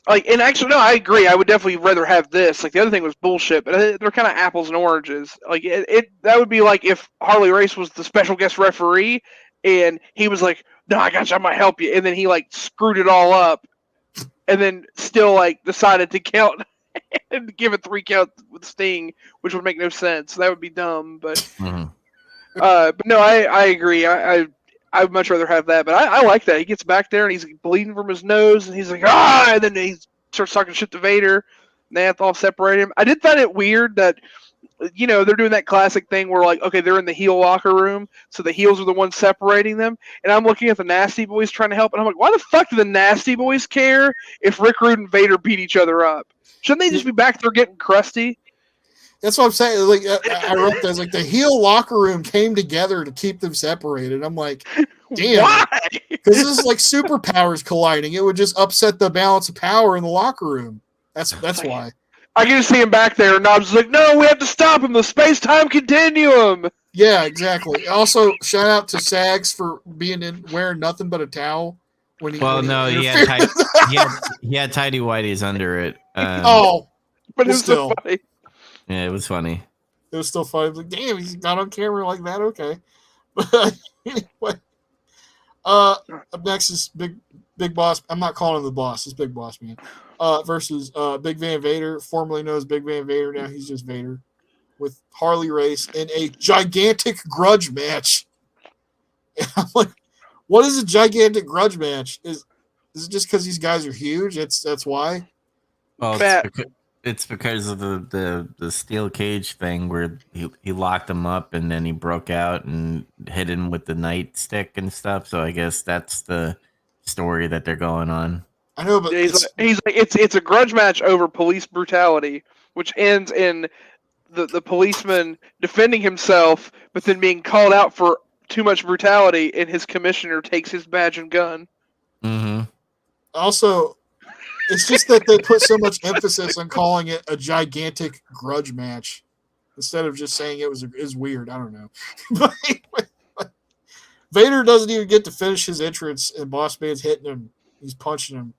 like, and actually, no, I agree. I would definitely rather have this. Like, the other thing was bullshit, but they're kind of apples and oranges. Like, that would be like if Harley Race was the special guest referee, and he was like, "No, I got you. I might help you," and then he like screwed it all up, and then still like decided to count and give it 3 count with Sting, which would make no sense. That would be dumb, but. But no, I agree. I would much rather have that, but I like that. He gets back there and he's bleeding from his nose, and he's like, ah, and then he starts talking shit to Vader, and they have to all separate him. I did find it weird that, you know, they're doing that classic thing where, like, okay, they're in the heel locker room, so the heels are the ones separating them, and I'm looking at the Nasty Boys trying to help, and I'm like, why the fuck do the Nasty Boys care if Rick Rude and Vader beat each other up? Shouldn't they just be back there getting crusty? That's what I'm saying. Like I wrote that, like the heel locker room came together to keep them separated. I'm like, damn, because this is like superpowers colliding. It would just upset the balance of power in the locker room. That's why. I can just see him back there, and I was like, no, we have to stop him. The space-time continuum. Yeah, exactly. Also, shout out to Sags for being wearing nothing but a towel When he, Well, when no, he had, interfered. he had tidy whities under it. Oh, But it was still. so funny. Yeah, it was funny. it was still funny. Like, damn, he's got on camera like that. Okay. But anyway, up next is Big Boss. I'm not calling him the boss. It's Big Boss Man. Versus Big Van Vader, formerly known as Big Van Vader. Now he's just Vader, with Harley Race in a gigantic grudge match. And I'm like, what is a gigantic grudge match? Is it just because these guys are huge? That's why. Well, Fat. it's because of the steel cage thing where he locked him up and then he broke out and hit him with the nightstick and stuff. So I guess that's the story that they're going on. I know, but Yeah, he's like it's a grudge match over police brutality, which ends in the policeman defending himself, but then being called out for too much brutality, and his commissioner takes his badge and gun. Mm-hmm. also, it's just that they put so much emphasis on calling it a gigantic grudge match instead of just saying it was weird. I don't know. But Vader doesn't even get to finish his entrance, and Boss Man's hitting him. He's punching him.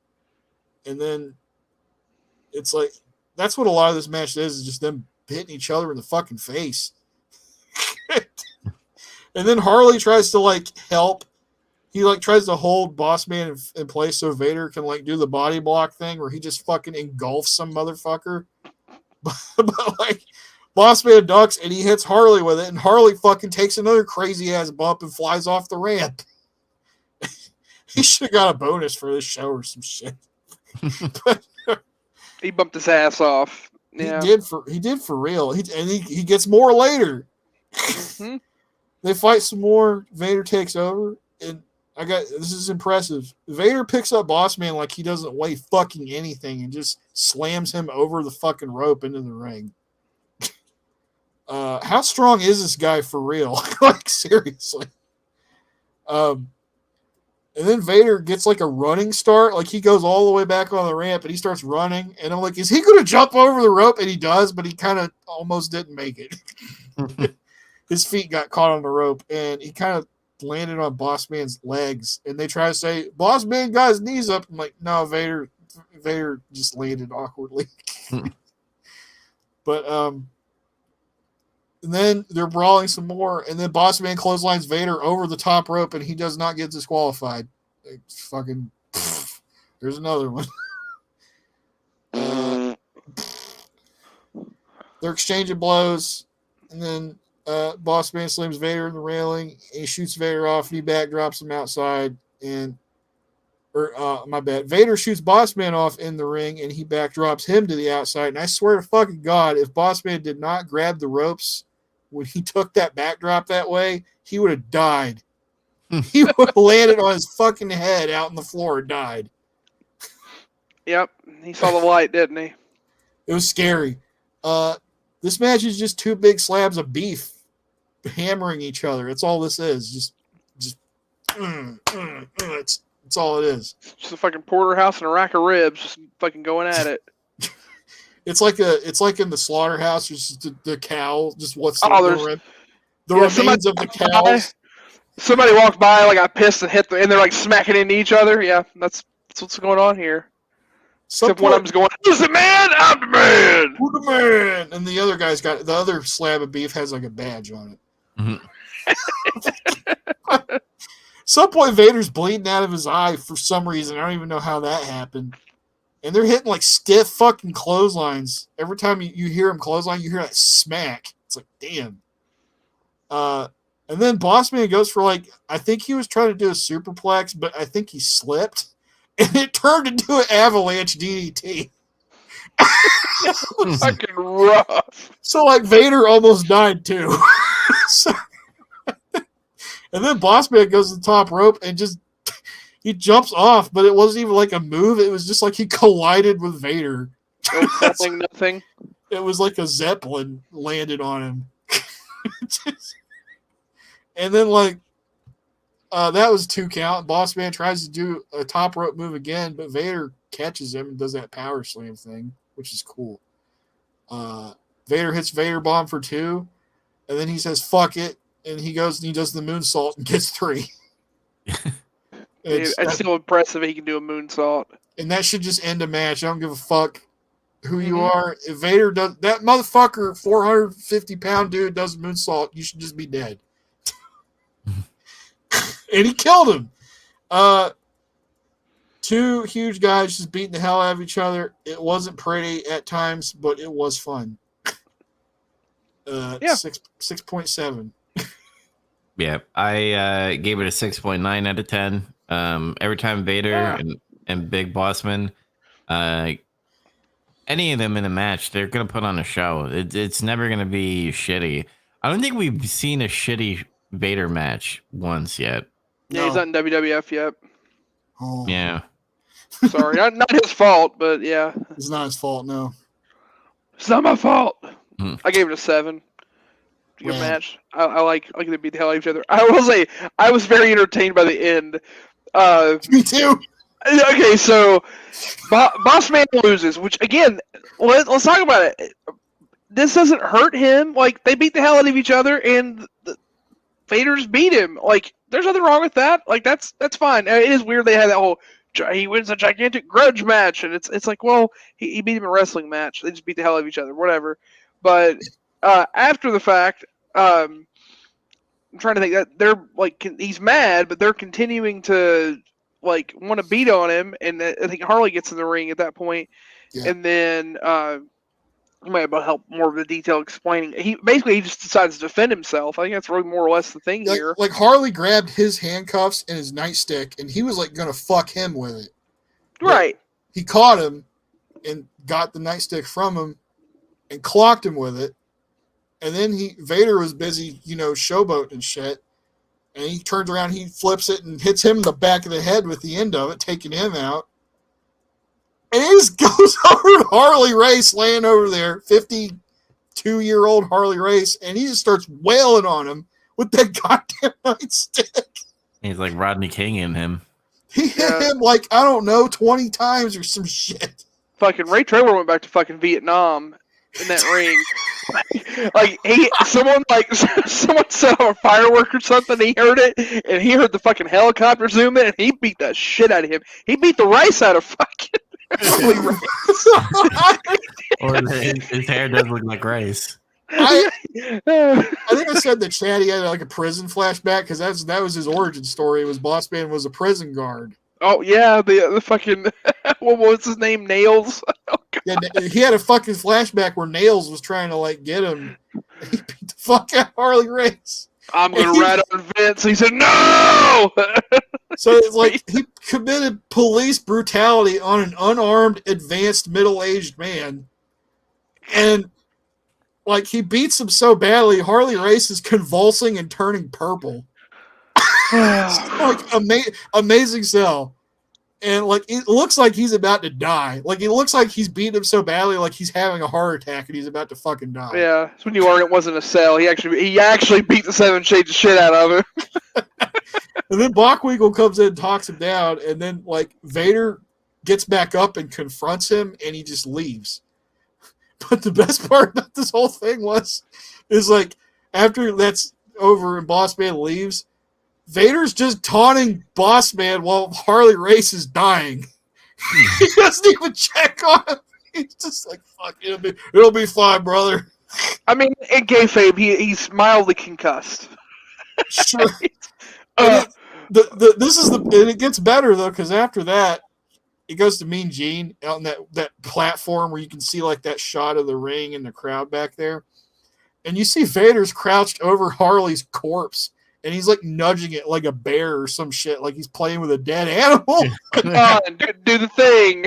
And then it's like, that's what a lot of this match is just them hitting each other in the fucking face. And then Harley tries to, like, help. He, like, tries to hold Boss Man in place so Vader can, like, do the body block thing where he just fucking engulfs some motherfucker. But like, Boss Man ducks and he hits Harley with it, and Harley fucking takes another crazy-ass bump and flies off the ramp. He should have got a bonus for this show or some shit. But He bumped his ass off. Yeah. he did for real. He gets more later. Mm-hmm. They fight some more. Vader takes over, and this is impressive. Vader picks up Boss Man like he doesn't weigh fucking anything and just slams him over the fucking rope into the ring. How strong is this guy for real? Like, seriously. And then Vader gets like a running start. Like, he goes all the way back on the ramp and he starts running. And I'm like, is he going to jump over the rope? And he does, but he kind of almost didn't make it. His feet got caught on the rope and he kind of landed on Boss Man's legs. And they try to say, Boss Man got his knees up. I'm like, no, Vader just landed awkwardly. But, and then they're brawling some more, and then Boss Man clotheslines Vader over the top rope, and he does not get disqualified. Like, fucking, there's another one. They're exchanging blows, and then Boss Man slams Vader in the railing, and he shoots Vader off, and he backdrops him outside, my bad. Vader shoots Boss Man off in the ring, and he backdrops him to the outside, and I swear to fucking God, if Boss Man did not grab the ropes when he took that backdrop that way, he would have died. He would have landed on his fucking head out on the floor and died. Yep. He saw the light, didn't he? It was scary. This match is just two big slabs of beef hammering each other. That's all this is. It's all it is. Just a fucking porterhouse and a rack of ribs, just fucking going at it. It's like in the slaughterhouse, just the cow, just what's the remains of the cows. Somebody walked by, like, got pissed and and they're like smacking into each other. Yeah, that's what's going on here. Except one of them's going, "Who's the man? I'm the man. Who's the man?" And the other guy's got the other slab of beef has like a badge on it. Mm-hmm. Some point, Vader's bleeding out of his eye for some reason. I don't even know how that happened. And they're hitting like stiff fucking clotheslines. Every time you hear him clothesline, you hear that smack. It's like, damn. And then Boss Man goes for like, I think he was trying to do a superplex, but I think he slipped. And it turned into an avalanche DDT. Fucking rough. So like Vader almost died too. And then Boss Man goes to the top rope and just he jumps off, but it wasn't even like a move. It was just like he collided with Vader. Nothing. It was like a Zeppelin landed on him. And then like that was 2 count. Boss Man tries to do a top rope move again, but Vader catches him and does that power slam thing, which is cool. Vader hits Vader bomb for 2, and then he says, fuck it. And he goes and he does the moonsault and gets 3. It's still impressive he can do a moonsault. And that should just end a match. I don't give a fuck who you are. If Vader does that, motherfucker, 450-pound dude does a moonsault, you should just be dead. And he killed him. Two huge guys just beating the hell out of each other. It wasn't pretty at times, but it was fun. 6.7. Yeah, I gave it a 6.9 out of 10. Every time Vader and Big Bossman, any of them in a match, they're gonna put on a show. It's never gonna be shitty. I don't think we've seen a shitty Vader match once yet. Yeah, he's not in WWF yet. Oh. Yeah. Sorry, not his fault, but yeah. It's not his fault, no. It's not my fault. I gave it a 7. Good Yeah. match. I like them beat the hell out of each other. I will say, I was very entertained by the end. Me too. Okay, so Boss Man loses, which again, let's talk about it. This doesn't hurt him. Like, they beat the hell out of each other, and Vader's beat him. Like, there's nothing wrong with that. Like, that's fine. It is weird they had that whole he wins a gigantic grudge match, and it's like, well, he beat him in a wrestling match. They just beat the hell out of each other, whatever. But after the fact, I'm trying to think that they're like he's mad, but they're continuing to like want to beat on him, and I think Harley gets in the ring at that point, and then you might help more of the detail explaining. He just decides to defend himself. I think that's really more or less the thing here. Like Harley grabbed his handcuffs and his nightstick, and he was like gonna fuck him with it. Right. But he caught him and got the nightstick from him and clocked him with it. And then Vader was busy, showboating and shit. And he turns around, he flips it and hits him in the back of the head with the end of it, taking him out. And he just goes over to Harley Race laying over there, 52-year-old Harley Race, and he just starts wailing on him with that goddamn nightstick. He's like Rodney King in him. He hit him like, I don't know, 20 times or some shit. Fucking Ray Trevor went back to fucking Vietnam in that ring. Like someone set off a firework or something. He heard it, and he heard the fucking helicopter zoom in, and he beat the shit out of him. He beat the rice out of fucking Harley Race. Or his hair does look like rice. I think I said that Chad he had like a prison flashback because that was his origin story. It was Boss Man was a prison guard. Oh yeah, the fucking what was his name? Nails. Oh, yeah, he had a fucking flashback where Nails was trying to like get him. He beat the fuck out of Harley Race. I'm gonna rat on Vince. He said no. So it's like he committed police brutality on an unarmed, advanced, middle-aged man, and like he beats him so badly, Harley Race is convulsing and turning purple. Like amazing sell, and like it looks like he's about to die. Like it looks like he's beating him so badly, like he's having a heart attack and he's about to fucking die. Yeah, it's when you learn it wasn't a sell. He actually beat the 7 Shades of shit out of him. And then Bockwinkel comes in and talks him down, and then like Vader gets back up and confronts him, and he just leaves. But the best part about this whole thing is like after that's over and Boss Man leaves, Vader's just taunting Boss Man while Harley Race is dying. He doesn't even check on him. He's just like, "Fuck, it'll be fine, brother." I mean, in kayfabe, he's mildly concussed. Sure. And it gets better though, because after that, it goes to Mean Gene out on that platform where you can see like that shot of the ring and the crowd back there, and you see Vader's crouched over Harley's corpse, and he's like nudging it like a bear or some shit, like he's playing with a dead animal. Come on, do the thing.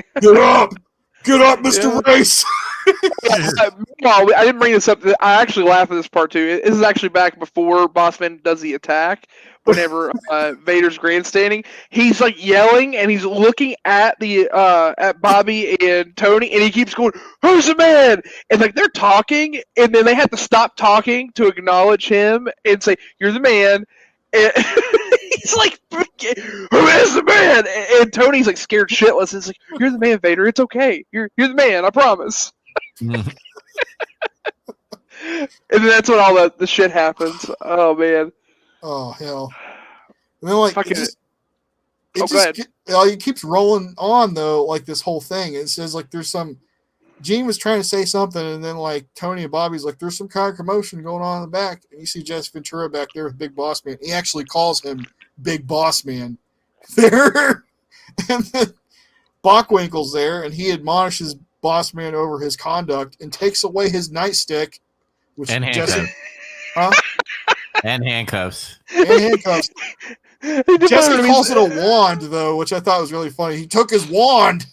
Get up, Mr. Race. Meanwhile, I didn't bring this up. I actually laugh at this part too. This is actually back before Bossman does the attack. Whenever Vader's grandstanding, he's like yelling and he's looking at at Bobby and Tony, and he keeps going, "Who's the man?" And like they're talking, and then they have to stop talking to acknowledge him and say, "You're the man." And he's like, "Who is the man?" And Tony's like scared shitless. It's like, "You're the man, Vader. It's okay. You're the man. I promise." And then that's when all the shit happens. Oh man. Oh hell! And then like It keeps rolling on though, like this whole thing. It says like there's some. Gene was trying to say something, and then like Tony and Bobby's like, "There's some kind of commotion going on in the back," and you see Jesse Ventura back there with Big Boss Man. He actually calls him Big Boss Man there, and then Bockwinkel's there, and he admonishes Boss Man over his conduct and takes away his nightstick, which And Jesse, handcuffs. And handcuffs. and handcuffs. Jesse calls it a wand though, which I thought was really funny. He took his wand.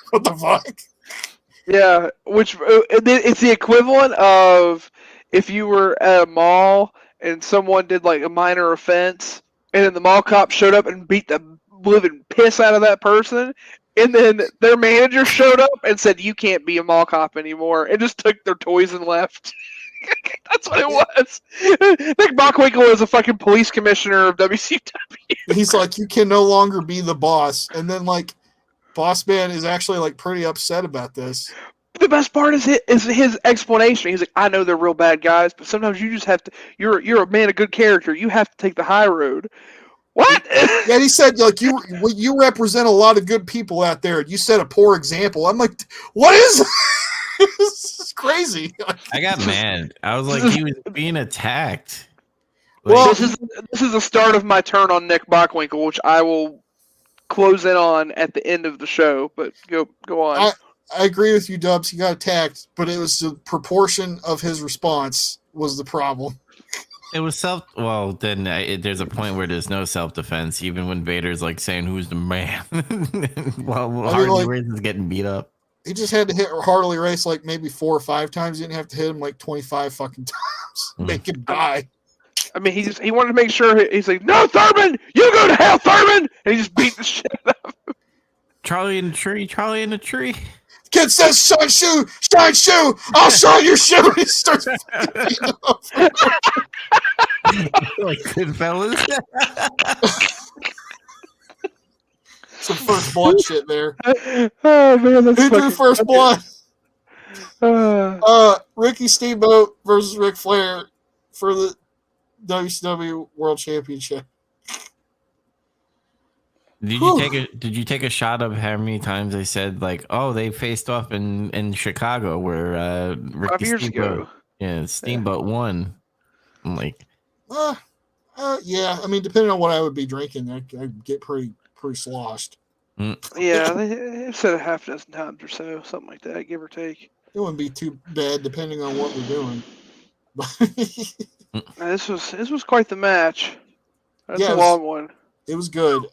What the fuck? Yeah, which it's the equivalent of if you were at a mall and someone did like a minor offense, and then the mall cop showed up and beat the living piss out of that person, and then their manager showed up and said, "You can't be a mall cop anymore," and just took their toys and left. That's what it was. Nick Bockwinkel is a fucking police commissioner of WCW. He's like, "You can no longer be the boss," and then like. Boss Man is actually like pretty upset about this. The best part is his explanation. He's like, "I know they're real bad guys, but sometimes you just have to. You're a man of good character. You have to take the high road." What? Yeah, he said like you represent a lot of good people out there. You set a poor example. I'm like, what is? This is crazy. I got mad. I was like, he was being attacked. Well, this is the start of my turn on Nick Bockwinkel, which I will close in on at the end of the show, but go on. I agree with you, Dubs. He got attacked, but it was the proportion of his response was the problem. It was well, then there's a point where there's no self-defense, even when Vader's like saying, "Who's the man?" While Harley Race is getting beat up. He just had to hit Harley Race like maybe 4 or 5 times. He didn't have to hit him like 25 fucking times. Make him die. I mean, he wanted to make sure. He's like, "No, Thurman, you go to hell, Thurman!" And he just beat the shit out of him. Charlie in the tree. Kid says, "Shine shoe, I'll shine your shoe." He starts like Goodfellas. Some first blood shit there. Oh man, that's who drew first blood? Ricky Steamboat versus Ric Flair for the WCW World Championship. Did you take a shot of how many times they said like, "Oh, they faced off in Chicago where Ricky 5 years ago." Yeah, Steamboat won. I'm like, yeah. I mean, depending on what I would be drinking, I'd get pretty sloshed. Yeah, they said a half dozen times or so, something like that, give or take. It wouldn't be too bad depending on what we're doing. This was quite the match. That's a long one. It was good.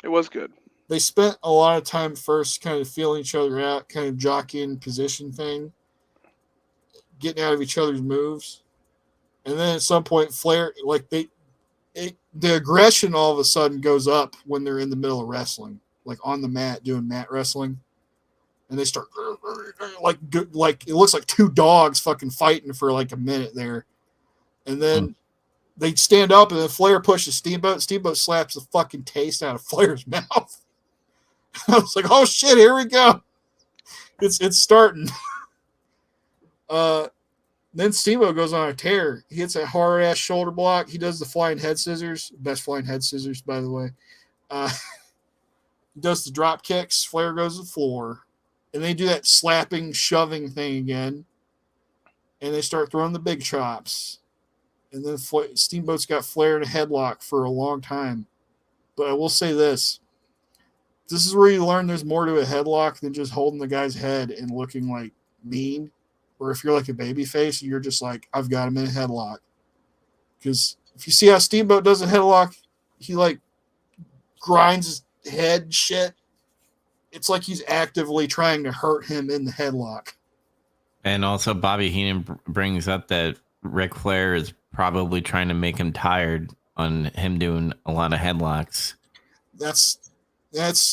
It was good. They spent a lot of time first kind of feeling each other out, kind of jockeying position thing, getting out of each other's moves. And then at some point, Flair, like the aggression all of a sudden goes up when they're in the middle of wrestling, like on the mat, doing mat wrestling. And they start like it looks like 2 dogs fucking fighting for like a minute there. And then they stand up, and then Flair pushes Steamboat. Steamboat slaps the fucking taste out of Flair's mouth. I was like, "Oh shit, here we go! It's starting." Then Steamboat goes on a tear. He hits that hard ass shoulder block. He does the flying head scissors, best flying head scissors, by the way. He does the drop kicks. Flair goes to the floor, and they do that slapping, shoving thing again, and they start throwing the big chops. And then Steamboat's got Flair in a headlock for a long time. But I will say this. This is where you learn there's more to a headlock than just holding the guy's head and looking like mean. Or if you're like a baby face, you're just like, "I've got him in a headlock." Because if you see how Steamboat does a headlock, he like grinds his head and shit. It's like he's actively trying to hurt him in the headlock. And also Bobby Heenan brings up that Ric Flair is probably trying to make him tired on him doing a lot of headlocks. That's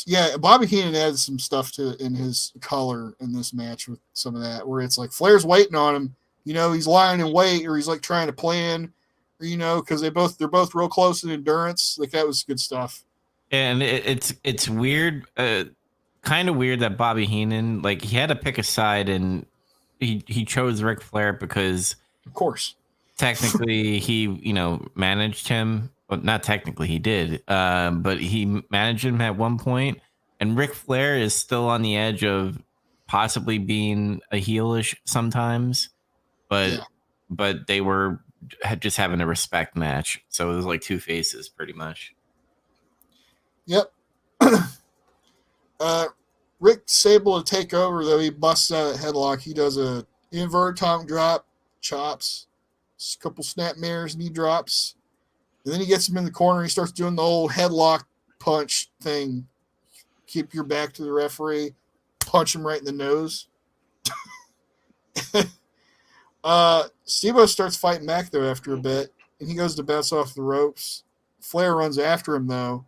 yeah. Bobby Heenan added some stuff in his color in this match with some of that, where it's like Flair's waiting on him. You know, he's lying in wait, or he's like trying to plan, or, you know, because they're both real close in endurance. Like that was good stuff. And it's weird, kind of weird that Bobby Heenan, like, he had to pick a side, and he chose Ric Flair because, of course, technically he managed him Well, not technically, he did. But he managed him at one point, and Ric Flair is still on the edge of possibly being a heelish sometimes, but they were just having a respect match, so it was like two faces pretty much. Yep. Rick's able to take over, though. He busts out a headlock. He does a inverted tongue drop, chops, a couple snap mirrors, knee drops. And then he gets him in the corner. He starts doing the old headlock punch thing. Keep your back to the referee. Punch him right in the nose. Steve-O starts fighting back, though, after a bit. And he goes to bounce off the ropes. Flair runs after him, though.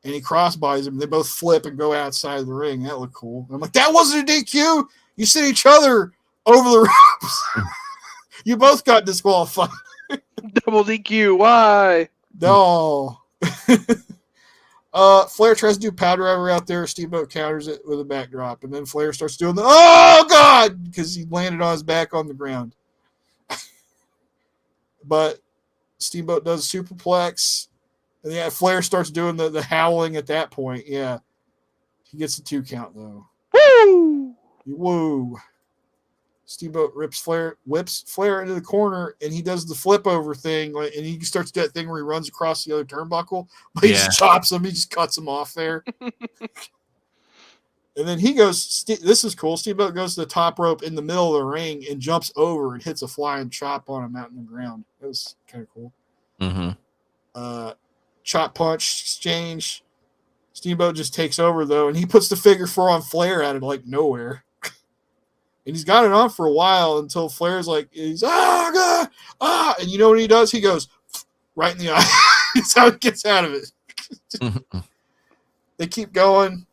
And he crossbodies him. They both flip and go outside the ring. That looked cool. And I'm like, that wasn't a DQ. You sent each other over the ropes. You both got disqualified. Double DQ. Why? No. Flair tries to do powder driver out there. Steamboat counters it with a backdrop. And then Flair starts doing the, oh, God! Because he landed on his back on the ground. But Steamboat does a superplex. And yeah, Flair starts doing the howling at that point. Yeah. He gets a 2 count, though. Woo! Woo. Steamboat whips Flair into the corner, and he does the flip over thing, and he starts that thing where he runs across the other turnbuckle, but he just chops him, he just cuts him off there. And then he goes, this is cool, Steamboat goes to the top rope in the middle of the ring and jumps over and hits a flying chop on him out in the ground. That was kind of cool. Mm-hmm. Chop punch exchange. Steamboat just takes over, though, and he puts the figure 4 on Flair out of like nowhere. And he's got it on for a while until Flair's like, God, and you know what he does? He goes right in the eye. That's how he gets out of it. They keep going.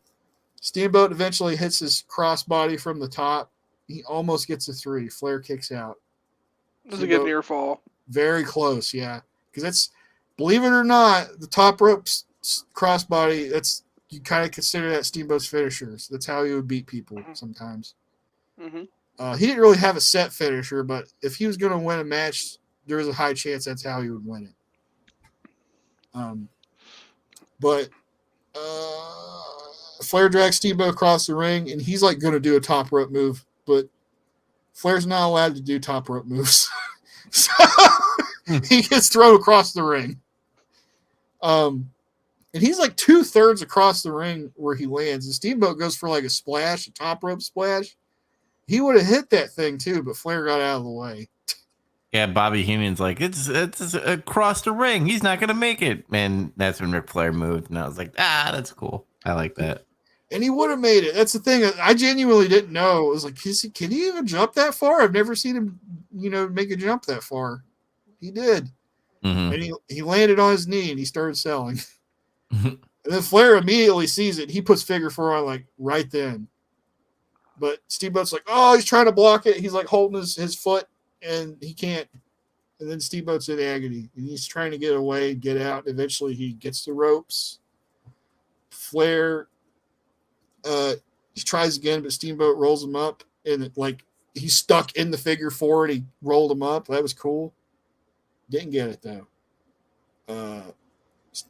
Steamboat eventually hits his crossbody from the top. He almost gets a 3. Flair kicks out. That's a good near fall. Very close, yeah. Because that's, believe it or not, the top rope crossbody, that's, you kind of consider that Steamboat's finisher. So that's how he would beat people sometimes. Mm-hmm. He didn't really have a set finisher, but if he was going to win a match, there was a high chance that's how he would win it. But Flair drags Steamboat across the ring, and he's like going to do a top rope move, but Flair's not allowed to do top rope moves. So he gets thrown across the ring. And he's like 2/3 across the ring where he lands. And Steamboat goes for like a splash, a top rope splash. He would have hit that thing too, but Flair got out of the way. Yeah, Bobby Heenan's like, it's across the ring. He's not going to make it. And that's when Ric Flair moved. And I was like, that's cool. I like that. And he would have made it. That's the thing. I genuinely didn't know. It was like, can he even jump that far? I've never seen him, make a jump that far. He did. Mm-hmm. And he landed on his knee and he started selling. And then Flair immediately sees it. He puts figure 4 on like right then. But Steamboat's like, he's trying to block it. He's like holding his foot and he can't. And then Steamboat's in agony. And he's trying to get away, get out. Eventually he gets the ropes. Flair he tries again, but Steamboat rolls him up. And he's stuck in the figure 4 and he rolled him up. That was cool. Didn't get it though.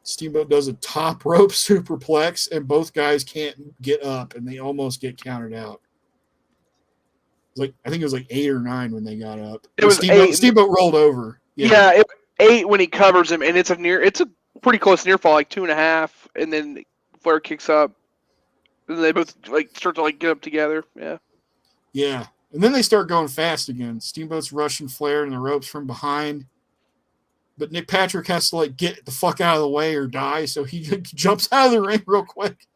Steamboat does a top rope superplex, and both guys can't get up, and they almost get countered out. I think it was like 8 or 9 when they got up. It was Steamboat rolled over. Yeah, it was 8 when he covers him, and it's a pretty close near fall, like 2.5, and then Flair kicks up, and they both start to get up together. Yeah. Yeah, and then they start going fast again. Steamboat's rushing Flair in the ropes from behind. But Nick Patrick has to get the fuck out of the way or die, so he jumps out of the ring real quick.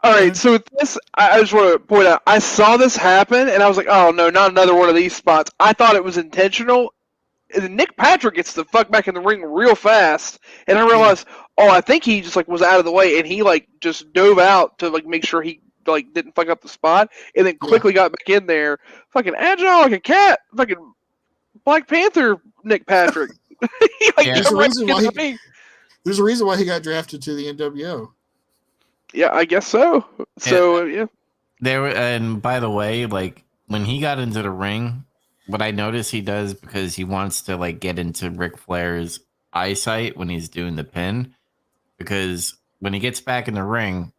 All right, so with this, I just want to point out, I saw this happen, and I was like, oh no, not another one of these spots. I thought it was intentional, and then Nick Patrick gets the fuck back in the ring real fast, and I realized, I think he just was out of the way, and he just dove out to make sure he didn't fuck up the spot, and then quickly got back in there, fucking agile like a cat, fucking Black Panther Nick Patrick. There's a reason why he got drafted to the NWO. Yeah, I guess so. So yeah. And by the way, when he got into the ring, what I noticed he does because he wants to get into Ric Flair's eyesight when he's doing the pin, because when he gets back in the ring,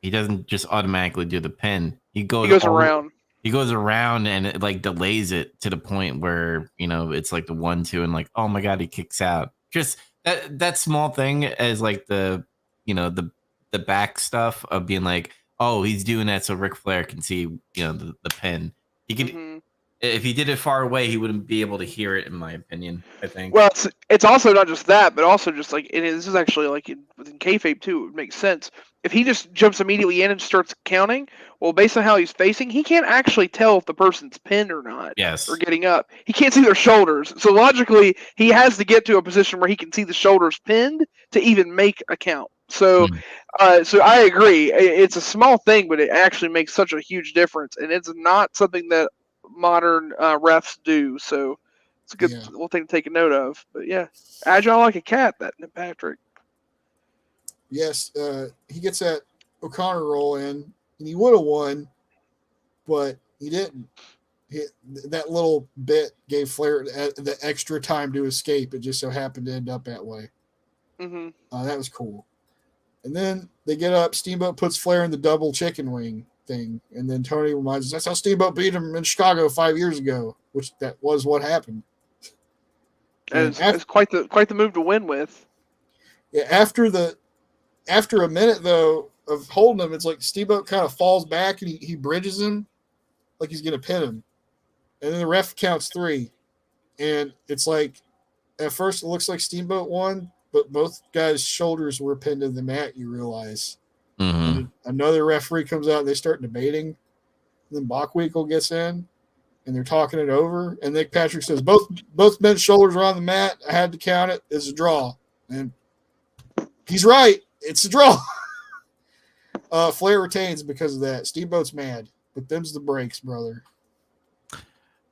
he doesn't just automatically do the pin. He goes around. He goes around and it like delays it to the point where, you know, it's like the 1-2 and like, oh my god, he kicks out. Just that small thing as like the, you know, the back stuff of being like, oh, he's doing that so Ric Flair can see, you know, the pin. He could, if he did it far away, he wouldn't be able to hear it, in my opinion, I think. Well, it's also not just that, but also just like this is actually like within kayfabe too. It would make sense if he just jumps immediately in and starts counting. Well, based on how he's facing, he can't actually tell if the person's pinned or not. Yes. Or getting up. He can't see their shoulders. So logically, he has to get to a position where he can see the shoulders pinned to even make a count. So, so I agree. It's a small thing, but it actually makes such a huge difference, and it's not something that modern refs do. So it's a good little thing to take a note of. But yeah, agile like a cat, that Patrick. Yes, he gets that O'Connor roll in, and he would have won, but he didn't. That little bit gave Flair the extra time to escape. It just so happened to end up that way. That was cool. And then they get up. Steamboat puts Flair in the double chicken wing thing, and then Tony reminds us that's how Steamboat beat him in Chicago 5 years ago, which that was what happened. And it's quite the move to win with. Yeah, after a minute though of holding him, it's like Steamboat kind of falls back and he bridges him like he's gonna pin him, and then the ref counts 3, and it's like at first it looks like Steamboat won, but both guys' shoulders were pinned to the mat. You realize. And another referee comes out and they start debating. And then Bockwinkel gets in and they're talking it over. And Nick Patrick says, both men's shoulders are on the mat. I had to count it. It's a draw. And he's right. It's a draw. Flair retains because of that. Steamboat's mad. But them's the breaks, brother.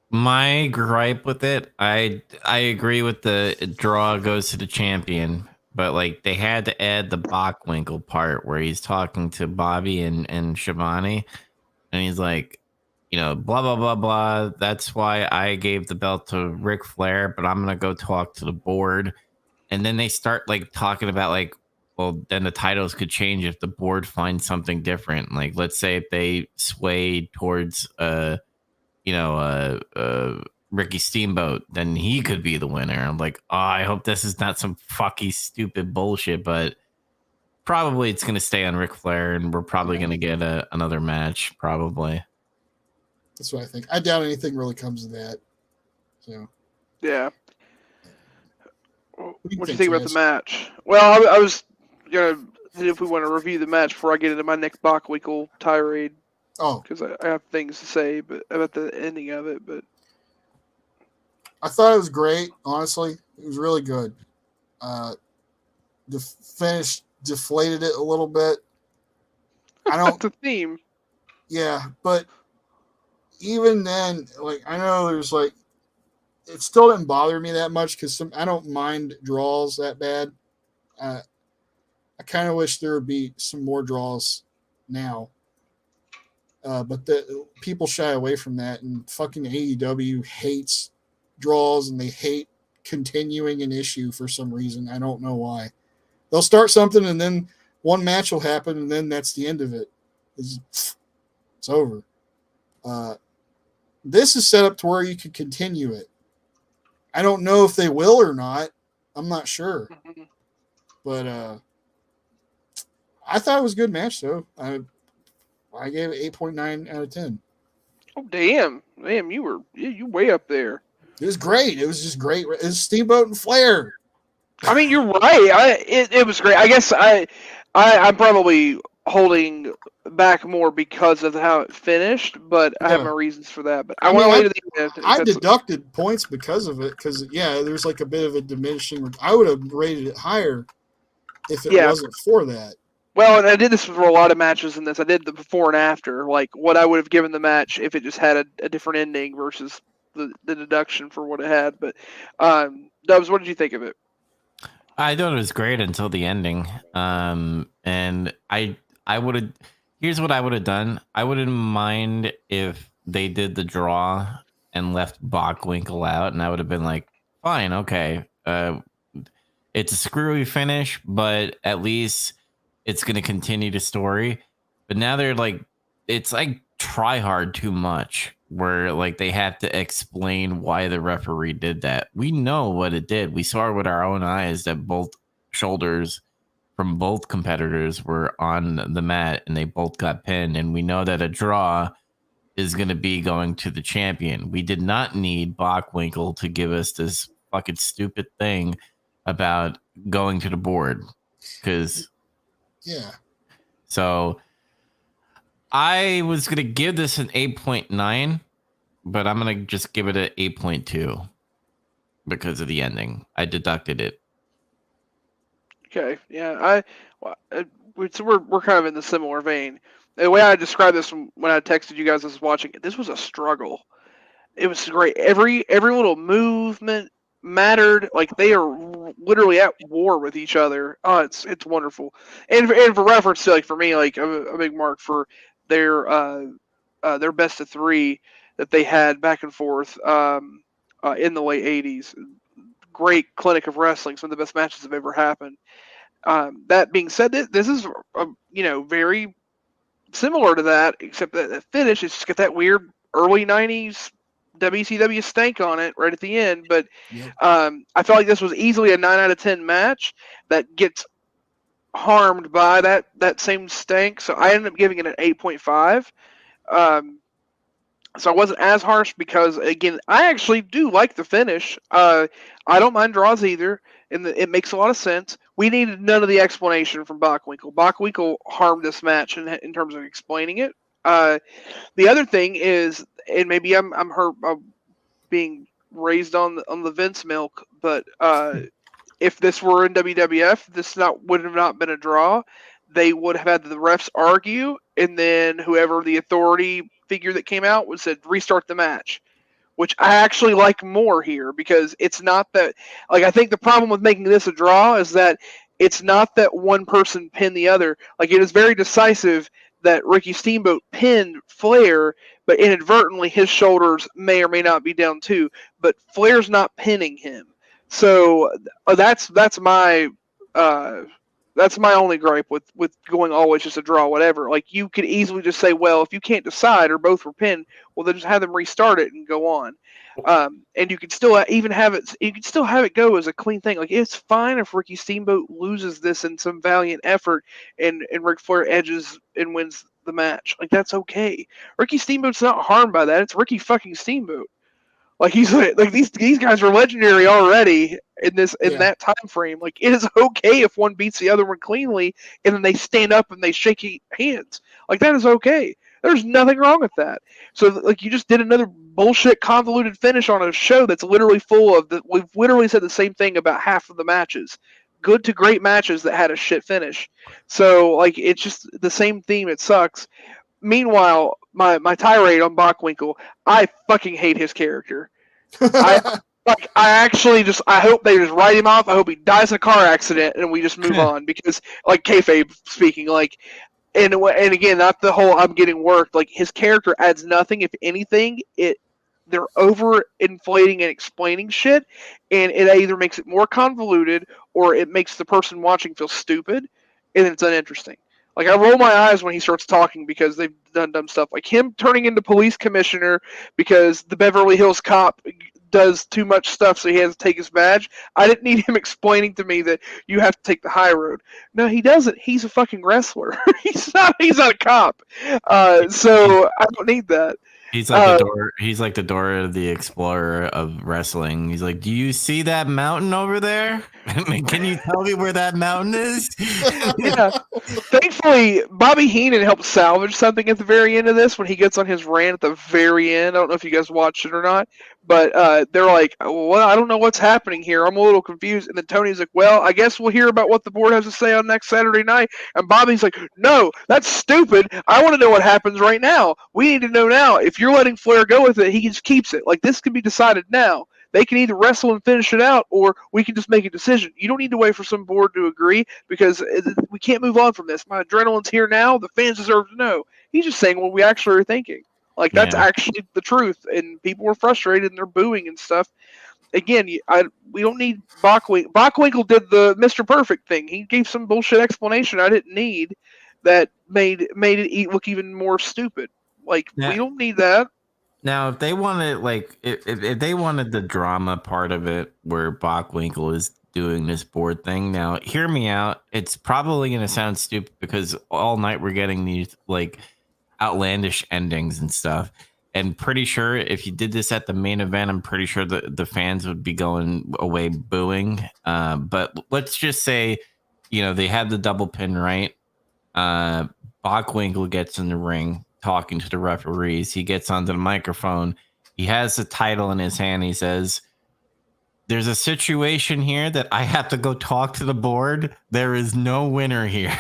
My gripe with it, I agree with the draw goes to the champion. But like they had to add the Bockwinkel part where he's talking to Bobby and Shivani, and he's like, you know, blah blah blah blah. That's why I gave the belt to Ric Flair, but I'm gonna go talk to the board. And then they start like talking about like, well, then the titles could change if the board finds something different. Like, let's say if they sway towards Ricky Steamboat, then he could be the winner. I'm like, oh, I hope this is not some fucky stupid bullshit, but probably it's going to stay on Ric Flair, and we're probably going to get another match, probably. That's what I think. I doubt anything really comes of that. So, yeah. What do you think about the match? Well, I was gonna if we want to review the match before I get into my next Bockwinkel tirade. Oh, because I have things to say, but about the ending of it, but. I thought it was great, honestly. It was really good. The finish deflated it a little bit. That's a theme. Yeah, but even then, like, I know there's like, it still didn't bother me that much because I don't mind draws that bad. I kind of wish there would be some more draws now. But the people shy away from that, and fucking AEW hates draws, and they hate continuing an issue for some reason. I don't know why. They'll start something and then one match will happen and then that's the end of it. It's over. This is set up to where you could continue it. I don't know if they will or not. I'm not sure. But I thought it was a good match though. I gave it 8.9 out of 10. Oh damn, you way up there. It was great. It was just great. It was Steamboat and Flair. I mean, you're right. It was great. I guess I'm probably holding back more because of how it finished, but I have my reasons for that. But I want to wait to the end. I deducted points because of it, because there's like a bit of a diminishing. I would have rated it higher if it wasn't for that. Well, and I did this for a lot of matches in this. I did the before and after, like what I would have given the match if it just had a different ending versus the deduction for what it had. But Dubs, what did you think of it? I thought it was great until the ending. And I would have. Here's what I would have done. I wouldn't mind if they did the draw and left Bockwinkel out, and I would have been like, fine, okay. It's a screwy finish, but at least it's going to continue the story. But now they're like, it's like try hard too much, where like they have to explain why the referee did that. We know what it did. We saw it with our own eyes that both shoulders from both competitors were on the mat and they both got pinned. And we know that a draw is going to be going to the champion. We did not need Bockwinkel to give us this fucking stupid thing about going to the board. Because, Yeah. So I was going to give this an 8.9, but I'm going to just give it an 8.2 because of the ending. I deducted it. Okay, yeah, so we're kind of in the similar vein. The way I described this when I texted you guys, I was watching it. This was a struggle. It was great. Every little movement mattered. Like they are literally at war with each other. Oh, it's wonderful. And for reference to, like, for me, like I'm a big mark for their best of three that they had back and forth in the late '80s. Great clinic of wrestling. Some of the best matches have ever happened. That being said, this is very similar to that, except that the finish is just got that weird early '90s WCW stank on it right at the end. But Yep. I felt like this was easily a 9 out of 10 match that gets harmed by that same stank. So I ended up giving it an 8.5. So I wasn't as harsh because, again, I actually do like the finish. I don't mind draws either, and it makes a lot of sense. We needed none of the explanation from Bockwinkel. Bockwinkel harmed this match in terms of explaining it. The other thing is, and maybe I'm being raised on the Vince milk, but if this were in WWF, this would have not been a draw. They would have had the refs argue, and then whoever the authority figure that came out would said restart the match, which I actually like more here, because it's not that, like, I think the problem with making this a draw is that it's not that one person pinned the other. Like, it is very decisive that Ricky Steamboat pinned Flair, but inadvertently his shoulders may or may not be down too, but Flair's not pinning him. So that's my only gripe with going always just a draw, whatever. Like, you could easily just say, well, if you can't decide or both were pinned, well, then just have them restart it and go on. And you could still even have it. You could still have it go as a clean thing. Like, it's fine if Ricky Steamboat loses this in some valiant effort, and Ric Flair edges and wins the match. Like, that's okay. Ricky Steamboat's not harmed by that. It's Ricky fucking Steamboat. Like, he's like these guys are legendary already in that time frame. Like, it is okay if one beats the other one cleanly and then they stand up and they shake hands. Like, that is okay. There's nothing wrong with that. So, like, you just did another bullshit convoluted finish on a show that's literally full of we've literally said the same thing about half of the matches. Good to great matches that had a shit finish. So, like, it's just the same theme. It sucks. Meanwhile, my tirade on Bockwinkel, I fucking hate his character. I hope they just write him off. I hope he dies in a car accident and we just move on, because, like, kayfabe speaking, like, and again, not the whole I'm getting worked. Like, his character adds nothing. If anything, they're over inflating and explaining shit, and it either makes it more convoluted or it makes the person watching feel stupid, and it's uninteresting. Like, I roll my eyes when he starts talking because they've done dumb stuff. Like him turning into police commissioner because the Beverly Hills cop does too much stuff, so he has to take his badge. I didn't need him explaining to me that you have to take the high road. No, he doesn't. He's a fucking wrestler. He's not a cop. So I don't need that. He's like the door. He's like the Dora the Explorer of wrestling. He's like, "Do you see that mountain over there? Can you tell me where that mountain is?" Yeah. Thankfully, Bobby Heenan helped salvage something at the very end of this when he gets on his rant at the very end. I don't know if you guys watched it or not, but they're like, "Well, I don't know what's happening here. I'm a little confused." And then Tony's like, "Well, I guess we'll hear about what the board has to say on next Saturday night." And Bobby's like, "No, that's stupid. I want to know what happens right now. We need to know now. If you're letting Flair go with it, he just keeps it. Like, this can be decided now. They can either wrestle and finish it out, or we can just make a decision. You don't need to wait for some board to agree, because we can't move on from this. My adrenaline's here now. The fans deserve to know." He's just saying what we actually are thinking. Like, that's actually the truth, and people were frustrated and they're booing and stuff. again, we don't need Bockwinkel. Bockwinkel did the Mr. Perfect thing. He gave some bullshit explanation I didn't need that made it look even more stupid. Like, we don't need that. Now, if they wanted, like, if they wanted the drama part of it, where Bockwinkel is doing this board thing, now hear me out. It's probably going to sound stupid because all night we're getting these like outlandish endings and stuff. And pretty sure if you did this at the main event, I'm pretty sure the fans would be going away booing. But let's just say, they had the double pin, right? Bockwinkel gets in the ring talking to the referees. He gets onto the microphone. He has the title in his hand. He says, "There's a situation here that I have to go talk to the board. There is no winner here."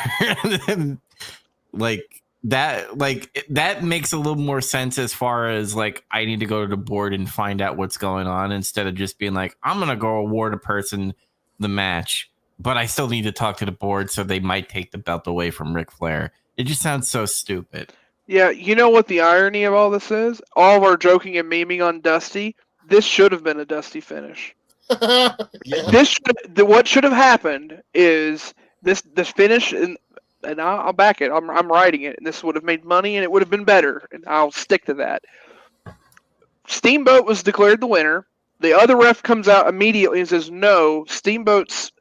That makes a little more sense as far as like I need to go to the board and find out what's going on instead of just being like, I'm gonna go award a person the match, but I still need to talk to the board, so they might take the belt away from Ric Flair. It just sounds so stupid. Yeah, you know what the irony of all this is? All of our joking and memeing on Dusty, this should have been a Dusty finish. Yeah. What should have happened is this finish, and I'll back it. I'm writing it, and this would have made money, and it would have been better, and I'll stick to that. Steamboat was declared the winner. The other ref comes out immediately and says, "No, Steamboat's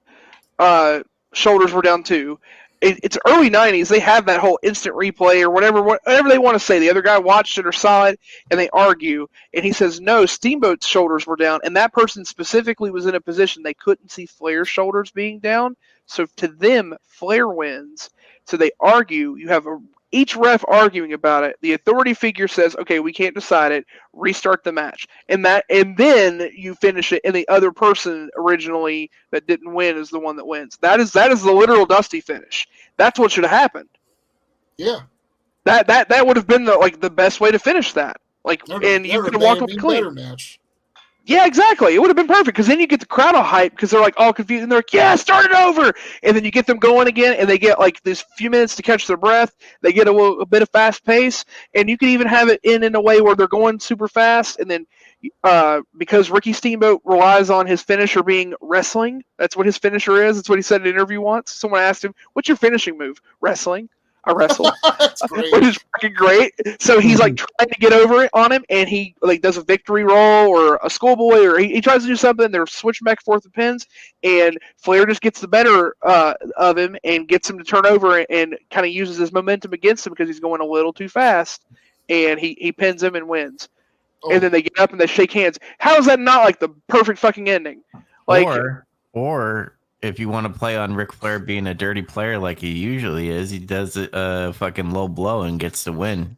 shoulders were down too." It's early 90s. They have that whole instant replay or whatever they want to say. The other guy watched it or saw it, and they argue. And he says, no, Steamboat's shoulders were down. And that person specifically was in a position they couldn't see Flair's shoulders being down. So to them, Flair wins. So they argue. You have each ref arguing about it. The authority figure says, okay, we can't decide it. Restart the match. And then you finish it, and the other person originally that didn't win is the one that wins. That is the literal Dusty finish. That's what should have happened. Yeah. That would have been the best way to finish that. And you could have walked up clean. Match. Yeah, exactly. It would have been perfect because then you get the crowd all hyped because they're like all confused and they're like, yeah, start it over. And then you get them going again and they get like this few minutes to catch their breath. They get a bit of fast pace, and you can even have it in a way where they're going super fast. And then because Ricky Steamboat relies on his finisher being wrestling, that's what his finisher is. That's what he said in an interview once. Someone asked him, what's your finishing move? Wrestling. I wrestle. That's great. Which is fucking great. So he's like trying to get over it on him, and he like does a victory roll or a schoolboy, or he tries to do something. They're switching back and forth with pins, and Flair just gets the better of him and gets him to turn over and kind of uses his momentum against him because he's going a little too fast, and he pins him and wins. Oh. And then they get up and they shake hands. How is that not like the perfect fucking ending? Like, or if you want to play on Ric Flair being a dirty player like he usually is, he does a fucking low blow and gets the win.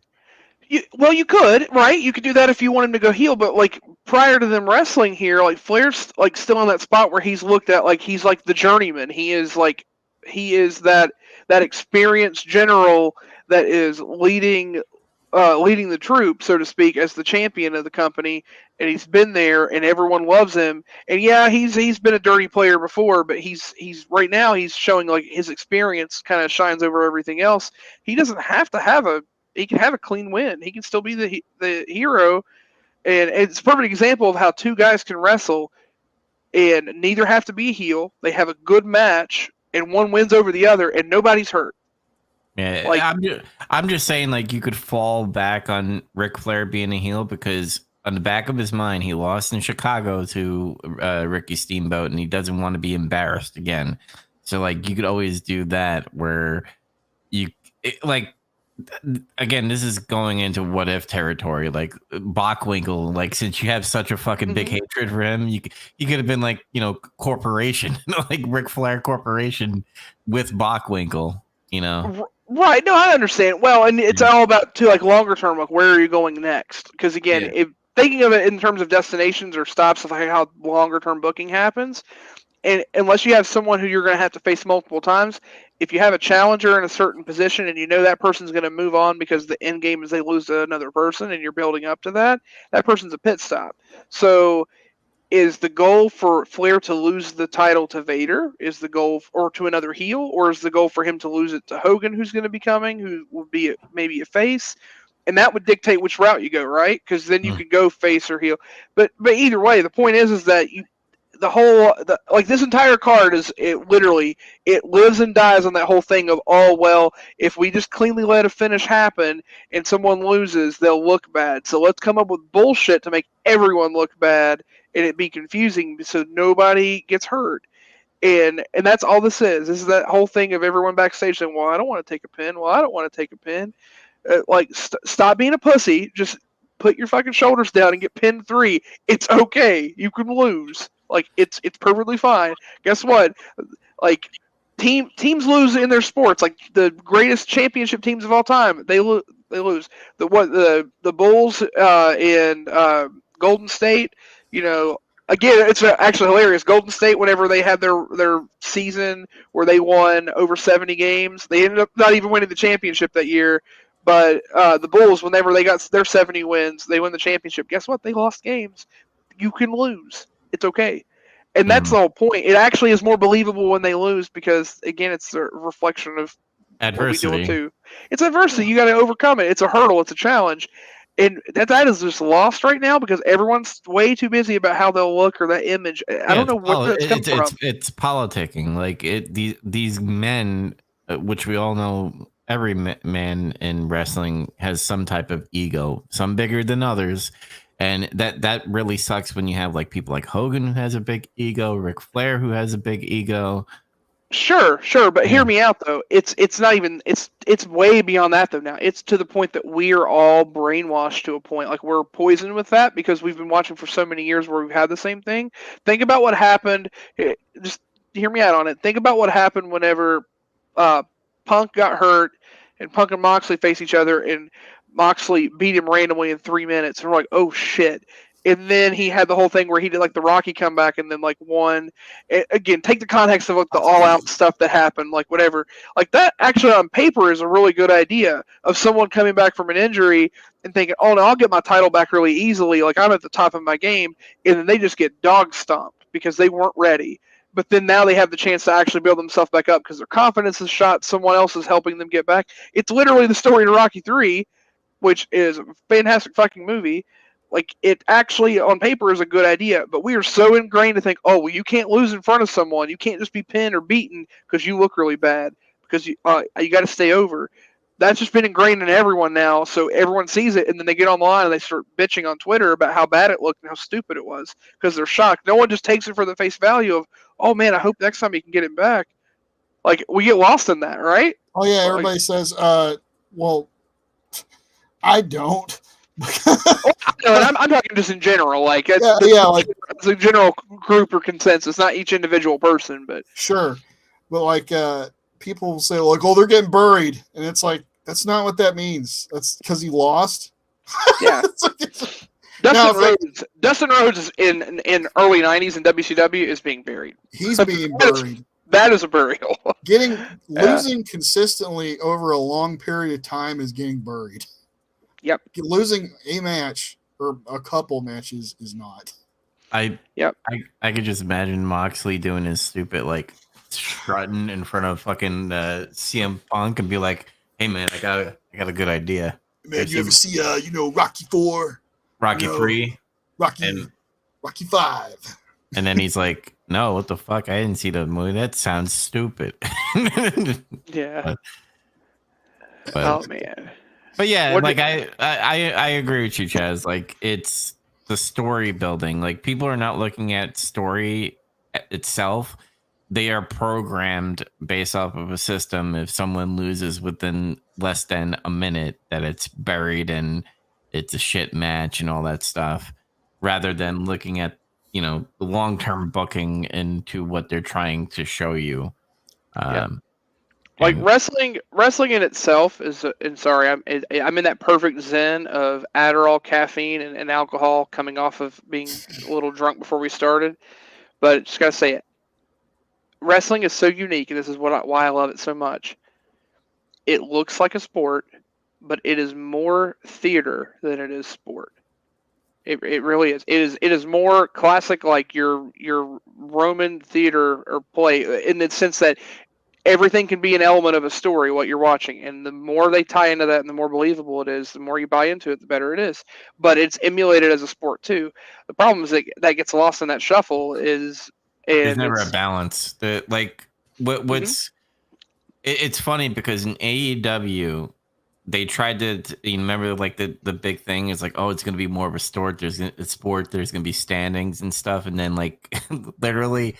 You could, right? You could do that if you want him to go heel, but like prior to them wrestling here, like Flair's like still in that spot where he's looked at like he's like the journeyman. He is that experienced general that is leading the troop, so to speak, as the champion of the company, and he's been there, and everyone loves him. And yeah, he's been a dirty player before, but he's right now he's showing like his experience kind of shines over everything else. He doesn't have to he can have a clean win. He can still be the hero, and it's a perfect example of how two guys can wrestle, and neither have to be a heel. They have a good match, and one wins over the other, and nobody's hurt. Yeah, like, I'm just saying, like, you could fall back on Ric Flair being a heel because on the back of his mind, he lost in Chicago to Ricky Steamboat, and he doesn't want to be embarrassed again. So, like, you could always do that where again, this is going into what if territory. Like Bockwinkel, like since you have such a fucking big hatred for him, you could have been like, corporation, like Ric Flair Corporation with Bockwinkel, Right. No, I understand. Well, and it's all about too, like longer term, like where are you going next? Because again, if thinking of it in terms of destinations or stops of like how longer term booking happens, and unless you have someone who you're going to have to face multiple times, if you have a challenger in a certain position and you know that person's going to move on because the end game is they lose to another person and you're building up to that person's a pit stop. So is the goal for Flair to lose the title to Vader? Is the goal or to another heel? Or is the goal for him to lose it to Hogan, who's going to be coming, who will be maybe a face? and that would dictate which route you go, right? Because then you Hmm. could go face or heel. But either way, the point is that this entire card it lives and dies on that whole thing of, oh well, if we just cleanly let a finish happen and someone loses, they'll look bad. So let's come up with bullshit to make everyone look bad and it be confusing so nobody gets hurt. And that's all this is. This is that whole thing of everyone backstage saying, "Well, I don't want to take a pin. Well, I don't want to take a pin." Stop being a pussy. Just put your fucking shoulders down and get pinned 3. It's okay. You can lose. Like it's perfectly fine. Guess what? Like teams lose in their sports. Like the greatest championship teams of all time, they lose. The Bulls in Golden State. You know, again, it's actually hilarious. Golden State, whenever they had their season where they won over 70 games, they ended up not even winning the championship that year. But the Bulls, whenever they got their 70 wins, they win the championship. Guess what? They lost games. You can lose. It's okay. And that's the whole point. It actually is more believable when they lose because, again, it's a reflection of what we do Adversity. too. It's adversity. You got to overcome it. It's a hurdle. It's a challenge. And that is just lost right now because everyone's way too busy about how they'll look or that image. I don't know where that's coming from. It's politicking. Like these men, which we all know, every man in wrestling has some type of ego, some bigger than others, and that really sucks when you have like people like Hogan who has a big ego, Ric Flair who has a big ego. Sure, but hear me out though. It's not even it's way beyond that though now. It's to the point that we are all brainwashed to a point. Like we're poisoned with that because we've been watching for so many years where we've had the same thing. Think about what happened. Just hear me out on it. Think about what happened whenever Punk got hurt and Punk and Moxley face each other and Moxley beat him randomly in 3 minutes. And we're like, oh shit. And then he had the whole thing where he did like the Rocky comeback and then like won. Again, take the context of like the all out stuff that happened, like whatever. Like that actually on paper is a really good idea of someone coming back from an injury and thinking, oh no, I'll get my title back really easily. Like I'm at the top of my game. And then they just get dog stomped because they weren't ready. But then now they have the chance to actually build themselves back up because their confidence is shot. Someone else is helping them get back. It's literally the story of Rocky 3, which is a fantastic fucking movie. Like it actually on paper is a good idea, but we are so ingrained to think, oh, well, you can't lose in front of someone. You can't just be pinned or beaten because you look really bad because you got to stay over. That's just been ingrained in everyone now, so everyone sees it, and then they get on the line and they start bitching on Twitter about how bad it looked and how stupid it was because they're shocked. No one just takes it for the face value of, oh man, I hope next time you can get it back. Like we get lost in that, right? Oh yeah, everybody says, well, I don't. I'm talking just in general, like like it's a general group or consensus, not each individual person, but sure. But like people say like, oh, they're getting buried, and it's like that's not what that means. That's because he lost. Yeah. Dustin Rhodes is in early '90s in WCW is being buried. He's being buried. That is a burial. Losing consistently over a long period of time is getting buried. Yep. Losing a match or a couple matches is not. I could just imagine Moxley doing his stupid like strutting in front of fucking CM Punk and be like, "Hey man, I got a good idea." Man, you ever see Rocky 4, Rocky 3, Rocky 5? And then he's like, "No, what the fuck? I didn't see the movie. That sounds stupid." Yeah. But, oh man. But yeah, I agree with you, Chaz. Like it's the story building. Like people are not looking at story itself. They are programmed based off of a system. If someone loses within less than a minute, that it's buried and it's a shit match and all that stuff, rather than looking at the long-term booking into what they're trying to show you. Like wrestling in itself is, and sorry, I'm in that perfect zen of Adderall, caffeine, and alcohol coming off of being a little drunk before we started. But just gotta say it, wrestling is so unique, and this is why I love it so much. It looks like a sport, but it is more theater than it is sport. It really is. It is more classic, like your Roman theater or play, in the sense that everything can be an element of a story, what you're watching. And the more they tie into that and the more believable it is, the more you buy into it, the better it is. But it's emulated as a sport too. The problem is that gets lost in that shuffle is, There's and never a it's, balance. It's funny because in AEW, they tried to you remember like the big thing is like, oh, it's going to be more of a sport. There's going to be standings and stuff. And then like literally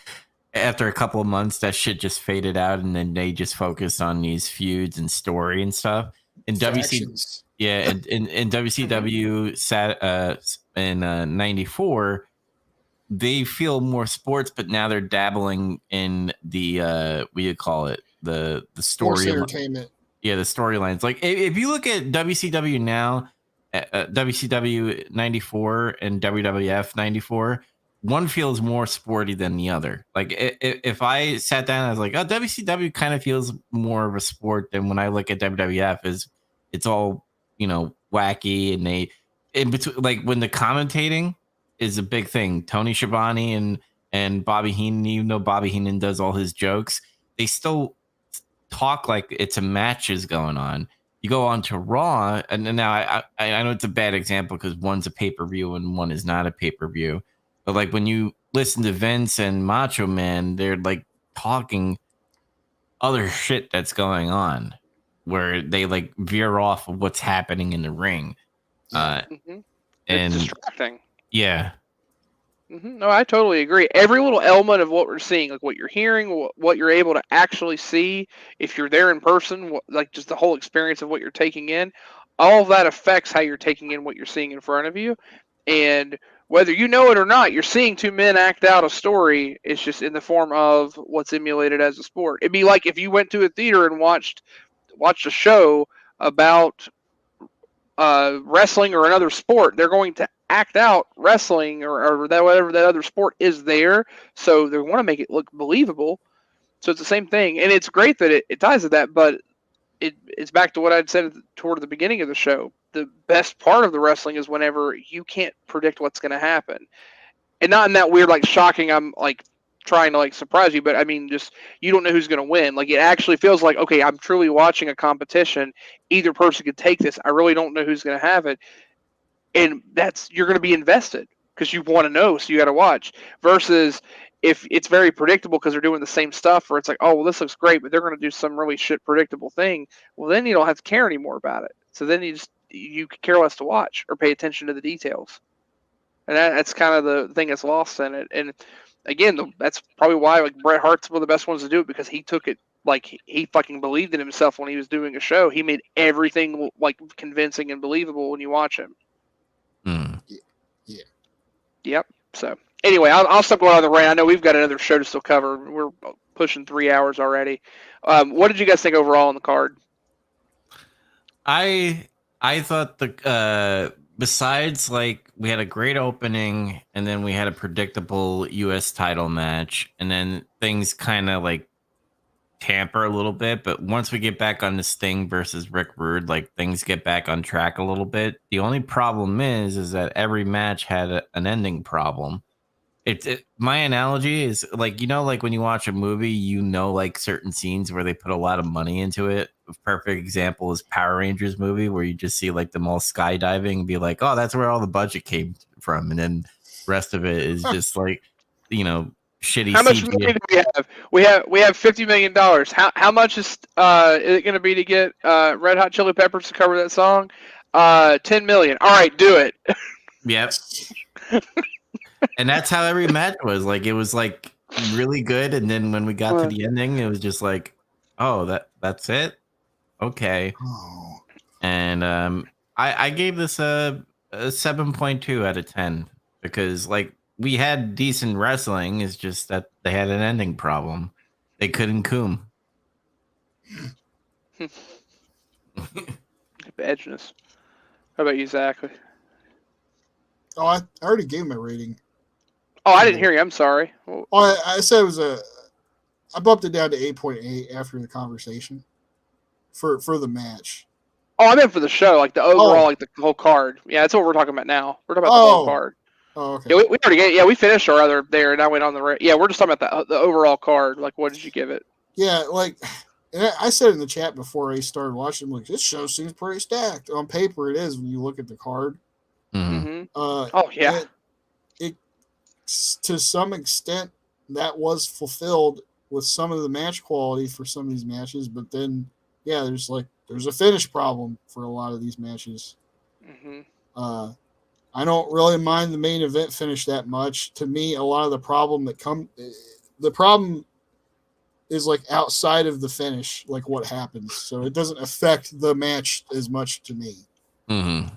after a couple of months, that shit just faded out. And then they just focused on these feuds and story and stuff. In Factions. in WCW in 94, they feel more sports, but now they're dabbling in the what do you call it? The Sports story entertainment. Yeah, the storylines. Like if you look at WCW now, WCW 94 and WWF 94, one feels more sporty than the other. Like if I sat down, I was like, oh, WCW kind of feels more of a sport than when I look at WWF. It's all wacky, and they in between, like when the commentating is a big thing. Tony Schiavone and Bobby Heenan, even though Bobby Heenan does all his jokes, they still talk like it's a match is going on. You go on to Raw, and now I know it's a bad example because one's a pay-per-view and one is not a pay-per-view. But like when you listen to Vince and Macho Man, they're like talking other shit that's going on, where they like veer off of what's happening in the ring. it's And distracting. yeah, No, I totally agree. Every little element of what we're seeing, like what you're hearing, what you're able to actually see, if you're there in person, like just the whole experience of what you're taking in, all of that affects how you're taking in what you're seeing in front of you. And whether you know it or not, you're seeing two men act out a story. It's just in the form of what's emulated as a sport. It'd be like if you went to a theater and watched a show about wrestling or another sport. They're going to act out wrestling or that whatever that other sport is there, so they want to make it look believable. So it's the same thing, and it's great that it ties to that. But it's back to what I'd said toward the beginning of the show. The best part of the wrestling is whenever you can't predict what's going to happen, and not in that weird like shocking. I'm like trying to like surprise you, but I mean just you don't know who's going to win. Like it actually feels like, okay, I'm truly watching a competition. Either person could take this. I really don't know who's going to have it, and you're going to be invested because you want to know, so you got to watch. Versus if it's very predictable because they're doing the same stuff, or it's like, oh well, this looks great, but they're going to do some really shit predictable thing. Well, then you don't have to care anymore about it. So then you could care less to watch or pay attention to the details, and that's kind of the thing that's lost in it. And again, that's probably why like Bret Hart's one of the best ones to do it, because he took it like he fucking believed in himself when he was doing a show. He made everything like convincing and believable when you watch him. Yeah. Yep. So anyway, I'll stop going on the rant. I know we've got another show to still cover. We're pushing 3 hours already. What did you guys think overall on the card? I thought besides like we had a great opening, and then we had a predictable U.S. title match, and then things kind of like tamper a little bit. But once we get back on this Sting versus Rick Rude, like things get back on track a little bit. The only problem is that every match had an ending problem. My analogy is like, like when you watch a movie, like certain scenes where they put a lot of money into it. A perfect example is Power Rangers movie, where you just see like them all skydiving and be like, oh, that's where all the budget came from. And then the rest of it is just like, shitty. How much money do we have? We have $50 million. How much is it going to be to get Red Hot Chili Peppers to cover that song? 10 million. All right, do it. Yep. And that's how every match was. Like it was like really good, and then when we got to the ending, it was just like, oh, that's it. Okay. Oh. And I gave this a 7.2 out of 10 because like we had decent wrestling. It's just that they had an ending problem. They couldn't coom. Edginess. How about you, Zach? Oh, I already gave my rating. Oh, I didn't hear you. I'm sorry. Oh, I said it was I bumped it down to 8.8 after the conversation for the match. Oh, I meant for the show, like the overall, like the whole card. Yeah, that's what we're talking about now. We're talking about the whole card. Oh, okay. Yeah, we already we finished our other there, and I went on the yeah. We're just talking about the overall card. Like, what did you give it? Yeah, like and I said in the chat before I started watching, like this show seems pretty stacked. On paper, it is when you look at the card. Mm-hmm. Oh yeah. It to some extent that was fulfilled with some of the match quality for some of these matches, but then yeah, there's a finish problem for a lot of these matches. I don't really mind the main event finish that much. To me, a lot of the problem is like outside of the finish, like what happens. So it doesn't affect the match as much to me. Mm-hmm.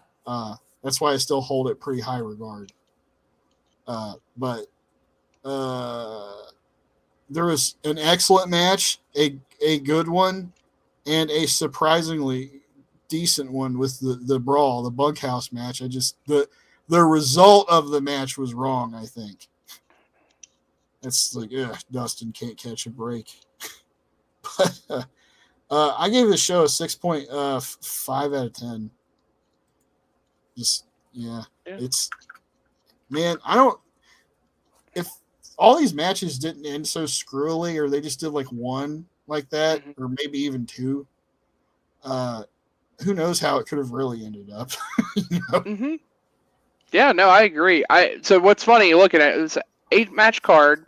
That's why I still hold it pretty high regard. But there was an excellent match, a good one, and a surprisingly decent one with the brawl, the Bughouse match. The result of the match was wrong, I think. It's like, Dustin can't catch a break. But I gave the show a 6.5 out of 10. Just, yeah. It's, man, if all these matches didn't end so screwily, or they just did like one like that, or maybe even two, who knows how it could have really ended up. You know? Yeah, no, I agree. So what's funny, looking at it, it's an 8-match card.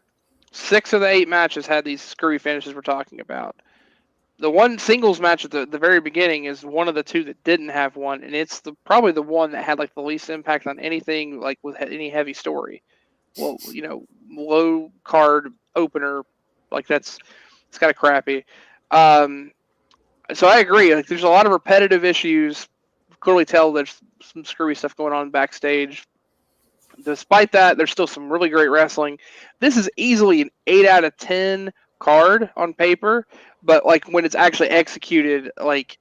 6 of the 8 matches had these screwy finishes we're talking about. The one singles match at the very beginning is one of the 2 that didn't have one, and it's probably the one that had like the least impact on anything, like with any heavy story. Well, low card opener, like it's kind of crappy. So I agree. Like, there's a lot of repetitive issues. Clearly tell there's some screwy stuff going on backstage. Despite that, there's still some really great wrestling. This is easily an 8 out of 10 card on paper, but like when it's actually executed, like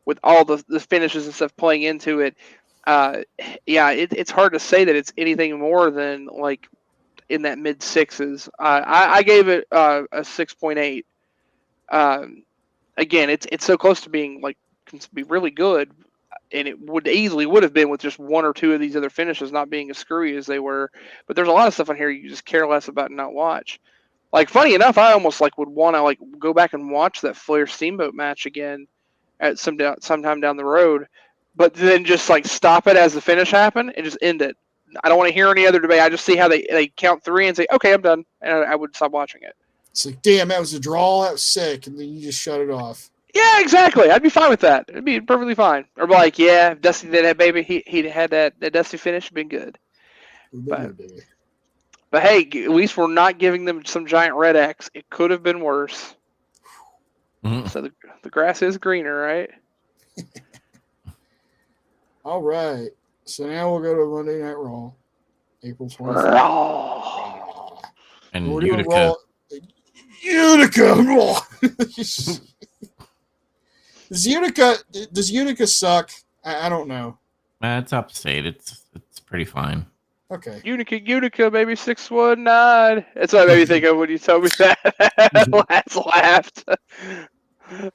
with all the finishes and stuff playing into it, it's hard to say that it's anything more than like in that mid 6s. I gave it a 6.8. Again, it's so close to being like can be really good, and it would have been with just 1 or 2 of these other finishes not being as screwy as they were. But there's a lot of stuff on here you just care less about and not watch. Like, funny enough, I almost like would want to like go back and watch that Flair Steamboat match again at sometime down the road, but then just like stop it as the finish happened and just end it. I don't want to hear any other debate. I just see how they count 3 and say, okay, I'm done, and I would stop watching it. It's like, damn, that was a draw. That was sick, and then you just shut it off. Yeah, exactly. I'd be fine with that. It'd be perfectly fine. Or like, yeah, if Dusty did that, baby, he'd had that Dusty finish, been good. But hey, at least we're not giving them some giant red X. It could have been worse. Mm-hmm. So the grass is greener, right? All right. So now we'll go to Monday Night Raw, April 24th. And Utica. Utica! Does Utica suck? I don't know. It's upstate. It's pretty fine. Okay. Utica, maybe 619. That's what I made me think of when you told me that. Last laughed.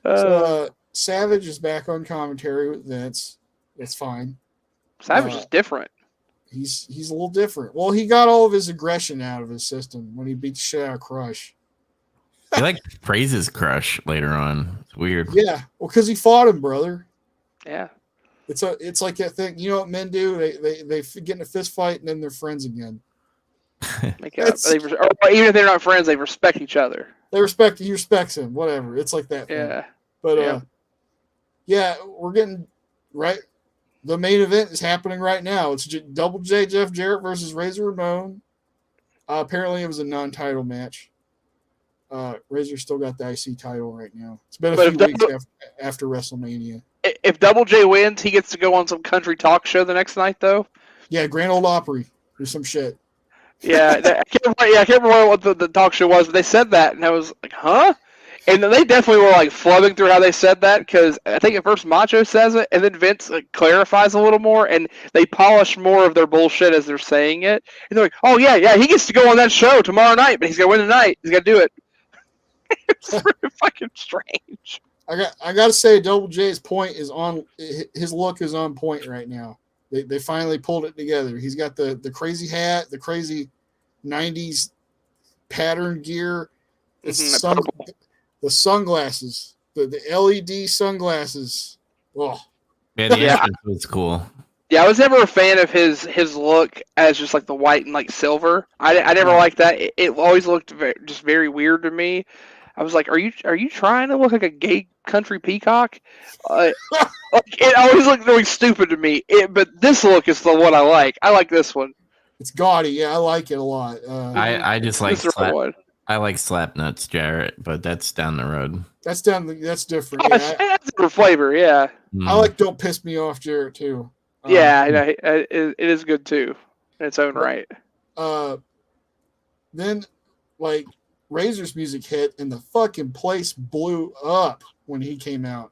So Savage is back on commentary with Vince. That's fine. Savage is different. He's a little different. Well, he got all of his aggression out of his system when he beat the shit out of Crush. He like praises Crush later on. It's weird. Yeah, well, because he fought him, brother. Yeah. It's like that thing. You know what men do? They get in a fist fight and then they're friends again. Or even if they're not friends, they respect each other. He respects him. Whatever. It's like that. Yeah. Thing. But yeah, we're getting right. The main event is happening right now. It's Double J Jeff Jarrett versus Razor Ramon. Apparently, it was a non-title match. Razor still got the IC title right now. It's been a few weeks after WrestleMania. If Double J wins, he gets to go on some country talk show the next night, though. Yeah, Grand Ole Opry or some shit. Yeah, I can't remember what the talk show was, but they said that, and I was like, huh? And they definitely were like flubbing through how they said that, because I think at first Macho says it, and then Vince clarifies a little more, and they polish more of their bullshit as they're saying it. And they're like, oh yeah, he gets to go on that show tomorrow night, but he's got to win tonight. He's got to do it. It's really fucking strange. I got to say, Double J's point is on. His look is on point right now. They finally pulled it together. He's got the crazy hat, the crazy 90s pattern gear. It's The sunglasses, the LED sunglasses. Oh, Yeah, the Yeah. entrance was cool. Yeah, I was never a fan of his look as just like the white and like silver. I never liked that. It always looked just very weird to me. I was like, are you trying to look like a gay country peacock? Like it always looked really stupid to me. But this look is the one I like. I like this one. it's gaudy. Yeah, I like it a lot. I just like This is the right one. I like slap nuts, Jarrett, but that's down the road. That's different. Oh, Yeah, that's a different flavor. Yeah, I like Don't Piss Me Off, Jarrett, too. yeah, it is good too in its own right. Then, like, Razor's music hit, and the fucking place blew up when he came out.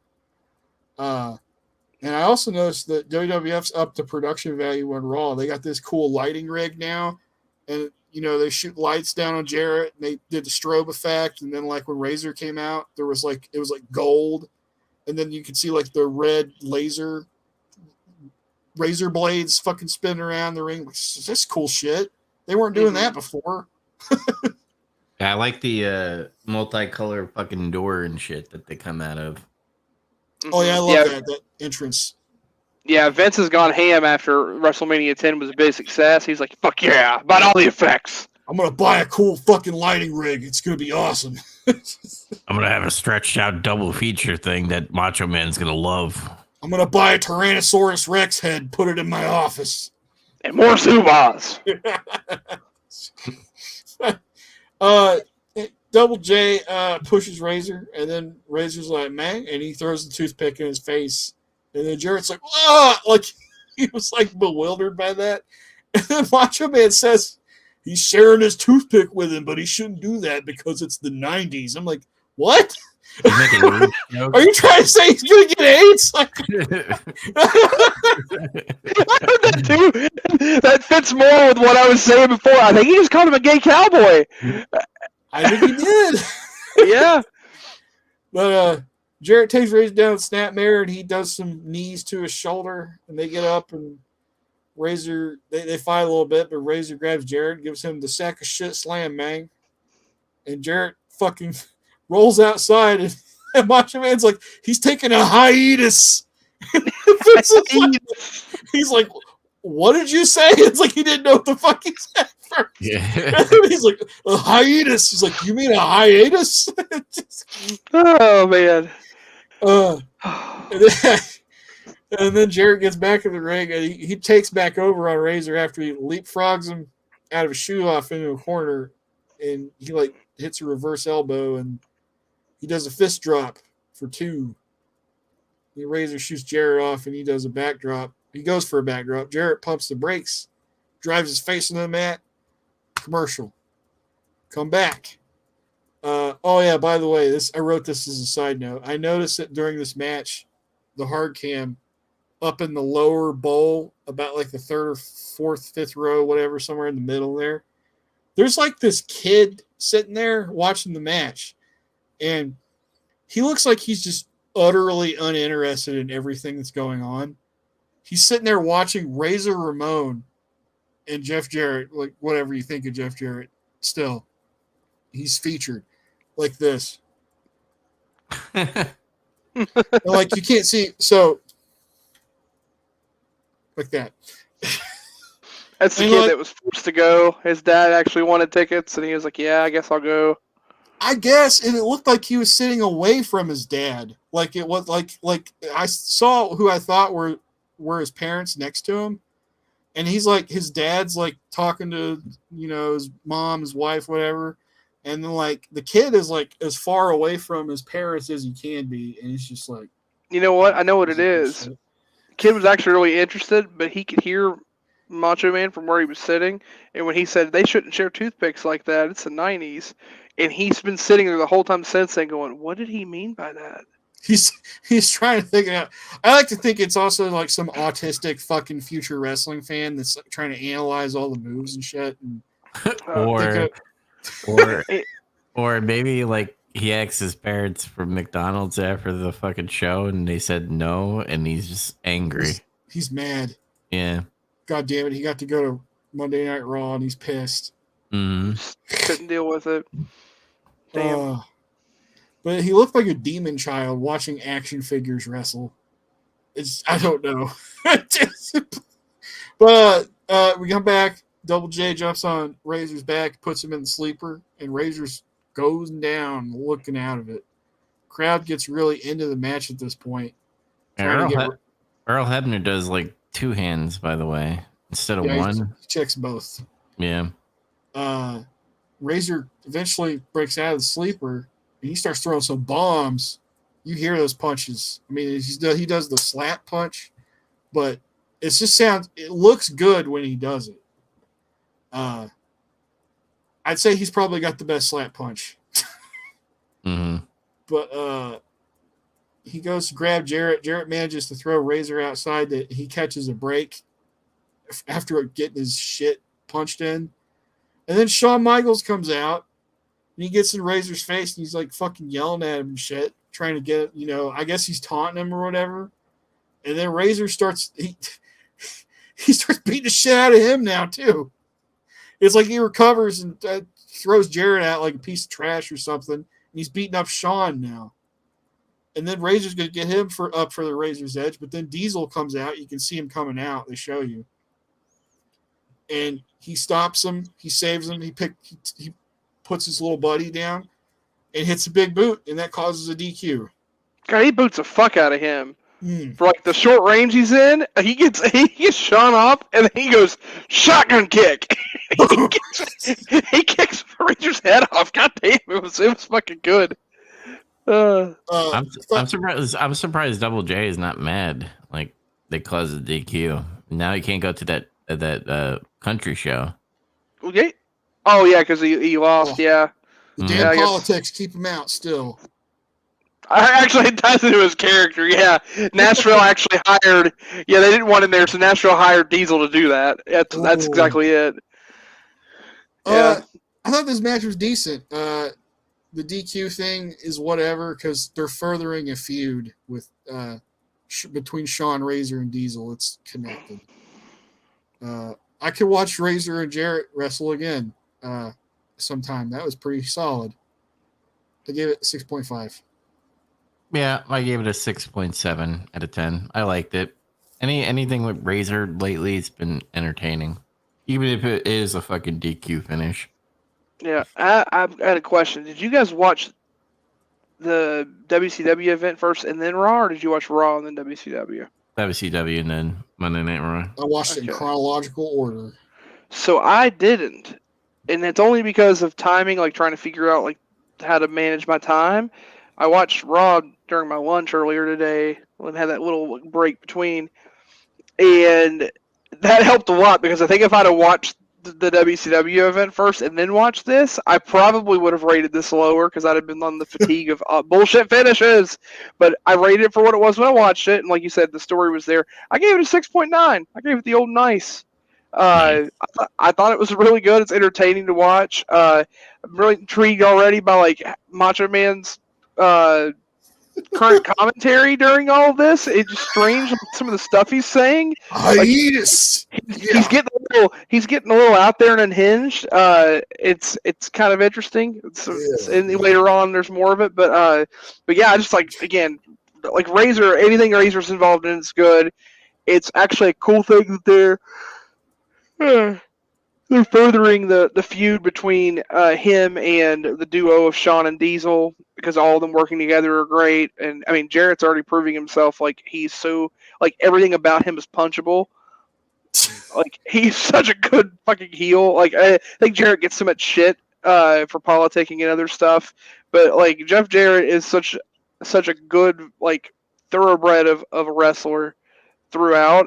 And I also noticed that WWF's upped the production value on Raw. They got this cool lighting rig now, and they shoot lights down on Jarrett, and they did the strobe effect. And then, like, when Razor came out, it was like gold, and then you could see like the red razor blades fucking spinning around the ring. That's cool shit. They weren't doing that before. I like the multicolor fucking door and shit that they come out of. Oh yeah, I love that entrance. Yeah, Vince has gone ham after WrestleMania 10 was a big success. He's like, fuck yeah, about all the effects. I'm going to buy a cool fucking lighting rig. It's going to be awesome. I'm going to have a stretched out double feature thing that Macho Man's going to love. I'm going to buy a Tyrannosaurus Rex head, put it in my office. And more Subas. Double J pushes Razor, and then Razor's like, man, and he throws the toothpick in his face. And then Jarrett's like, ah! Like, he was like bewildered by that. And then Macho Man says he's sharing his toothpick with him, but he shouldn't do that because it's the 90s. I'm like, what? Are you trying to say he's going to get AIDS? Like, that too. That fits more with what I was saying before. I think he just called him a gay cowboy. I think he did. Yeah. But Jarrett takes Razor down with Snapmare, and he does some knees to his shoulder, and they get up, and Razor, they fight a little bit, but Razor grabs Jarrett and gives him the sack of shit slam, man. And Jarrett fucking rolls outside, and Macho Man's like, he's taking a hiatus. He's like, what did you say? It's like he didn't know what the fuck he said first. Yeah. He's like, a hiatus. He's like, you mean a hiatus? Oh, man. And then Jarrett gets back in the ring, and he takes back over on Razor after he leapfrogs him out of his shoe off into a corner, and he like hits a reverse elbow, and he does a fist drop for 2. The Razor shoots Jarrett off, and he does a backdrop. He goes for a backdrop. Jarrett pumps the brakes, drives his face into the mat. Commercial. Come back. Oh yeah, by the way, I wrote this as a side note. I noticed that during this match, the hard cam up in the lower bowl, about like the 3rd or 4th, 5th row, whatever, somewhere in the middle there, there's like this kid sitting there watching the match, and he looks like he's just utterly uninterested in everything that's going on. He's sitting there watching Razor Ramon and Jeff Jarrett, like whatever you think of Jeff Jarrett, still. He's featured like this. Like you can't see, so like that. That's the kid that was forced to go. His dad actually wanted tickets, and he was like, yeah, I guess I'll go. I guess, and it looked like he was sitting away from his dad. Like it was like I saw who I thought were his parents next to him, and he's like, his dad's like talking to his mom, his wife, whatever, and then like the kid is like as far away from his parents as he can be, and he's just like, you know what? I know what it is. The kid was actually really interested, but he could hear Macho Man from where he was sitting, and when he said they shouldn't share toothpicks like that, it's the 90s, and he's been sitting there the whole time since then going, what did he mean by that? He's trying to think it out. I like to think it's also like some autistic fucking future wrestling fan that's like trying to analyze all the moves and shit. And, or maybe like he asked his parents from McDonald's after the fucking show, and they said no, and he's just angry. He's mad. Yeah. God damn it! He got to go to Monday Night Raw, and he's pissed. Mm. Couldn't deal with it. Damn. but he looked like a demon child watching action figures wrestle. I don't know. But we come back. Double J jumps on Razor's back, puts him in the sleeper, and Razor's goes down, looking out of it. Crowd gets really into the match at this point. Earl Hebner does like 2 hands, by the way, instead of one. He checks both. Yeah. Razor eventually breaks out of the sleeper, and he starts throwing some bombs. You hear those punches. I mean, he does the slap punch, but it looks good when he does it. I'd say he's probably got the best slap punch. Mm-hmm. But he goes to grab Jarrett. Jarrett manages to throw Razor outside. That he catches a break after getting his shit punched in. And then Shawn Michaels comes out, and he gets in Razor's face, and he's like fucking yelling at him and shit, trying to get, I guess he's taunting him or whatever. And then Razor starts he starts beating the shit out of him now too. It's like he recovers and throws Jarrett out like a piece of trash or something, and he's beating up Shawn now. And then Razor's going to get him up for the Razor's Edge, but then Diesel comes out. You can see him coming out. They show you. And he stops him. He saves him. He puts his little buddy down and hits a big boot, and that causes a DQ. God, he boots the fuck out of him. For like the short range he's in, he gets Shawn up, and then he goes shotgun kick. he kicks Razor's head off. God damn, it was fucking good. I'm surprised. I'm surprised Double J is not mad. Like they caused a DQ. Now he can't go to that country show. Okay. Oh yeah, because he lost. Yeah. The damn politics keep him out still. Actually, it does into his character. Yeah, Nashville actually hired. Yeah, they didn't want him there, so Nashville hired Diesel to do that. That's exactly it. Yeah. I thought this match was decent. The DQ thing is whatever because they're furthering a feud with between Shawn, Razor, and Diesel. It's connected. I could watch Razor and Jarrett wrestle again sometime. That was pretty solid. I gave it 6.5. Yeah, I gave it a 6.7 out of 10. I liked it. Anything with Razor lately, it's been entertaining, even if it is a fucking DQ finish. Yeah, I had a question. Did you guys watch the WCW event first and then Raw, or did you watch Raw and then WCW? WCW and then Monday Night Raw. I watched it in chronological order. So I didn't, and it's only because of timing, like trying to figure out like how to manage my time. I watched Raw during my lunch earlier today and had that little break between, and that helped a lot because I think if I'd have watched the WCW event first and then watched this, I probably would have rated this lower because I'd have been on the fatigue of bullshit finishes. But I rated it for what it was when I watched it, and like you said, the story was there. I gave it a 6.9. I gave it the old nice. I thought it was really good. It's entertaining to watch. I'm really intrigued already by like Macho Man's current commentary during all of this. It's just strange some of the stuff he's saying. Hiatus. He's getting a little out there and unhinged. It's kind of interesting. And later on there's more of it, but yeah, I just like again like Razor. Anything Razor's involved in is good. It's actually a cool thing that they're furthering the feud between him and the duo of Shawn and Diesel because all of them working together are great. And I mean, Jarrett's already proving himself like he's so like everything about him is punchable. Like he's such a good fucking heel. Like I think Jarrett gets so much shit for politicking and other stuff, but like Jeff Jarrett is such a good like thoroughbred of a wrestler throughout.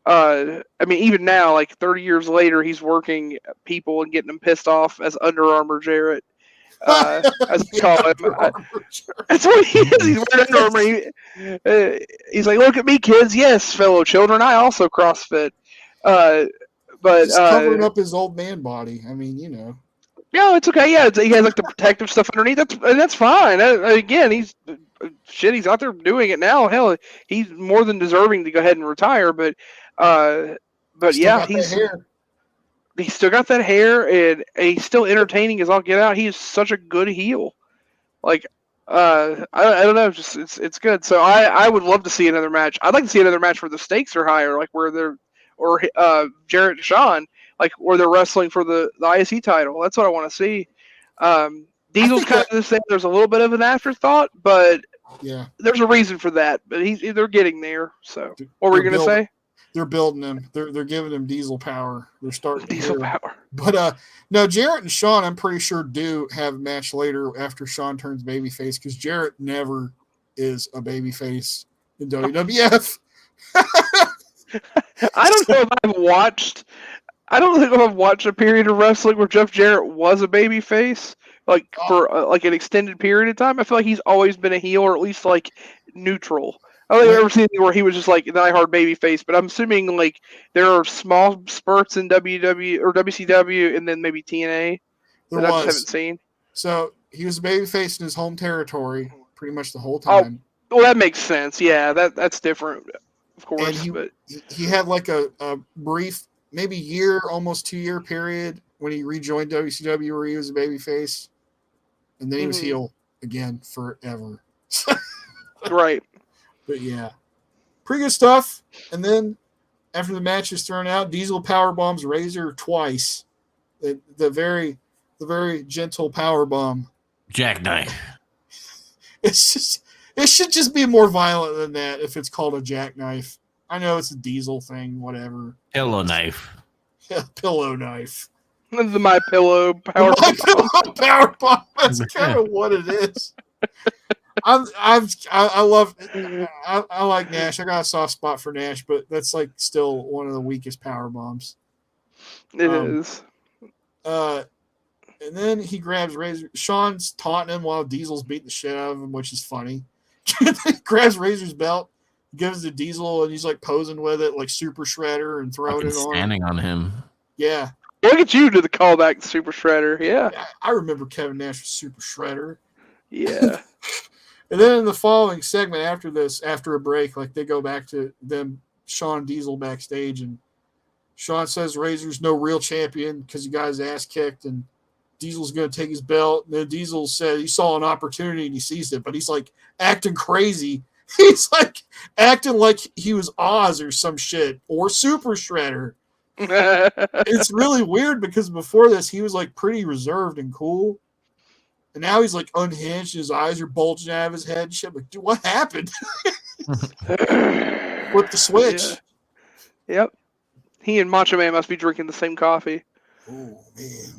I mean, even now, like 30 years later, he's working people and getting them pissed off as Under Armour Jarrett, as we call him. That's what he is. He's wearing Under Armour. He's like, look at me, kids. Yes, fellow children, I also CrossFit. But he's covering up his old man body. I mean, you know. Yeah, it's okay. Yeah, he has like the protective stuff underneath. That's fine. Again, he's out there doing it now. Hell, he's more than deserving to go ahead and retire. But yeah, he's still got that hair, and he's still entertaining as all get out. He is such a good heel. Like I don't know, just it's good. So I would love to see another match. I'd like to see another match where the stakes are higher, like where they're or Jarrett and Shawn, like where they're wrestling for the IC title. That's what I want to see. Diesel's kind of the same. There's a little bit of an afterthought, but Yeah, there's a reason for that. But they're getting there. So what were you gonna say? They're building him. They're giving him diesel power. They're starting Diesel power. But no, Jarrett and Shawn, I'm pretty sure do have a match later after Shawn turns babyface because Jarrett never is a babyface in WWF. I don't know if I've watched. I don't think I've watched a period of wrestling where Jeff Jarrett was a babyface, like for like an extended period of time. I feel like he's always been a heel or at least like neutral. I don't think I've ever seen anything where he was just like a diehard babyface, but I'm assuming like there are small spurts in WW or WCW and then maybe TNA that I just haven't seen. So he was a babyface in his home territory pretty much the whole time. Oh, well, that makes sense. Yeah, that's different, of course. And he had like a brief, maybe almost 2-year period when he rejoined WCW where he was a babyface, and then he was heel again forever. Right. But yeah, pretty good stuff. And then after the match is thrown out, Diesel power bombs Razor twice. The very gentle power bomb. Jackknife. It should just be more violent than that if it's called a jackknife. I know it's a Diesel thing, whatever. Pillow knife. Yeah, pillow knife. My pillow power bomb. Pillow power bomb. That's kind of what it is. I like Nash. I got a soft spot for Nash, but that's like still one of the weakest power bombs. It is. And then he grabs Razor. Shawn's taunting him while Diesel's beating the shit out of him, which is funny. He grabs Razor's belt, gives it to Diesel, and he's like posing with it like Super Shredder and throwing it on. Standing on him. Yeah. Look at you to the callback Super Shredder. Yeah. I remember Kevin Nash was Super Shredder. Yeah. And then in the following segment after this, after a break, like they go back to them, Shawn Diesel backstage, and Shawn says Razor's no real champion because he got his ass kicked, and Diesel's going to take his belt. And then Diesel said he saw an opportunity and he seized it, but he's like acting crazy. He's like acting like he was Oz or some shit or Super Shredder. It's really weird because before this he was like pretty reserved and cool. And now he's like unhinged. His eyes are bulging out of his head. Shit, like, dude, what happened? Flip the switch. Yeah. Yep. He and Macho Man must be drinking the same coffee. Oh man,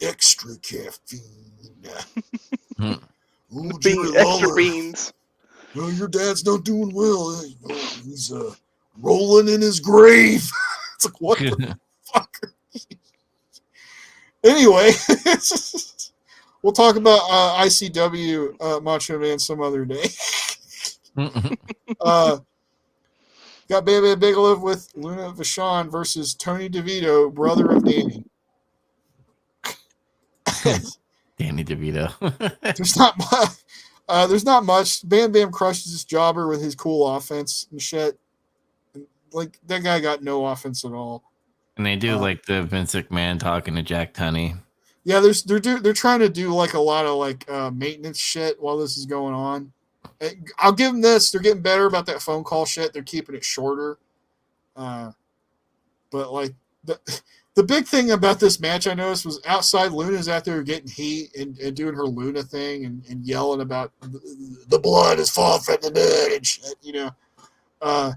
extra caffeine. Extra beans. Oh, your dad's not doing well. He's rolling in his grave. It's like, what the fuck? Anyway. We'll talk about ICW Macho Man some other day. Got Bam Bam Bigelow with Luna Vachon versus Tony DeVito, brother of Danny. Danny DeVito. There's not much. Bam Bam crushes this jobber with his cool offense and shit. Like, that guy got no offense at all. And they do like the Vince McMahon talking to Jack Tunney. Yeah, they're trying to do like a lot of like maintenance shit while this is going on. I'll give them this. They're getting better about that phone call shit. They're keeping it shorter. But like the big thing about this match I noticed was outside Luna's out there getting heat and doing her Luna thing and yelling about the blood is falling from the dead and shit, you know.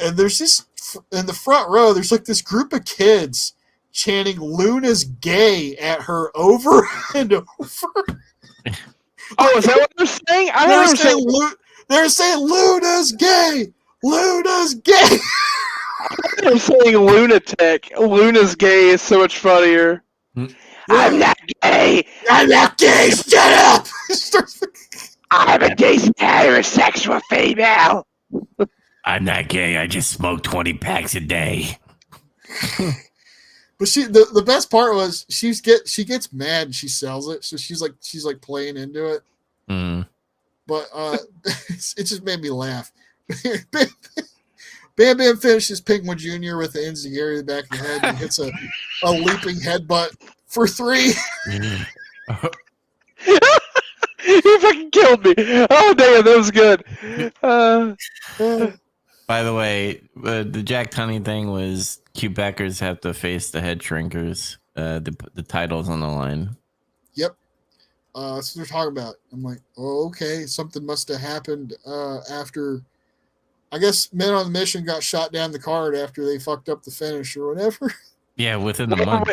And there's this in the front row, there's like this group of kids chanting Luna's gay at her over and over. Oh, is that what they're saying? They're saying Luna's gay. Luna's gay. They're saying lunatic. Luna's gay is so much funnier. I'm not gay. I'm not gay. Shut up. I'm a decent heterosexual female. I'm not gay. I just smoke 20 packs a day. But the best part was she gets mad and she sells it, so she's like playing into it. Mm. But it just made me laugh. Bam Bam finishes Pinkman Jr. with the enziguri in the back of the head and hits a leaping headbutt for 3. He fucking killed me. Oh damn, that was good. By the way, the Jack Tunney thing was Quebecers have to face the head shrinkers. The title's on the line. Yep. That's what they're talking about. I'm like, oh, okay. Something must have happened after. I guess Men on the Mission got shot down the card after they fucked up the finish or whatever. Yeah, within the month.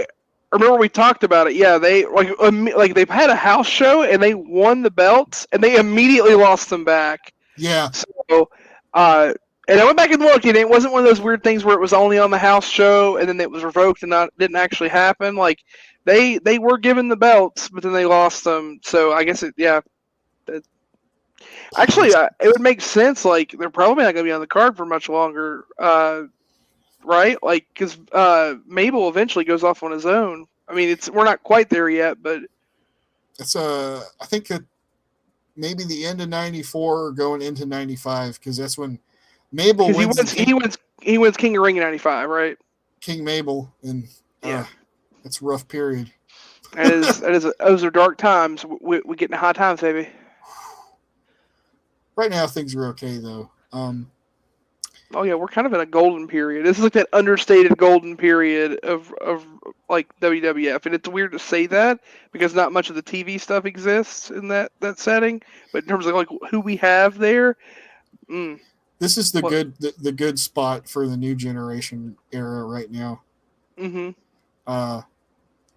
Remember we talked about it. Yeah, they like they've had a house show and they won the belts and they immediately lost them back. Yeah. So, and I went back and looked, and it wasn't one of those weird things where it was only on the house show and then it was revoked and didn't actually happen. Like they were given the belts, but then they lost them. So I guess actually, it would make sense. Like they're probably not going to be on the card for much longer, right? Like because Mabel eventually goes off on his own. I mean, we're not quite there yet, but it's I think maybe the end of '94 or going into '95 because that's when Mabel wins. He wins King of Ring in '95, right? King Mabel, and it's a rough period. Those are dark times. We get in high times, baby. Right now, things are okay though. Oh yeah, we're kind of in a golden period. This is like that understated golden period of like WWF, and it's weird to say that because not much of the TV stuff exists in that setting. But in terms of like who we have there, this is the good spot for the new generation era right now. Mm-hmm.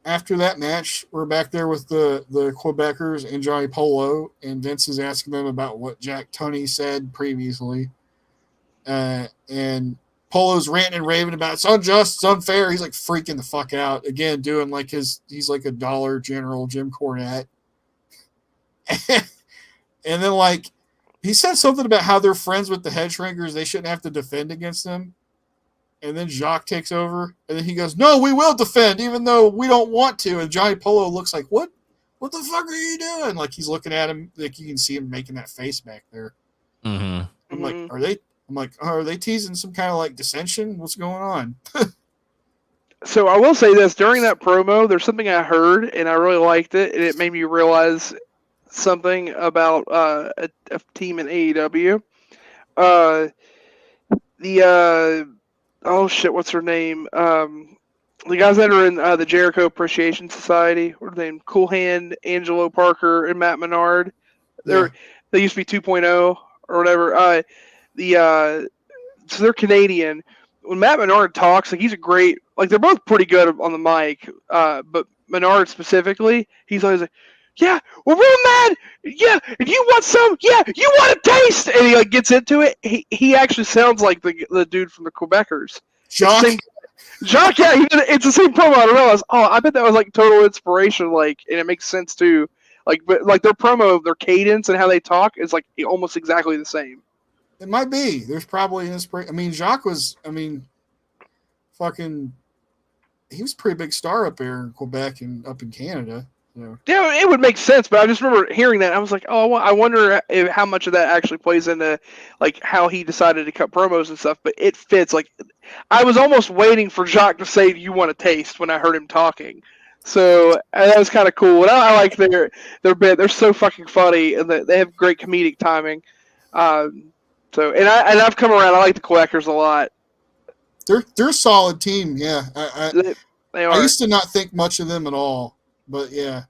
After that match, we're back there with the Quebecers and Johnny Polo, and Vince is asking them about what Jack Tunney said previously. And Polo's ranting and raving about it's unjust, it's unfair. He's like freaking the fuck out. Again, doing like he's like a Dollar General Jim Cornette. And then like he said something about how they're friends with the head shrinkers, they shouldn't have to defend against them. And then Jacques takes over, and then he goes, "No, we will defend, even though we don't want to." And Johnny Polo looks like, "What? What the fuck are you doing?" Like he's looking at him, like you can see him making that face back there. Mm-hmm. I'm like, are they teasing some kind of like dissension? What's going on? So I will say this: during that promo, there's something I heard, and I really liked it, and it made me realize something about a team in AEW. Oh shit, what's her name? The guys that are in the Jericho Appreciation Society, what are they named? Cool Hand, Angelo Parker, and Matt Menard. They used to be 2.0 or whatever. So they're Canadian. When Matt Menard talks, like he's a great, like they're both pretty good on the mic. But Menard specifically, he's always like, "Yeah, we're real mad. Yeah, if you want some, yeah, you want a taste," and he like gets into it. He actually sounds like the dude from the Quebecers. Jacques, yeah, it's the same promo. I realized, I bet that was like total inspiration. Like, and it makes sense too. Like, but like their promo, their cadence and how they talk is like almost exactly the same. it might be. There's probably an inspiration. I mean, Jacques was. I mean, fucking. He was a pretty big star up there in Quebec and up in Canada. Yeah, it would make sense, but I just remember hearing that. And I was like, I wonder how much of that actually plays into like how he decided to cut promos and stuff. But it fits. Like, I was almost waiting for Jacques to say, "Do you want a taste?" when I heard him talking. So that was kind of cool. And I like their bit. They're so fucking funny, and they have great comedic timing. So I've come around. I like the Quackers a lot. They're a solid team. Yeah, They are. I used to not think much of them at all. But yeah.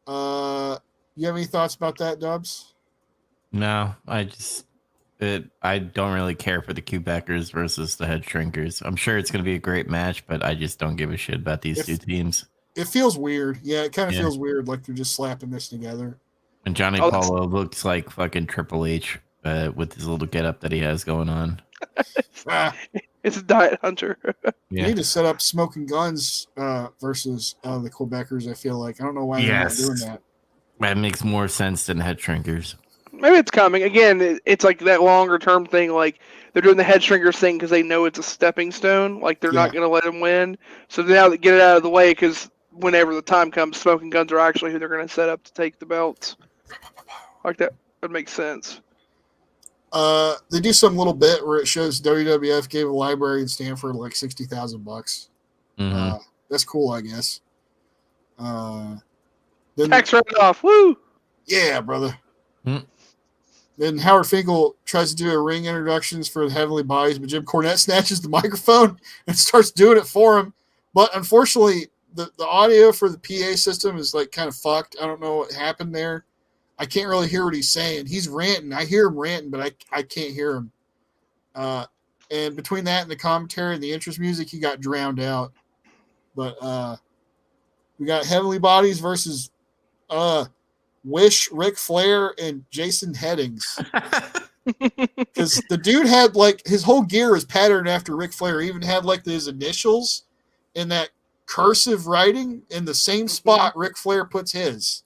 You have any thoughts about that, Dubs? No, I don't really care for the Quebecers versus the Head Shrinkers. I'm sure it's going to be a great match, but I just don't give a shit about these two teams. It feels weird. Yeah, it kind of feels weird, like they're just slapping this together. And Johnny Polo looks like fucking Triple H with his little getup that he has going on. It's a Diet Hunter. You need to set up Smoking Guns versus the Quebecers, I feel like. I don't know why they're not doing that. That makes more sense than Head Shrinkers. Maybe it's coming. Again, it's like that longer term thing. Like they're doing the Head Shrinkers thing because they know it's a stepping stone. Like they're not going to let them win. So now they get it out of the way because whenever the time comes, Smoking Guns are actually who they're going to set up to take the belts. Like that would make sense. They do some little bit where it shows WWF gave a library in Stanford like $60,000. Mm-hmm. That's cool, I guess. Then, Tax write off. Woo! yeah, brother. Hmm. Then Howard Finkel tries to do a ring introductions for the Heavenly Bodies, but Jim Cornette snatches the microphone and starts doing it for him. But unfortunately, the audio for the PA system is like kind of fucked. I don't know what happened there. I can't really hear what he's saying. He's ranting. I hear him ranting, but I can't hear him. And between that and the commentary and the interest music, he got drowned out. But we got Heavenly Bodies versus Wish, Ric Flair, and Jason Headings. Because the dude had like his whole gear is patterned after Ric Flair. He even had like his initials in that cursive writing in the same spot Ric Flair puts his.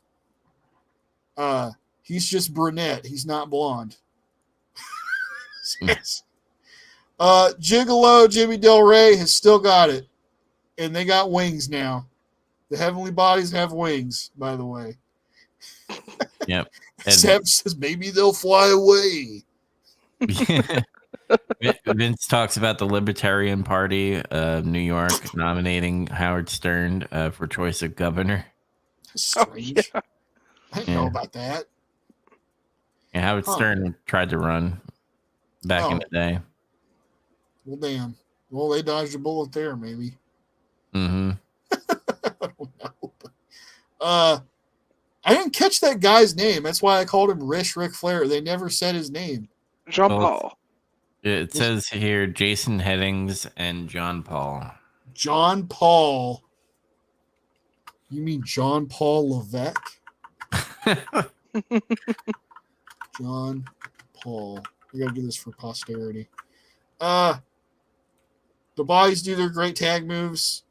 He's just brunette. He's not blonde. Gigolo Jimmy Del Rey has still got it. And they got wings now. The Heavenly Bodies have wings, by the way. Yep. Sam says maybe they'll fly away. Vince talks about the Libertarian Party of New York nominating Howard Stern for choice of governor. Strange. I didn't know about that. And Howard Stern tried to run back in the day. Well, damn. Well, they dodged a bullet there, maybe. Mm-hmm. I don't know. I didn't catch that guy's name. That's why I called him Rick Flair. They never said his name. Jean Paul. It says here Jason Headings and John Paul. John Paul. You mean John Paul Levesque? John Paul. We gotta do this for posterity. The Bodies do their great tag moves,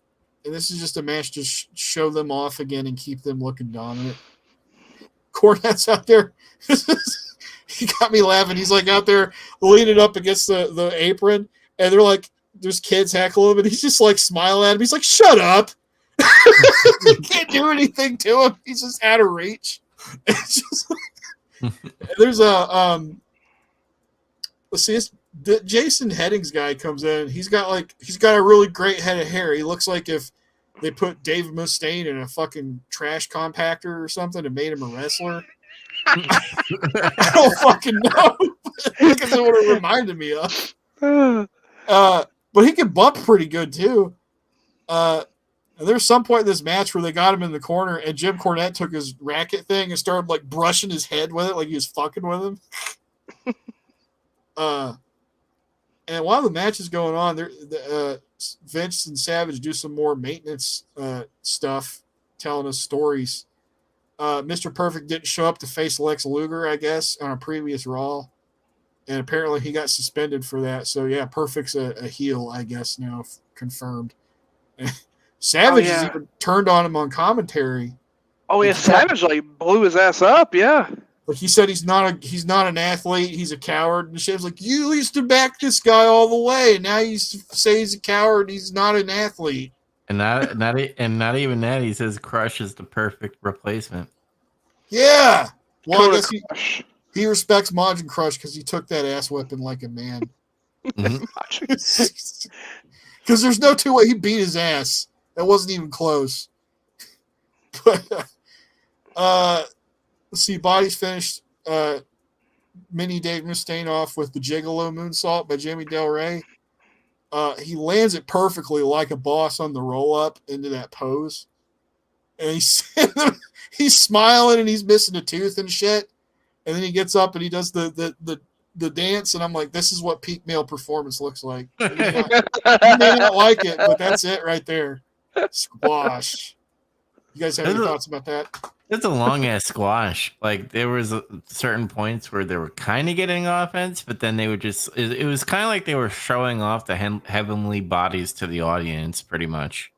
and this is just a match to show them off again and keep them looking dominant. Cornette's out there. He got me laughing. He's like out there leaning up against the apron, and they're like, there's kids heckling him, and he's just like smiling at him. He's like, shut up. They can't do anything to him. He's just out of reach. It's just there's a let's see, the Jason Headings guy comes in. He's got a really great head of hair. He looks like if they put Dave Mustaine in a fucking trash compactor or something and made him a wrestler. I don't fucking know. Because it would have reminded me of. But he can bump pretty good too. And there's some point in this match where they got him in the corner and Jim Cornette took his racket thing and started like brushing his head with it like he was fucking with him. And while the match is going on, Vince and Savage do some more maintenance stuff, telling us stories. Mr. Perfect didn't show up to face Lex Luger, I guess, on a previous Raw. And apparently he got suspended for that. So, yeah, Perfect's a heel, I guess, now confirmed. Savage has even turned on him on commentary. Oh, yeah, Savage like blew his ass up, yeah. Like he said he's not an athlete, he's a coward. And Shiv's like, you used to back this guy all the way, and now you say he's a coward, he's not an athlete. And not even that, he says Crush is the perfect replacement. Yeah. Well, I guess Crush. he respects Majin Crush because he took that ass whipping like a man. Because there's no two way he beat his ass. That wasn't even close. But let's see, Bodies finished mini Dave Mustaine off with the Gigolo Moonsault by Jimmy Del Rey. He lands it perfectly like a boss on the roll-up into that pose. And he's smiling and he's missing a tooth and shit. And then he gets up and he does the dance, and I'm like, this is what peak male performance looks like. You may not like it, but that's it right there. Squash. You guys have any thoughts about that? It's a long ass squash. Like there was certain points where they were kind of getting offense, but then they would just. It was kind of like they were showing off the Heavenly Bodies to the audience, pretty much.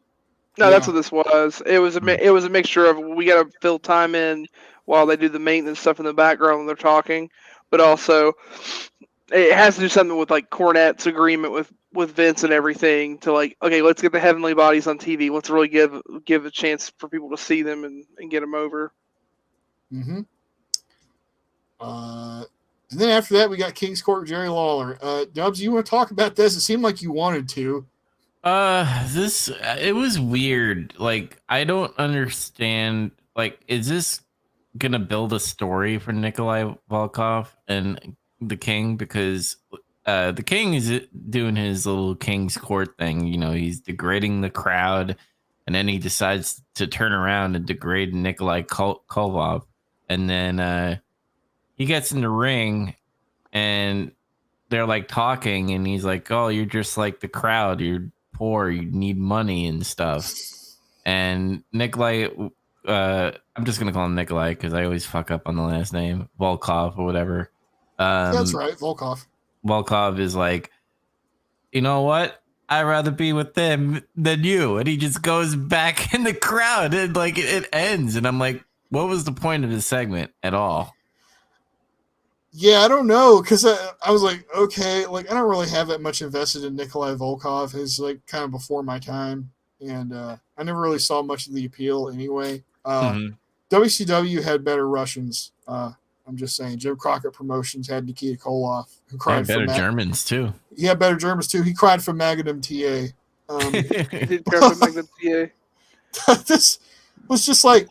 No, that's what this was. It was a mixture of we got to fill time in while they do the maintenance stuff in the background when they're talking, but also it has to do something with like Cornette's agreement with Vince and everything to like, okay, let's get the Heavenly Bodies on TV. Let's really give a chance for people to see them and get them over. Mm-hmm. And then after that, we got King's Court Jerry Lawler. Dubs, you want to talk about this? It seemed like you wanted to. It was weird. Like I don't understand. like, is this gonna build a story for Nikolai Volkov and the King? Because the King is doing his little King's Court thing. You know, he's degrading the crowd, and then he decides to turn around and degrade Nikolai Kolov, and then he gets in the ring, and they're like talking, and he's like, "Oh, you're just like the crowd. You're poor. You need money and stuff." And Nikolai, I'm just gonna call him Nikolai because I always fuck up on the last name, Volkov or whatever. That's right, Volkov. Volkov is like, you know what? I'd rather be with them than you. And he just goes back in the crowd, and like it ends. And I'm like, what was the point of this segment at all? Yeah, I don't know, because I was like, okay, like I don't really have that much invested in Nikolai Volkov. He's like kind of before my time, and I never really saw much of the appeal anyway. WCW had better Russians. I'm just saying, Jim Crockett Promotions had Nikita Koloff, who cried better for Germans too. He had better Germans too. He cried for Magnum TA. He did cry for Magnum TA. This was just like.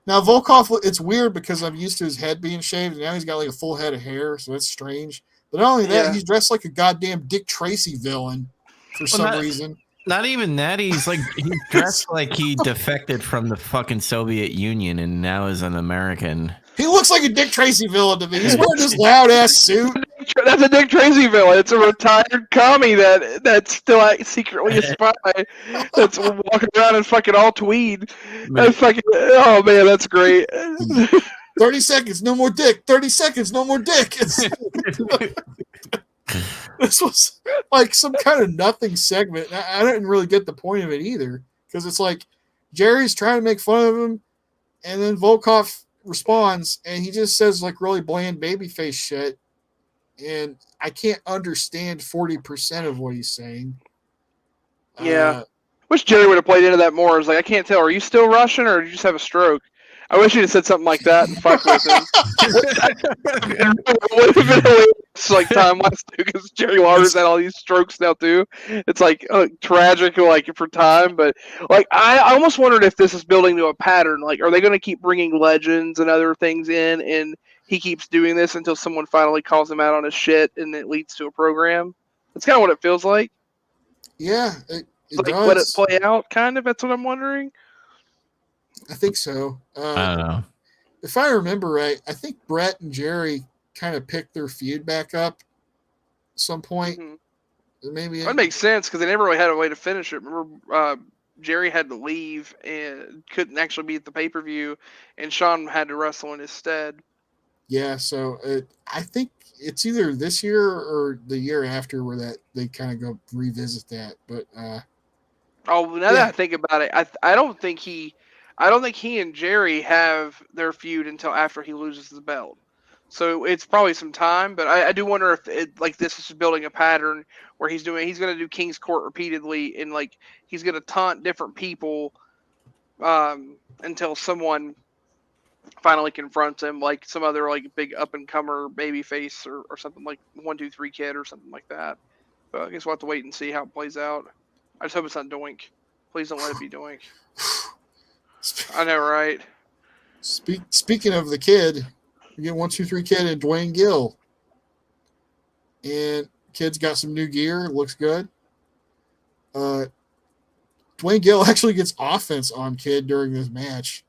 Now Volkov, it's weird because I'm used to his head being shaved, and now he's got like a full head of hair, so that's strange. But not only that, he's dressed like a goddamn Dick Tracy villain for some reason. Not even that. He's dressed like he defected from the fucking Soviet Union and now is an American. He looks like a Dick Tracy villain to me. He's wearing this loud ass suit. That's a Dick Tracy villain. It's a retired commie that's still secretly a spy that's walking around in fucking all tweed. That's fucking, oh man, that's great. 30 seconds, no more dick. 30 seconds, no more dick. This was like some kind of nothing segment. I didn't really get the point of it either, because it's like Jerry's trying to make fun of him, and then Volkov responds, and he just says like really bland babyface shit, and I can't understand 40% of what he's saying. Yeah. Wish Jerry would have played into that more. It's like, I can't tell. Are you still Russian, or did you just have a stroke? I wish he'd have said something like that and fuck with him. It would have been hilarious, like time-wise, too, because Jerry Lawler's had all these strokes now, too. It's like tragic, like for time, but like I almost wondered if this is building to a pattern. Like, are they going to keep bringing legends and other things in, and he keeps doing this until someone finally calls him out on his shit, and it leads to a program? That's kind of what it feels like. Yeah, it like, does. let it play out, kind of. That's what I'm wondering. I think so. I don't know. If I remember right, I think Brett and Jerry kind of picked their feud back up at some point. Mm-hmm. Maybe that makes sense because they never really had a way to finish it. Remember, Jerry had to leave and couldn't actually be at the pay-per-view, and Sean had to wrestle in his stead. Yeah, so I think it's either this year or the year after where that they kind of go revisit that. But that I think about it, I don't think he and Jerry have their feud until after he loses the belt. So it's probably some time, but I do wonder if this is building a pattern where he's going to do King's Court repeatedly, and like he's going to taunt different people until someone finally confronts him, like some other like big up and comer baby face or something like 1, 2, 3 Kid or something like that. But I guess we'll have to wait and see how it plays out. I just hope it's not Doink. Please don't let it be Doink. I know, right? Speaking of the Kid, we get 1, 2, 3 Kid and Dwayne Gill. And Kid's got some new gear. Looks good. Dwayne Gill actually gets offense on Kid during this match.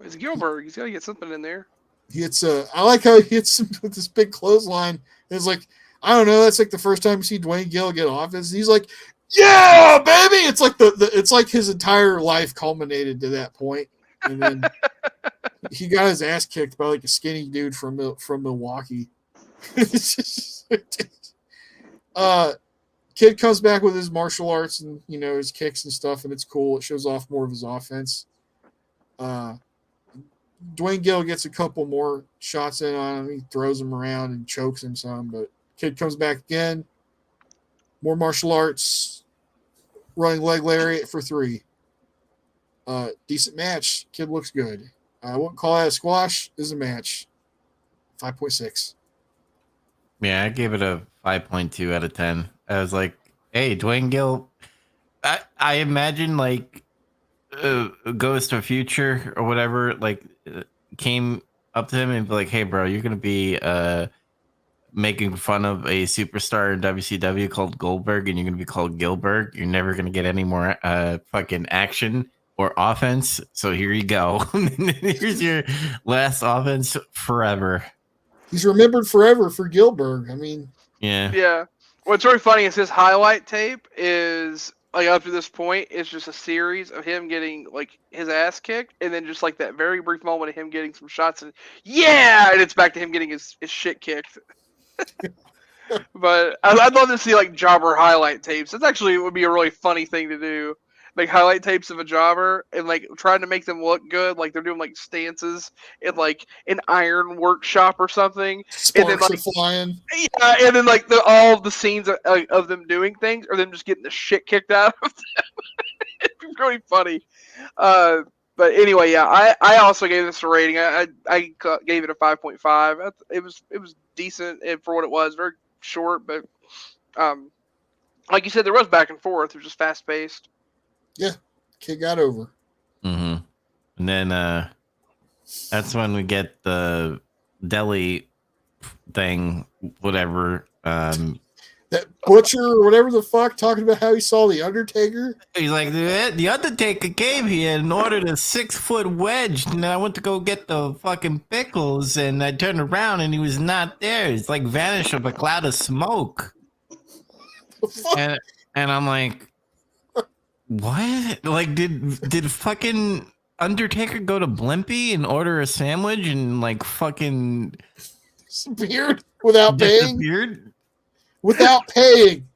It's Gilbert. He's got to get something in there. I like how he hits him with this big clothesline. It's like, I don't know, that's like the first time you see Dwayne Gill get offense. He's like, yeah, baby! It's like it's like his entire life culminated to that point. And then he got his ass kicked by like a skinny dude from Milwaukee. Kid comes back with his martial arts and his kicks and stuff, and it's cool. It shows off more of his offense. Dwayne Gill gets a couple more shots in on him. He throws him around and chokes him some, but Kid comes back again. More martial arts, running leg lariat for 3. Decent match. Kid looks good. I wouldn't call that a squash. This is a match. 5.6. Yeah, I gave it a 5.2 out of 10. I was like, hey, Dwayne Gill. I imagine like Ghost of Future or whatever, like, came up to him and be like, "Hey, bro, you're gonna be making fun of a superstar in WCW called Goldberg, and you're gonna be called Gilbert. You're never gonna get any more fucking action or offense. So here you go. Here's your last offense forever." He's remembered forever for Gilbert. I mean, Yeah. Yeah. What's really funny is his highlight tape is like up to this point it's just a series of him getting like his ass kicked, and then just like that very brief moment of him getting some shots, and and it's back to him getting his shit kicked. But I'd love to see like jobber highlight tapes. That's actually would be a really funny thing to do. Like highlight tapes of a jobber and like trying to make them look good, like they're doing like stances in like an iron workshop or something. And then sparks like are flying. yeah, and then like all the scenes of them doing things, or them just getting the shit kicked out of them. It'd be really funny. But anyway, yeah, I also gave this a rating. I gave it a 5.5. It was decent for what it was. Very short, but like you said, there was back and forth. It was just fast paced. Yeah, kid got over. Mm-hmm. And then that's when we get the deli thing, whatever. That butcher or whatever the fuck talking about how he saw the Undertaker. He's like, the Undertaker came here and ordered a 6-foot wedge, and I went to go get the fucking pickles, and I turned around and he was not there. He's like vanished of a cloud of smoke. The fuck? And I'm like, what? Like, did fucking Undertaker go to Blimpie and order a sandwich and like fucking Disappeared without paying. disappeared? Without paying.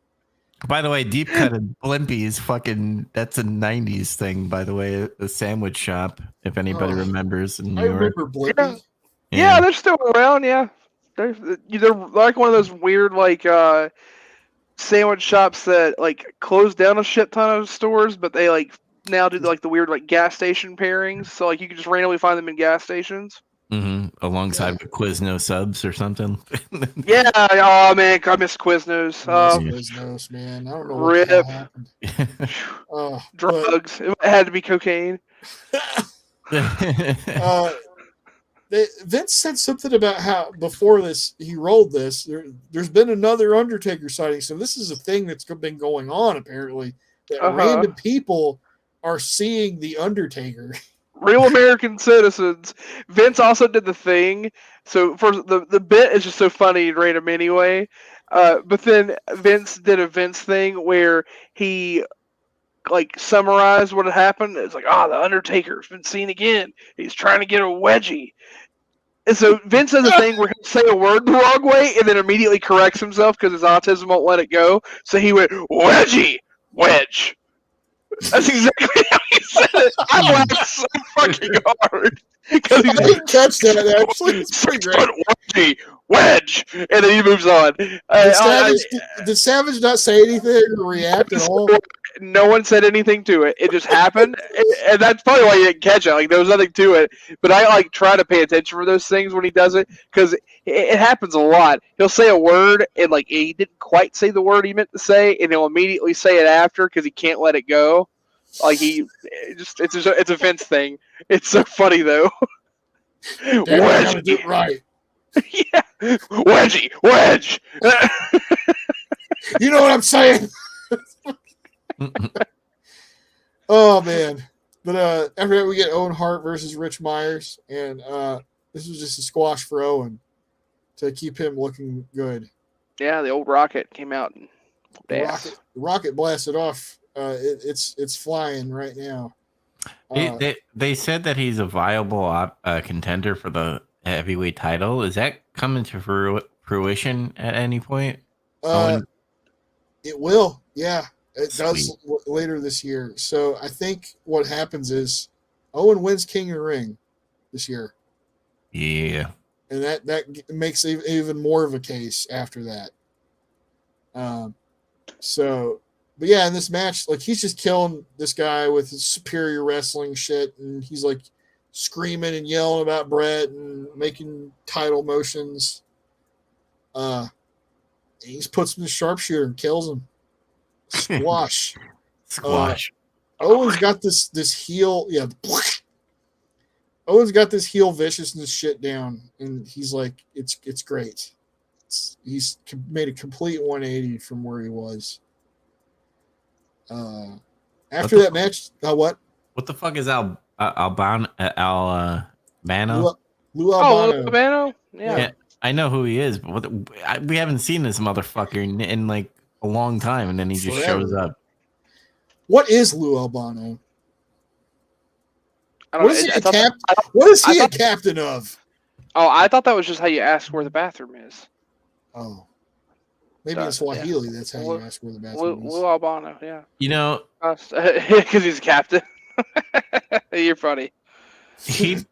By the way, Deep Cut and Blimpie is fucking, that's a 90s thing, by the way, a sandwich shop, if anybody remembers in New I York. remember Blimpie. Yeah, they're still around. Yeah, they're like one of those weird like sandwich shops that like closed down a shit ton of stores, but they like now do like the weird like gas station pairings. So like you can just randomly find them in gas stations. Mm-hmm. Alongside with Quizno subs or something. Yeah. Oh man, I miss Quiznos. Quiznos, man. I don't know what the hell happened. Drugs. It had to be cocaine. Vince said something about how before this he rolled this. There's been another Undertaker sighting, so this is a thing that's been going on apparently. That random people are seeing the Undertaker. Real American citizens. Vince also did the thing. So for the bit is just so funny and random anyway. But then Vince did a Vince thing where he like summarized what had happened. It's like, the Undertaker's been seen again. He's trying to get a wedgie. And so Vince does a thing where he'll say a word the wrong way and then immediately corrects himself because his autism won't let it go. So he went, wedgie, wedge. That's exactly how he said it. I laughed so fucking hard. I didn't catch that, actually. It's pretty great. Wedge, and then he moves on. Did Savage not say anything or react at all? No one said anything to it. It just happened, and that's probably why you didn't catch it. Like there was nothing to it. But I like try to pay attention for those things when he does it because it happens a lot. He'll say a word and like he didn't quite say the word he meant to say, and he'll immediately say it after because he can't let it go. Like it's a Vince thing. It's so funny though. Wedge, do it right. Yeah, wedge. You know what I'm saying? Oh man! But after that, we get Owen Hart versus Rich Myers, and this was just a squash for Owen to keep him looking good. Yeah, the old Rocket came out and the rocket blasted off. It's flying right now. They said that he's a viable contender for the heavyweight title. Is that coming to fruition at any point? It will. Yeah, it Sweet. does later this year. So I think what happens is Owen wins King of the Ring this year. Yeah, and that makes even more of a case after that. But yeah, in this match, like he's just killing this guy with his superior wrestling shit, and he's like screaming and yelling about Brett and making title motions. He just puts him in the sharpshooter and kills him. Squash. squash. Owen's got this heel, yeah. Owen's got this heel viciousness shit down, and he's like, it's great. He's made a complete 180 from where he was. After that match, what? What the fuck is Albano? Lou Oh, Albano. Albano? Yeah. I know who he is, but we haven't seen this motherfucker in like a long time, and then he just shows up. What is Lou Albano? What is he a captain of? Oh, I thought that was just how you ask where the bathroom is. Oh. Maybe in Swahili, that's how you ask where the bathroom is. Lou Albano, yeah. You know, because he's a captain. You're funny. He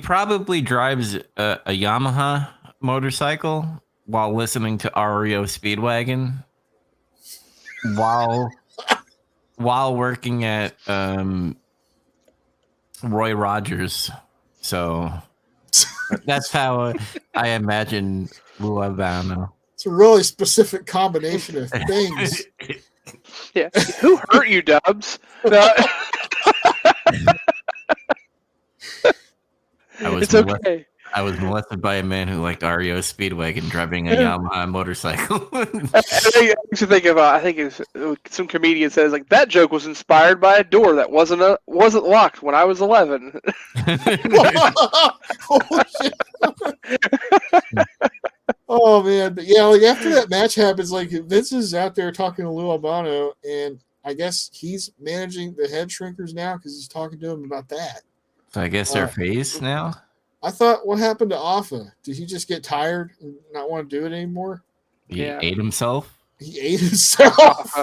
probably drives a Yamaha motorcycle while listening to REO Speedwagon while working at Roy Rogers. So that's how I imagine Lou Albano. It's a really specific combination of things. Yeah. Who hurt you, Dubs? No. It's okay. I was molested by a man who liked REO Speedwagon driving a Yamaha motorcycle. I think it's some comedian says like that joke was inspired by a door that wasn't locked when I was 11. Oh, shit. Oh man, but yeah, like after that match happens, like Vince is out there talking to Lou Albano, and I guess he's managing the head shrinkers now because he's talking to him about that. So I guess they're face now. I thought, what happened to Alpha? Did he just get tired and not want to do it anymore? He ate himself. He ate himself.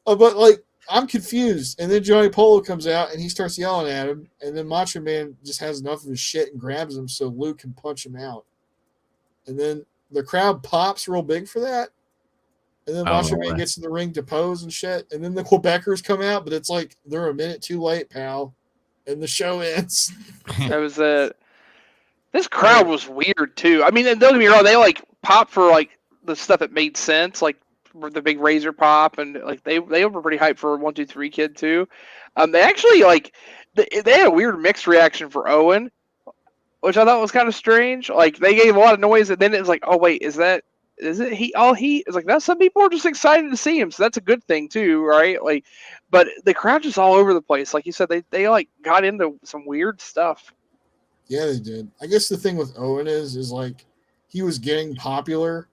But like, I'm confused. And then Johnny Polo comes out and he starts yelling at him, and then Macho Man just has enough of his shit and grabs him so Lou can punch him out. And then the crowd pops real big for that. And then Macho Man gets in the ring to pose and shit. And then the Quebecers come out, but it's like they're a minute too late, pal. And the show ends. That was this crowd was weird too. I mean, don't get me wrong, they like popped for like the stuff that made sense, like the big Razor pop, and like they were pretty hyped for 1, 2, 3 Kid too. They actually like they had a weird mixed reaction for Owen, which I thought was kind of strange. Like they gave a lot of noise, and then it was like, oh wait, is it he? All he is like that. Some people are just excited to see him, so that's a good thing too, right? Like, but the crowd just all over the place. Like you said, they like got into some weird stuff. Yeah, they did. I guess the thing with Owen is like he was getting popular,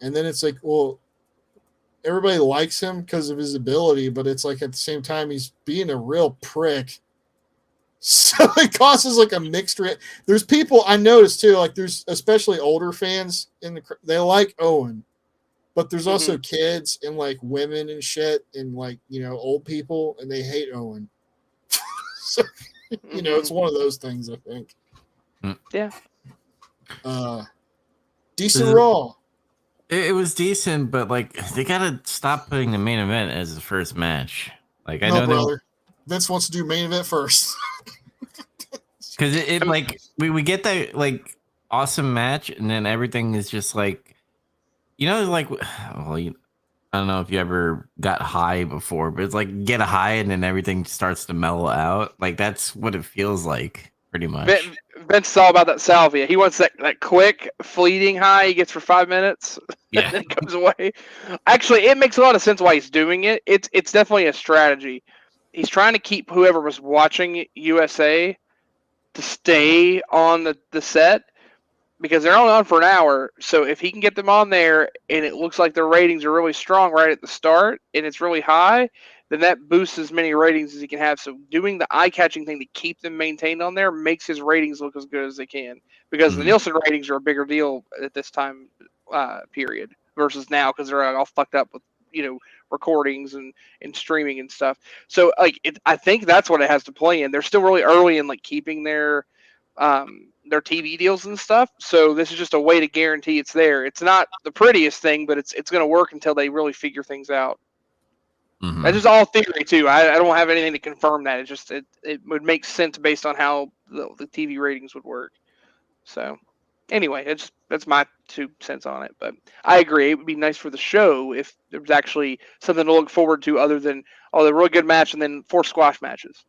and then it's like, well, everybody likes him because of his ability, but it's like at the same time he's being a real prick. So it causes like a mixed there's people I noticed too, like there's especially older fans they like Owen, but there's also kids and like women and shit and like, you know, old people, and they hate Owen. So, you know, it's one of those things, I think. Yeah. Decent Raw. It was decent, but like they gotta stop putting the main event as the first match. Like I know brother. Vince wants to do main event first. Because it like we get that like awesome match, and then everything is just like, you know, like, well, I don't know if you ever got high before, but it's like get a high and then everything starts to mellow out. Like that's what it feels like, pretty much. Vince is all about that salvia. He wants that quick, fleeting high he gets for 5 minutes, and then it comes away. Actually, it makes a lot of sense why he's doing it. It's definitely a strategy. He's trying to keep whoever was watching USA to stay on the set, because they're only on for an hour. So if he can get them on there and it looks like their ratings are really strong right at the start and it's really high, then that boosts as many ratings as he can have. So doing the eye-catching thing to keep them maintained on there makes his ratings look as good as they can, because the Nielsen ratings are a bigger deal at this time period versus now, because they're all fucked up with, you know, recordings and streaming and stuff. So like I think that's what it has to play in. They're still really early in like keeping their TV deals and stuff. So this is just a way to guarantee it's there. It's not the prettiest thing, but it's going to work until they really figure things out. That's just all theory too. I don't have anything to confirm that. It's just it would make sense based on how the TV ratings would work. So Anyway, that's my 2 cents on it. But I agree, it would be nice for the show if there was actually something to look forward to other than the really good match and then 4 squash matches,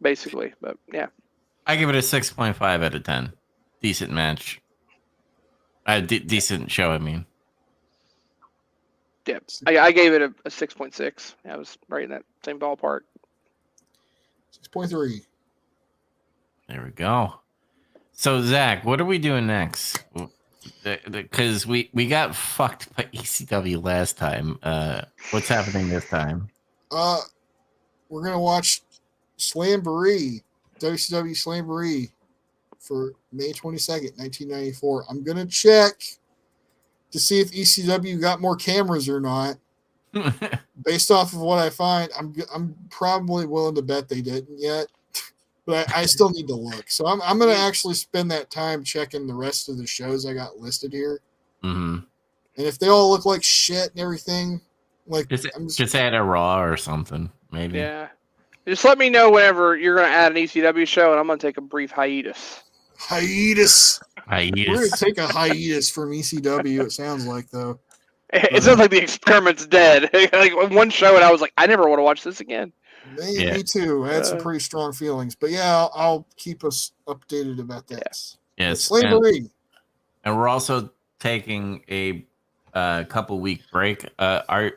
basically. But yeah, I give it a 6.5 out of 10. Decent match. Decent show. I mean, yeah, I gave it a 6.6. I was right in that same ballpark. 6.3. There we go. So Zach, what are we doing next? Because we got fucked by ECW last time. What's happening this time? We're gonna watch Slamboree, WCW Slamboree, for May 22nd, 1994. I'm gonna check to see if ECW got more cameras or not. Based off of what I find, I'm probably willing to bet they didn't yet, but I still need to look. So I'm gonna actually spend that time checking the rest of the shows I got listed here. Mm-hmm. And if they all look like shit and everything, like just add a Raw or something, maybe. Yeah, just let me know whenever you're gonna add an ECW show, and I'm gonna take a brief hiatus. Hiatus. We're gonna take a hiatus from ECW. It sounds like though. It sounds like the experiment's dead. Like one show, and I was like, I never want to watch this again. Me too. I had some pretty strong feelings, but yeah, I'll keep us updated about that. Yes, Slavery. And we're also taking a couple week break. Are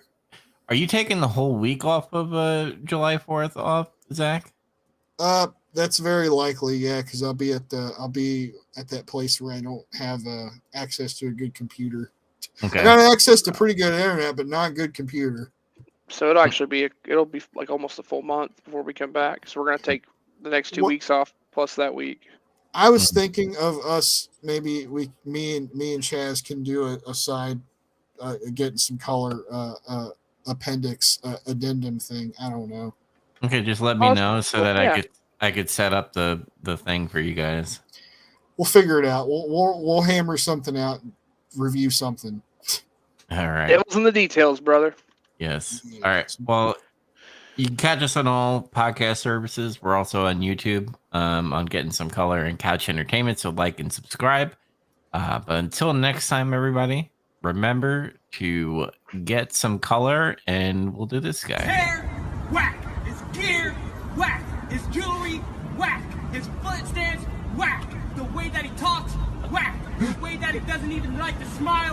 you taking the whole week off of July 4th off, Zach? That's very likely, yeah, because I'll be at that place where I don't have access to a good computer. Okay. I got access to pretty good internet, but not a good computer. So it'll be like almost a full month before we come back. So we're gonna take the next 2 weeks off plus that week. I was thinking of us maybe me and Chaz can do a side getting some color appendix addendum thing. I don't know. Okay, just let me know so that I could set up the thing for you guys. We'll figure it out. We'll hammer something out and review something. All right. Devil's in the details, brother. Yes. All right. Well, you can catch us on all podcast services. We're also on YouTube on Getting Some Color and Couch Entertainment. So like and subscribe. But until next time, everybody, remember to get some color, and we'll do this guy. Hair, whack. His gear, whack. His jewelry, whack. His footstands, whack. The way that he talks, whack. The way that he doesn't even like to smile.